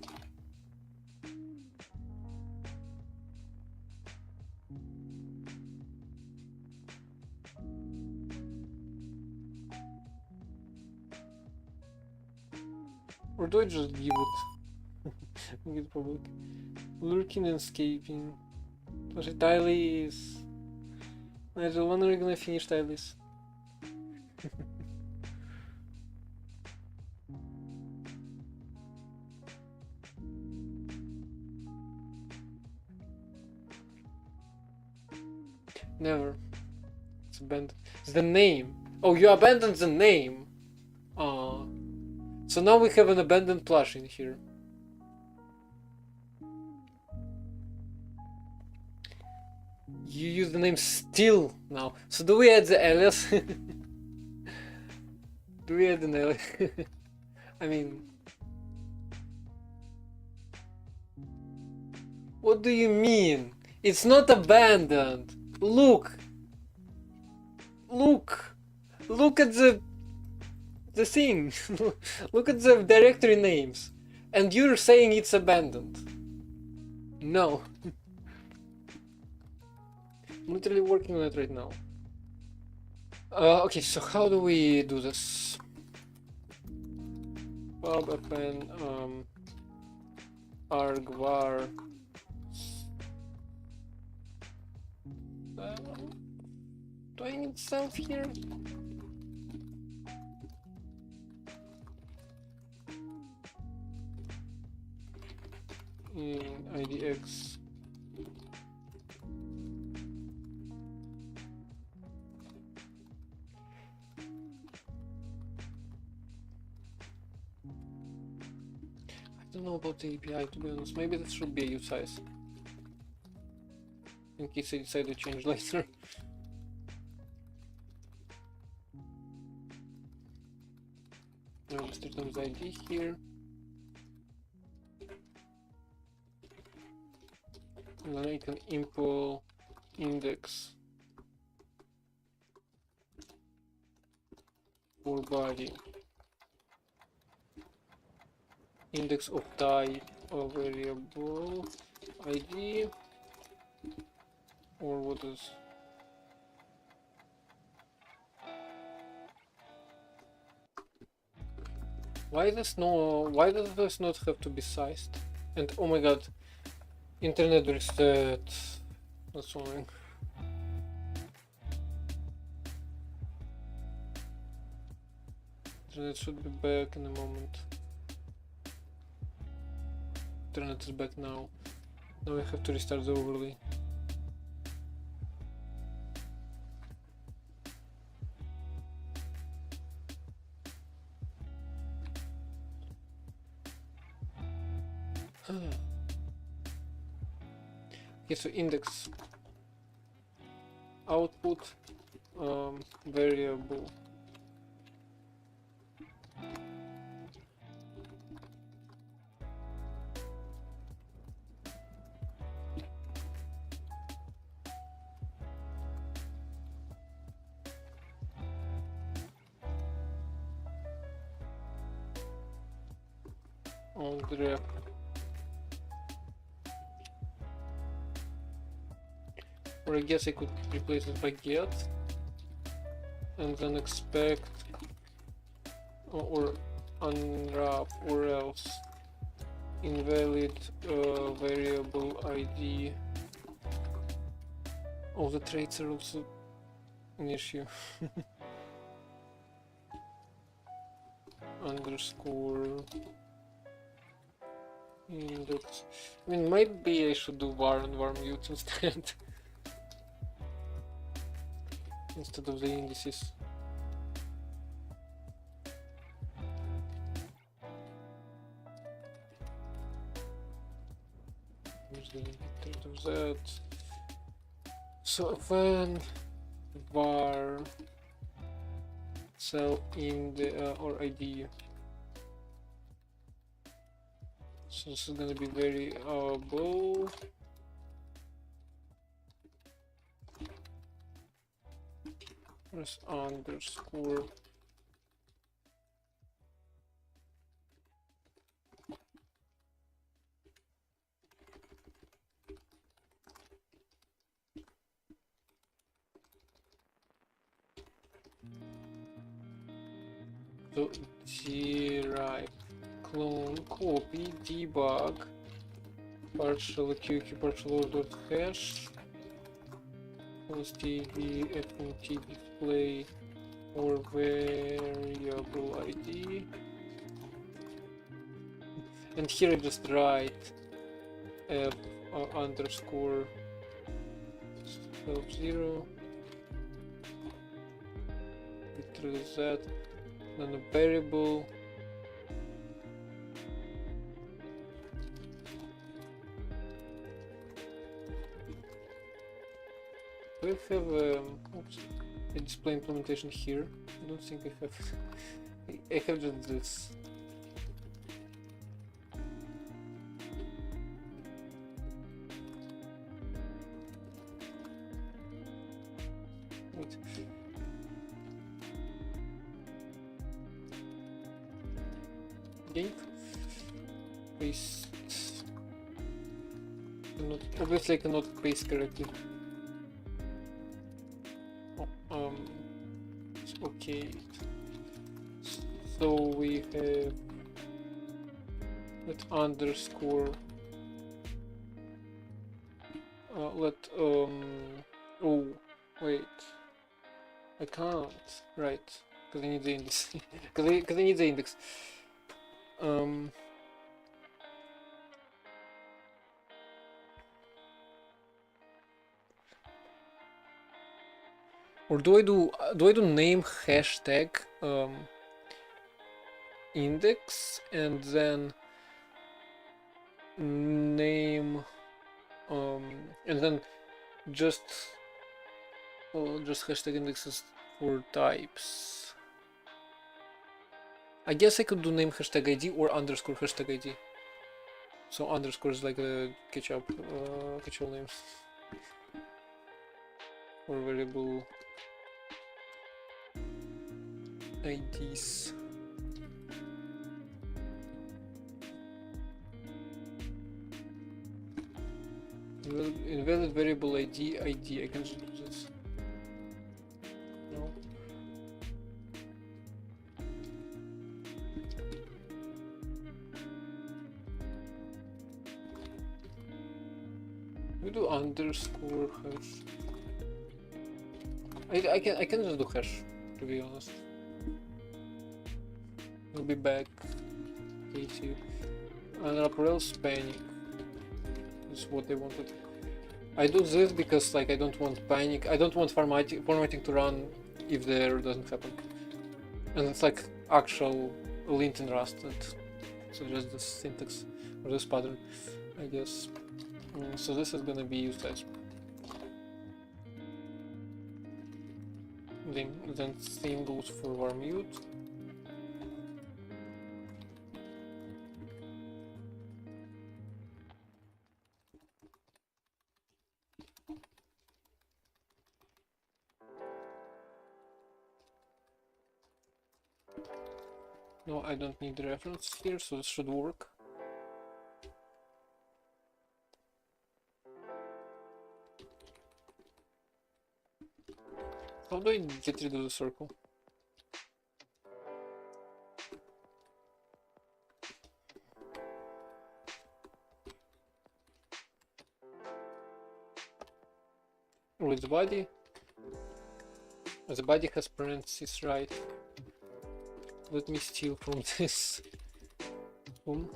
Or do I just give it? Make it public. Lurking and escaping. Proszę, Tylis. Nigel, when are we gonna finish Tylis? Never. It's abandoned. It's the name. Oh, you abandoned the name. So now we have an abandoned plush in here. You use the name still now. So do we add the alias? Do we add an alias? I mean, what do you mean? It's not abandoned. Look. Look at the thing. Look at the directory names. And you're saying it's abandoned. No. I'm literally working on it right now. Okay, so how do we do this? Pub append argvar do I need self here? In IDX I don't know about the API, to be honest. Maybe that should be a use size in case I decide to change later. Mr. Tom's ID here. And then I can import index for body. Index of type of variable ID, or what is why does this not have to be sized? And oh my god, internet reset. That's annoying. Internet should be back in a moment. Internet is back now. Now I have to restart the overlay. Okay, so index output variable on the ref. Or I guess I could replace it by get and then expect or unwrap or else invalid variable ID. All the traits are also an issue. Underscore index. I mean, maybe I should do var and var mute instead. Instead of the indices. Here's the limit of that. So when var cell in the or ID. So this is gonna be variable. Press underscore. So derive, clone, copy, debug, partial QQ, partial order hash, std, fmt display, or variable ID. And here I just write f underscore self0, literally that, then a variable, do I have oops, a display implementation here? I don't think I have. I have just this. Wait. Game paste. Obviously I cannot paste correctly. Okay, so we have let underscore let oh wait, I can't, right, because I need the index. because I need the index. Or do I do name hashtag index and then name and then just hashtag indexes for types. I guess I could do name hashtag ID or underscore hashtag ID. So underscore is like a catch-all names or variable IDs. Invalid variable ID. I can just do this. No. We do underscore hash. I can just do hash, to be honest. We'll be back. Casey. And Rails panic is what they wanted. I do this because like I don't want panic. I don't want formatting to run if the error doesn't happen. And it's like actual lint in Rust. So just the syntax or this pattern, I guess. So this is gonna be used as then theme goes for var mute. No, I don't need the reference here, so this should work. how do I get rid of the circle? With the body? The body has parentheses, right? Let me steal from this. Boom.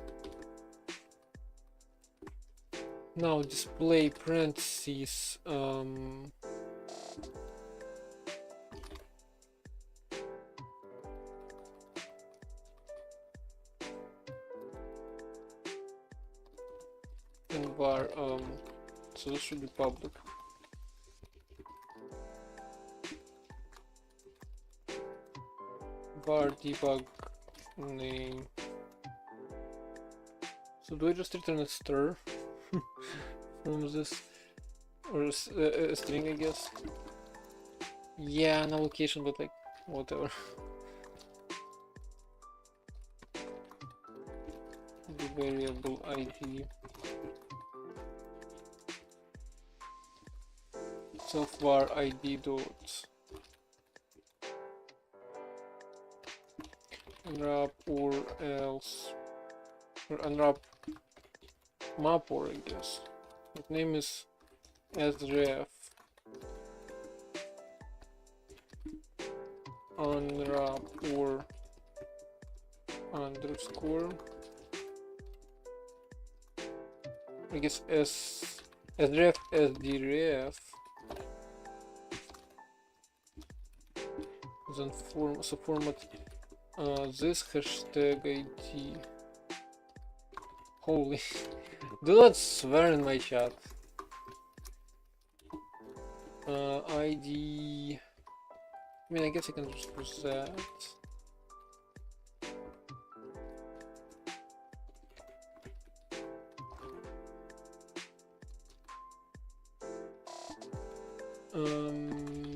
Now display parentheses. And var so this should be public. Var debug name. So do I just return a stir from this, or a string, I guess? Yeah, no location, but like whatever. The variable ID. Self var ID dot unwrap or else, or unwrap map, or I guess the name is sref unwrap or underscore, I guess sref sdref, then format this hashtag ID. Holy, do not swear in my chat. ID. I mean, I guess I can just use that.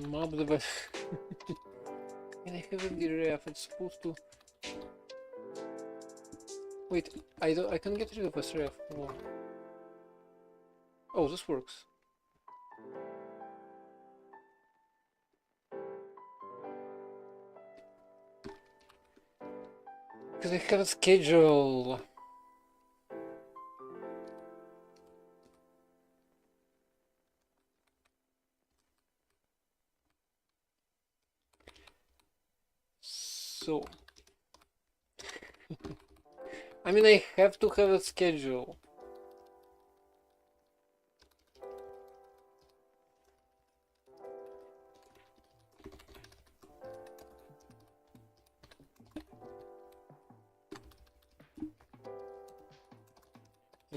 Map the and I have a deref. It's supposed to. Wait, I can get rid of sref. Oh. Oh, this works. Because I have a schedule. So. I mean, I have to have a schedule.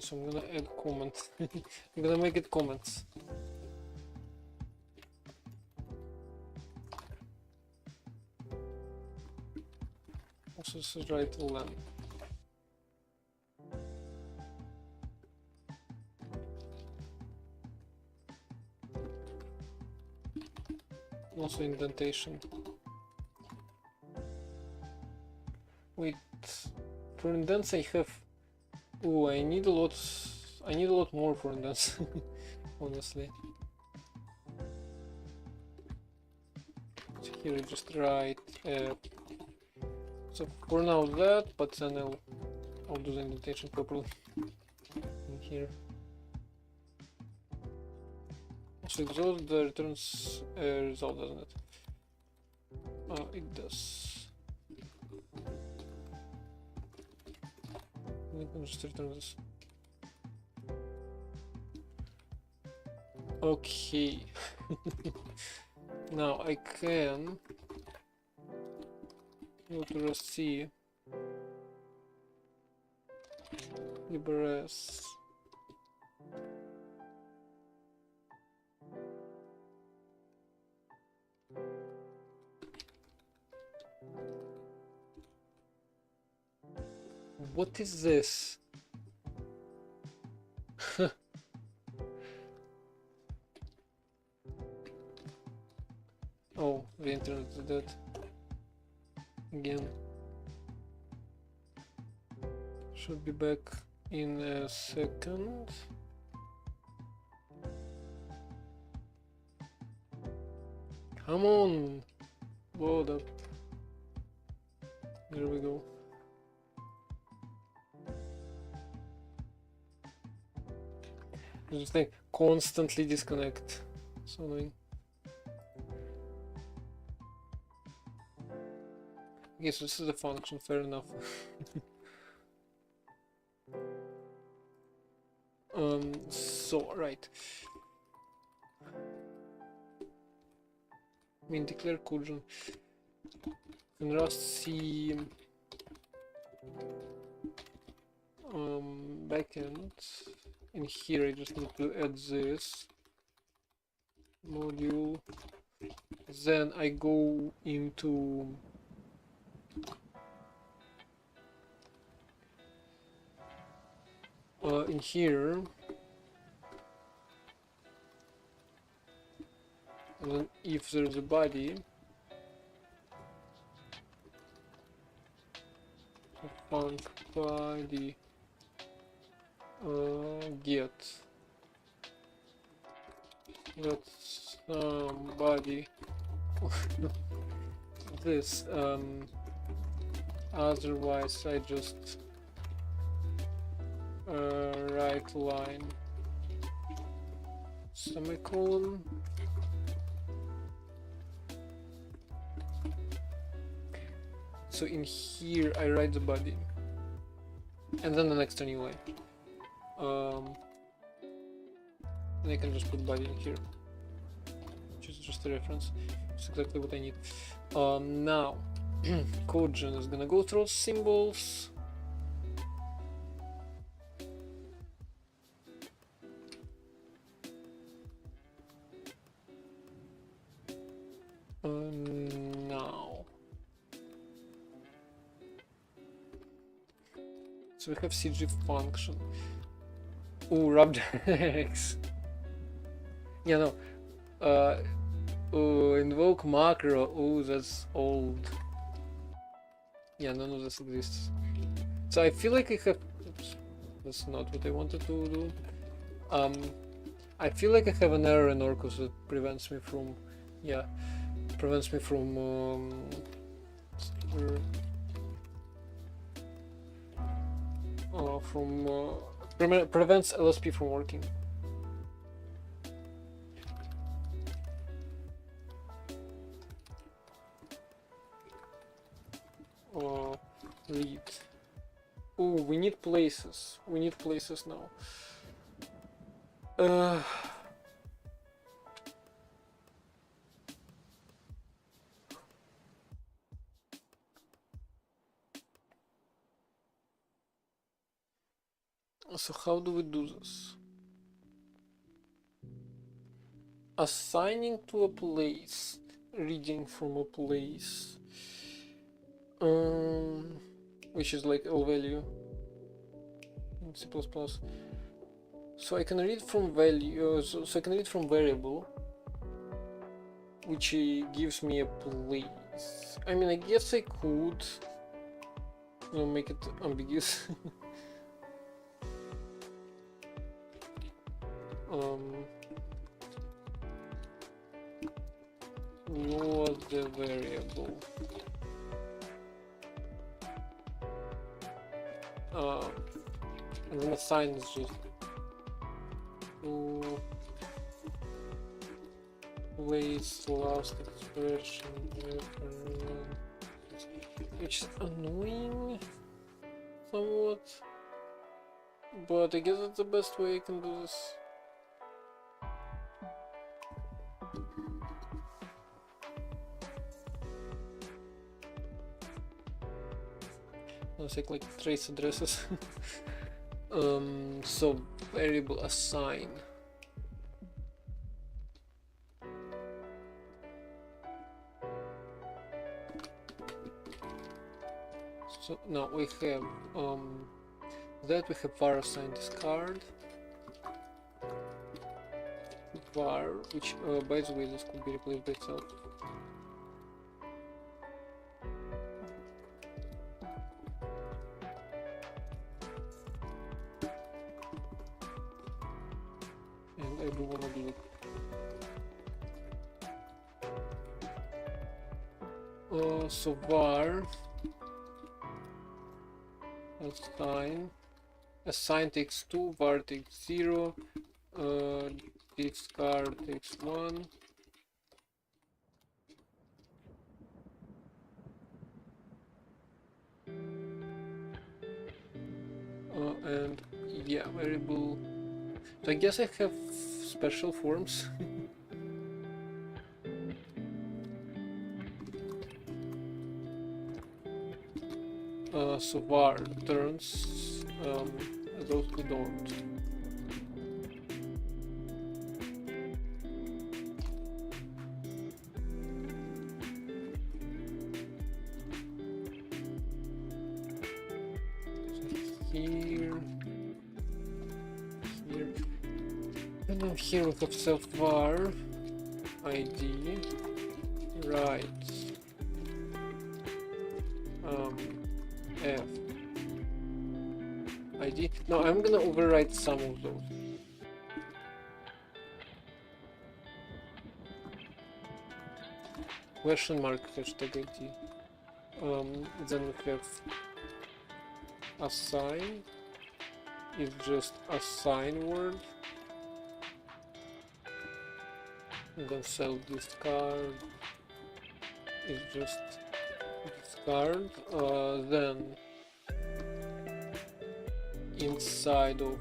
So I'm gonna add comments. I'm gonna make it comments. Also, this is right len. Also indentation. Wait, for indents I have. Ooh, I need a lot more for indents. Honestly. So here I just write. So for now that, but then I'll do the indentation properly in here. So exhaust the returns result, doesn't it? It does. Let me just return this. Okay. Now I can go to RustC, librs. What is this? Oh, the internet is dead. Again. Should be back in a second. Come on! Load up. There we go. Just like constantly disconnect. So annoying. Okay, so this is a function, fair enough. So right. I mean, declare Kujun. And Rust C backend. In here, I just need to add this module. Then I go into in here. And then if there's a body, so func body get somebody this otherwise I just write line semicolon. So in here I write the body and then the next anyway. And I can just put body in here, which is just a reference. It's exactly what I need. Now CodeGen is gonna go through symbols. Now so we have CG function. Ooh, Rubdex. Yeah, no. Invoke macro. Oh, that's old. Yeah, none of this exists. So I feel like I have. Oops, that's not what I wanted to do. I feel like I have an error in Orcus that prevents me from. Yeah, prevents me from. Prevents LSP from working. Read. Oh, we need places. We need places now. So how do we do this? Assigning to a place, reading from a place, which is like L value in C++. So I can read from value, so I can read from variable, which gives me a place. I mean, I guess I could, you know, make it ambiguous. No other variable. And then assign is just to place last expression, which is annoying somewhat, but I guess it's the best way I can do this. Let's take like trace addresses. So variable assign. So now we have that we have var assign discard, var, which by the way this could be replaced by itself. And I do want to do So var assign takes 2, var takes 0, discard takes 1. And yeah, variable. So I guess I have special forms. So var turns those who don't. And then here we have self var id right f id. Now I'm gonna overwrite some of those. Question mark hashtag id. Then we have assign is just assign word. And then self discard is just discard. Then inside of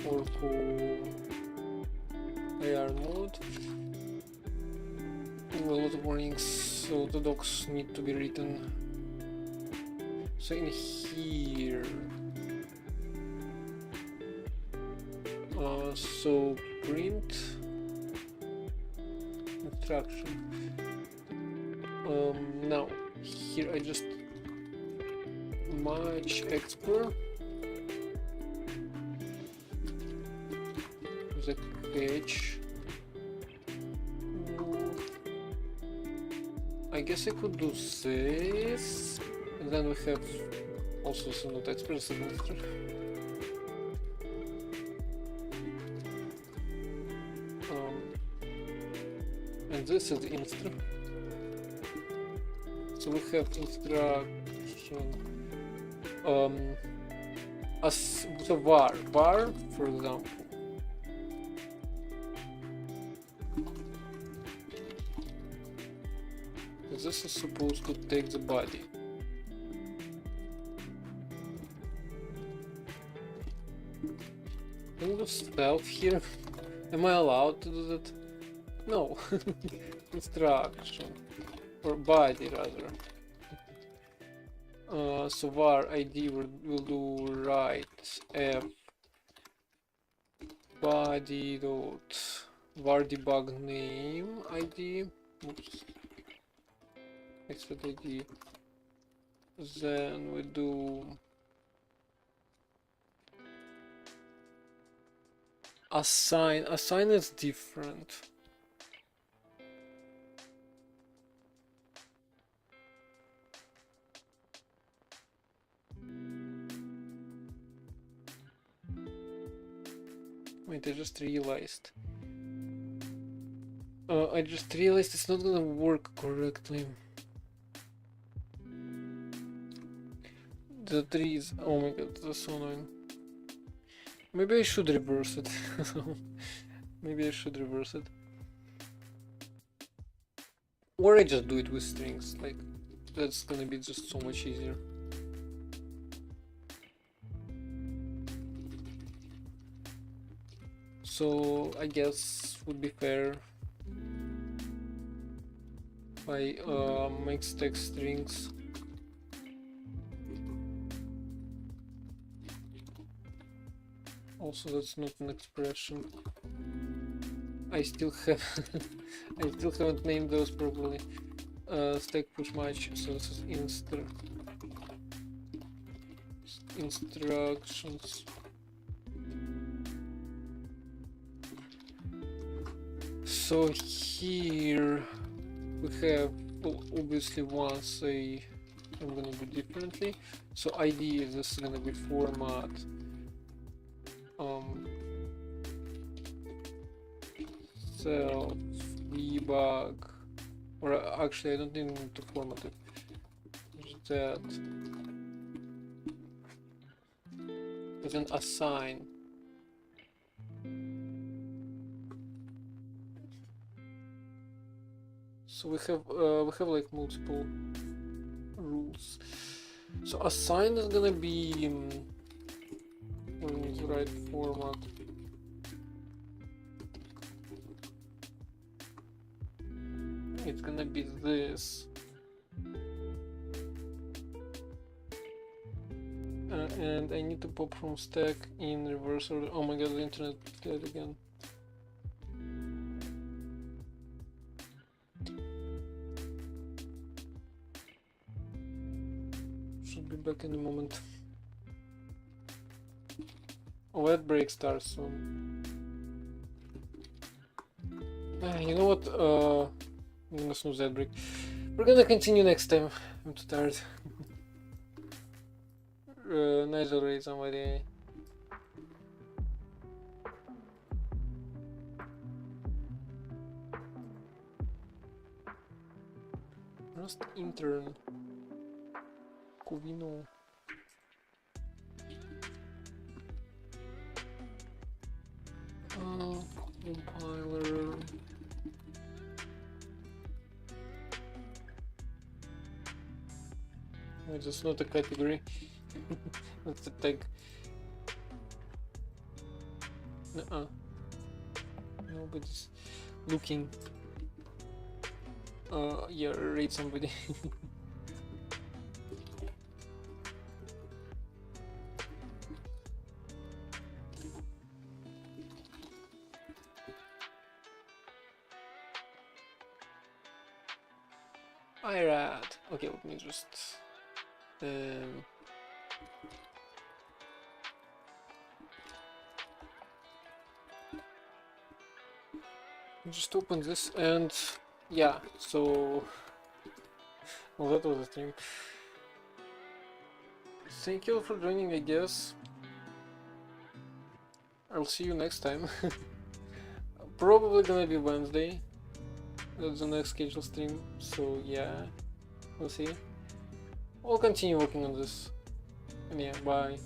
Orco AR mode, a lot of warnings, so the docs need to be written. So in here, so print instruction. Now here I just match export the catch. I guess I could do this, and then we have also some not express administrator. And this is instru. So we have instruction as the var, for example. This is supposed to take the body. Can I do stealth here? Am I allowed to do that? No. Instruction. Or body rather. So var id will do right f body dot var debug name id. Oops. Expert id. Then we do assign. Assign is different. Wait, I just realized. It's not gonna work correctly. The trees. Oh my god, that's so annoying. Maybe I should reverse it. Maybe I should reverse it. Or I just do it with strings. Like, that's gonna be just so much easier. So I guess would be fair if I mix text strings. Also, that's not an expression. I still haven't named those properly. Stack push match. So this is instructions. So here we have, well, obviously once I'm gonna do differently. So ID is this gonna be format self debug, or actually I don't even need to format it. that as an assign. So we have like multiple rules. So assign is gonna be in the right format. It's gonna be this. And I need to pop from stack in reverse order. Oh my god, the internet dead again. Should be back in a moment. Oh, that break starts soon. You know what? I'm gonna snooze that break. We're gonna continue next time. I'm too tired. Nice already, somebody. Just intern. Covino. Compiler. It's just not a category. That's a tag. Nobody's looking. Yeah, rate somebody. Alright. Okay, let me just just open this and yeah, so well, that was a stream. Thank you all for joining, I guess. I'll see you next time. Probably gonna be Wednesday. That's the next scheduled stream, so yeah, we'll see. We'll continue working on this. And yeah, bye.